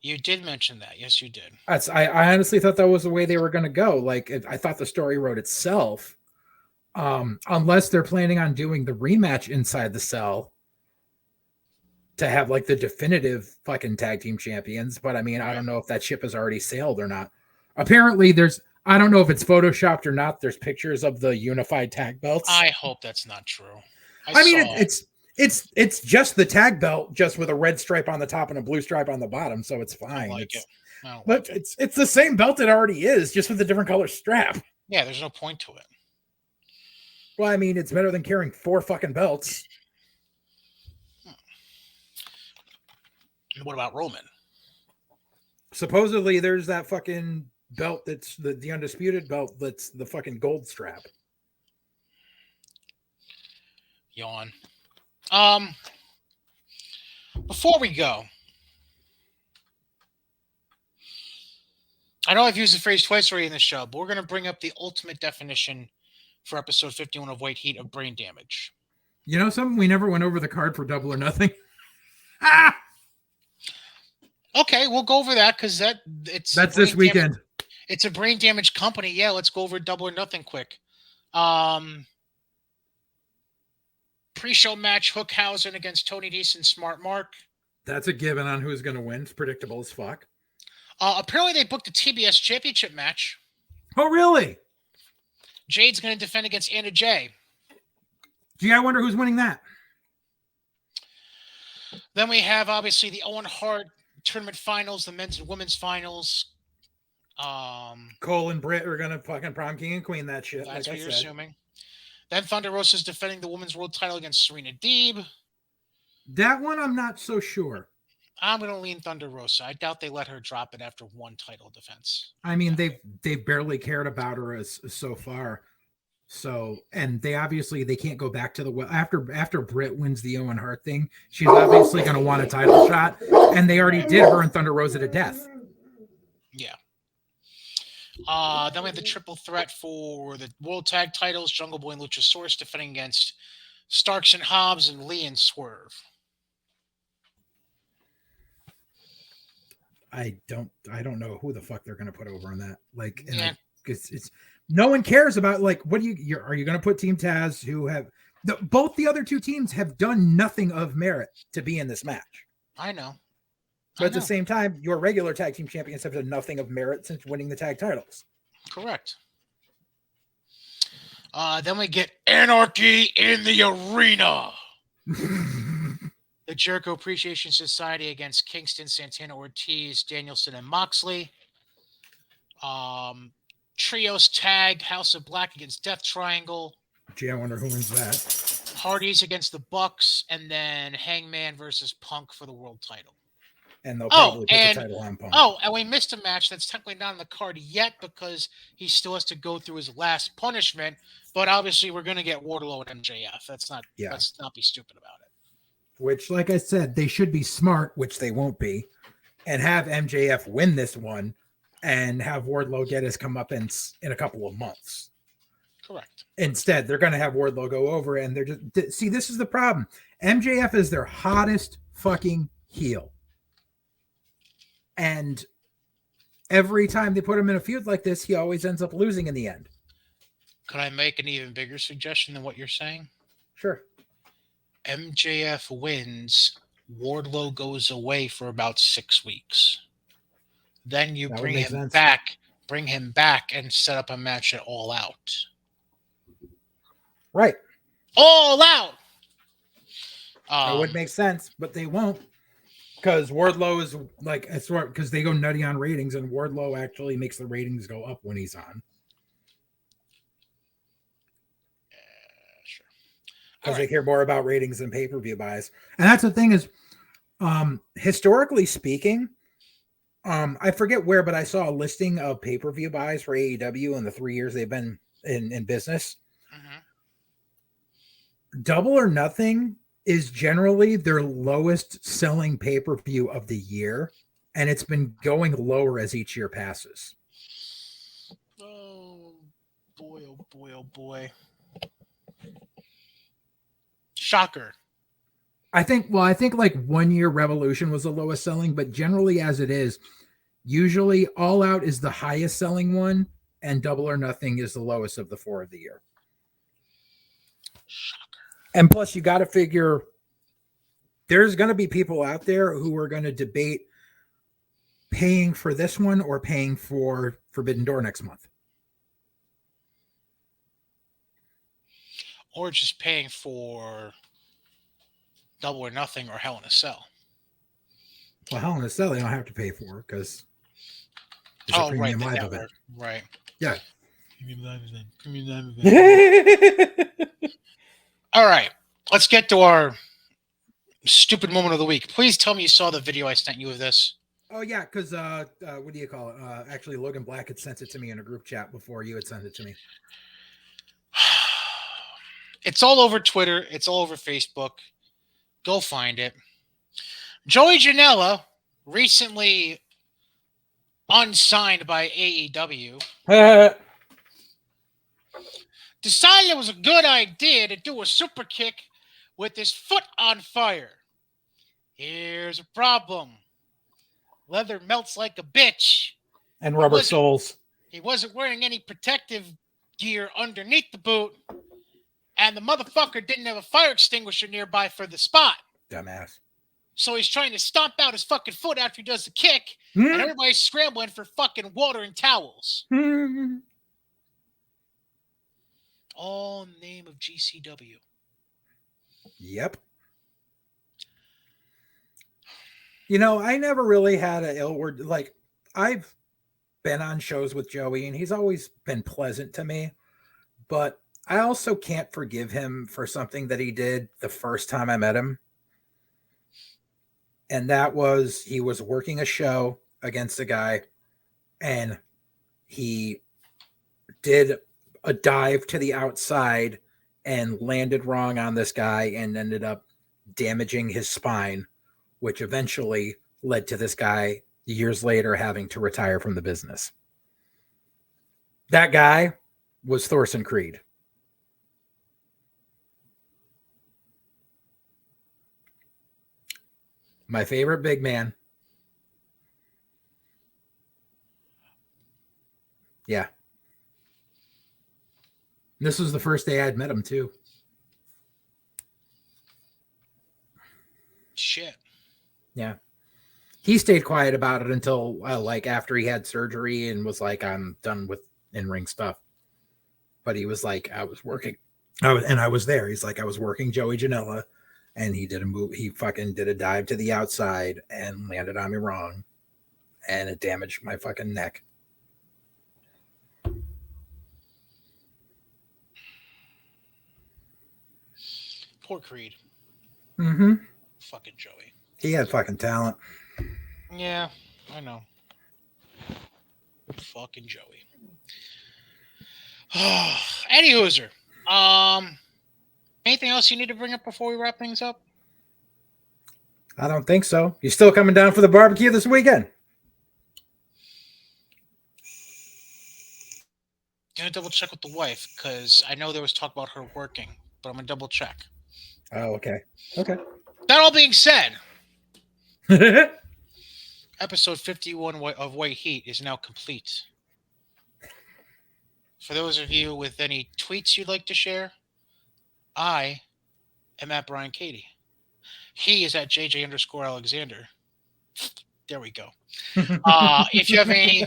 A: You did mention that. Yes, you did.
B: I honestly thought that was the way they were going to go. Like, I thought the story wrote itself. Unless they're planning on doing the rematch inside the cell to have like the definitive fucking tag team champions. But I mean, I
A: Right.
B: don't know if that ship has already sailed or not. Apparently, I don't know if it's photoshopped or not. There's pictures of the unified tag belts.
A: I hope that's not true.
B: I mean, it's just the tag belt, just with a red stripe on the top and a blue stripe on the bottom, so it's fine.
A: I like it. I don't
B: But
A: like it.
B: it's the same belt it already is, just with a different color strap.
A: Yeah, there's no point to it.
B: Well, I mean, it's better than carrying 4 fucking belts.
A: What about Roman?
B: Supposedly, there's that fucking belt that's the undisputed belt that's the fucking gold strap.
A: Yawn. Before we go, I know I've used the phrase twice already in the show, but we're going to bring up the ultimate definition for episode 51 of White Heat of brain damage.
B: You know something? We never went over the card for Double or Nothing.
A: Okay, we'll go over that because that's
B: this weekend.
A: It's a brain damage company. Yeah, let's go over Double or Nothing quick. Pre-show match: Hookhausen against Tony Nese and Smart Mark.
B: That's a given on who's going to win. It's predictable as fuck.
A: Apparently, they booked a TBS championship match.
B: Oh, really?
A: Jade's going to defend against Anna Jay.
B: Gee, I wonder who's winning that.
A: Then we have, obviously, the Owen Hart tournament finals, the men's and women's finals.
B: Cole and Britt are going to fucking prom king and queen that shit.
A: That's
B: like
A: what you're assuming. Then Thunder Rosa's defending the women's world title against Serena Deeb.
B: That one, I'm not so sure.
A: I'm going to lean Thunder Rosa. I doubt they let her drop it after one title defense.
B: I mean, they've barely cared about her as so far. So, and they can't go back to the after Britt wins the Owen Hart thing. She's obviously going to want a title shot, and they already did her and Thunder Rosa to death.
A: Yeah. Then we have the triple threat for the world tag titles: Jungle Boy and Luchasaurus defending against Starks and Hobbs and Lee and Swerve.
B: I don't know who the fuck they're going to put over on that. Like,
A: Yeah.
B: It's no one cares about, like, what are you going to put Team Taz, who have both the other two teams have done nothing of merit to be in this match.
A: I know.
B: But at the same time, your regular tag team champions have done nothing of merit since winning the tag titles.
A: Correct. Then we get Anarchy in the Arena. The Jericho Appreciation Society against Kingston, Santana, Ortiz, Danielson, and Moxley. Trios tag, House of Black against Death Triangle.
B: Gee, I wonder who wins that.
A: Hardys against the Bucks, and then Hangman versus Punk for the world title.
B: And they'll probably put the title on Punk.
A: Oh, and we missed a match that's technically not on the card yet because he still has to go through his last punishment. But obviously, we're going to get Wardlow and MJF. Let's not be stupid about it.
B: Which, like I said, they should be smart, which they won't be, and have MJF win this one and have Wardlow get his comeuppance in a couple of months.
A: Correct.
B: Instead, they're going to have Wardlow go over, and they're just... See, this is the problem. MJF is their hottest fucking heel. And every time they put him in a feud like this, he always ends up losing in the end.
A: Could I make an even bigger suggestion than what you're saying?
B: Sure.
A: MJF wins, Wardlow goes away for about 6 weeks. Then you bring him back and set up a match at All Out.
B: Right.
A: All Out!
B: That would make sense, but they won't. Because Wardlow is like, because they go nutty on ratings, and Wardlow actually makes the ratings go up when he's on.
A: Sure.
B: Because they care more about ratings than pay-per-view buys. And that's the thing is, historically speaking, I forget where, but I saw a listing of pay-per-view buys for AEW in the 3 years they've been in business.
A: Mm-hmm.
B: Double or Nothing is generally their lowest selling pay-per-view of the year, and it's been going lower as each year passes.
A: Oh boy, oh boy, oh boy. Shocker.
B: I think like 1 year Revolution was the lowest selling, but generally as it is, usually All Out is the highest selling one, and Double or Nothing is the lowest of the 4 of the year. And plus, you got to figure there's going to be people out there who are going to debate paying for this one or paying for Forbidden Door next month.
A: Or just paying for Double or Nothing or Hell in a Cell.
B: Well, Hell in a Cell, they don't have to pay for because
A: it's a premium live event. Right.
B: Yeah.
A: All right. Let's get to our stupid moment of the week. Please tell me you saw the video I sent you of this.
B: Oh, yeah, because what do you call it? Actually, Logan Black had sent it to me in a group chat before you had sent it to me.
A: It's all over Twitter. It's all over Facebook. Go find it. Joey Janela, recently unsigned by AEW, decided it was a good idea to do a super kick with his foot on fire. Here's a problem. Leather melts like a bitch.
B: And rubber soles.
A: He wasn't wearing any protective gear underneath the boot. And the motherfucker didn't have a fire extinguisher nearby for the spot.
B: Dumbass.
A: So he's trying to stomp out his fucking foot after he does the kick. And everybody's scrambling for fucking water and towels. All in the name of GCW.
B: Yep. You know, I never really had an ill word. Like, I've been on shows with Joey, and he's always been pleasant to me. But I also can't forgive him for something that he did the first time I met him. And that was, he was working a show against a guy, and he did a dive to the outside and landed wrong on this guy and ended up damaging his spine, which eventually led to this guy years later having to retire from the business. That guy was Thorson Creed. My favorite big man. Yeah. This was the first day I'd met him too.
A: Shit.
B: Yeah. He stayed quiet about it until like after he had surgery and was like, I'm done with in-ring stuff. But he was like, I was working. And I was there. He's like, I was working Joey Janela, and he did a move. He fucking did a dive to the outside and landed on me wrong. And it damaged my fucking neck.
A: Poor Creed.
B: Mm-hmm.
A: Fucking Joey.
B: He had fucking talent.
A: Yeah, I know. Fucking Joey. Any hooser. Anything else you need to bring up before we wrap things up?
B: I don't think so. You still coming down for the barbecue this weekend?
A: Gonna double check with the wife because I know there was talk about her working, but I'm gonna double check.
B: Oh, okay. Okay.
A: That all being said, episode 51 of White Heat is now complete. For those of you with any tweets you'd like to share, I am at Brian Cady. He is at JJ_Alexander. There we go. If you have any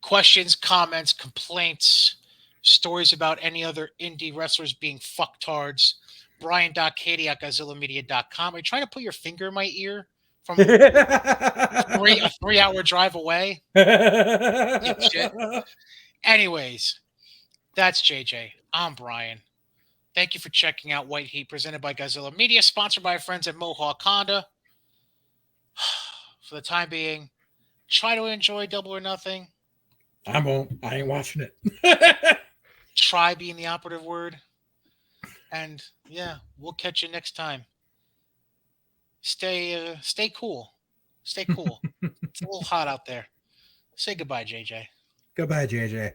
A: questions, comments, complaints, stories about any other indie wrestlers being fucktards, Brian.Cady at GodzillaMedia.com. Are you trying to put your finger in my ear from a 3-hour drive away? Shit. Anyways, that's JJ. I'm Brian. Thank you for checking out White Heat, presented by Godzilla Media, sponsored by our friends at Mohawk Honda. For the time being, try to enjoy Double or Nothing.
B: I won't. I ain't watching it.
A: Try being the operative word. And yeah, we'll catch you next time. Stay cool. Stay cool. It's a little hot out there. Say goodbye, JJ.
B: Goodbye, JJ.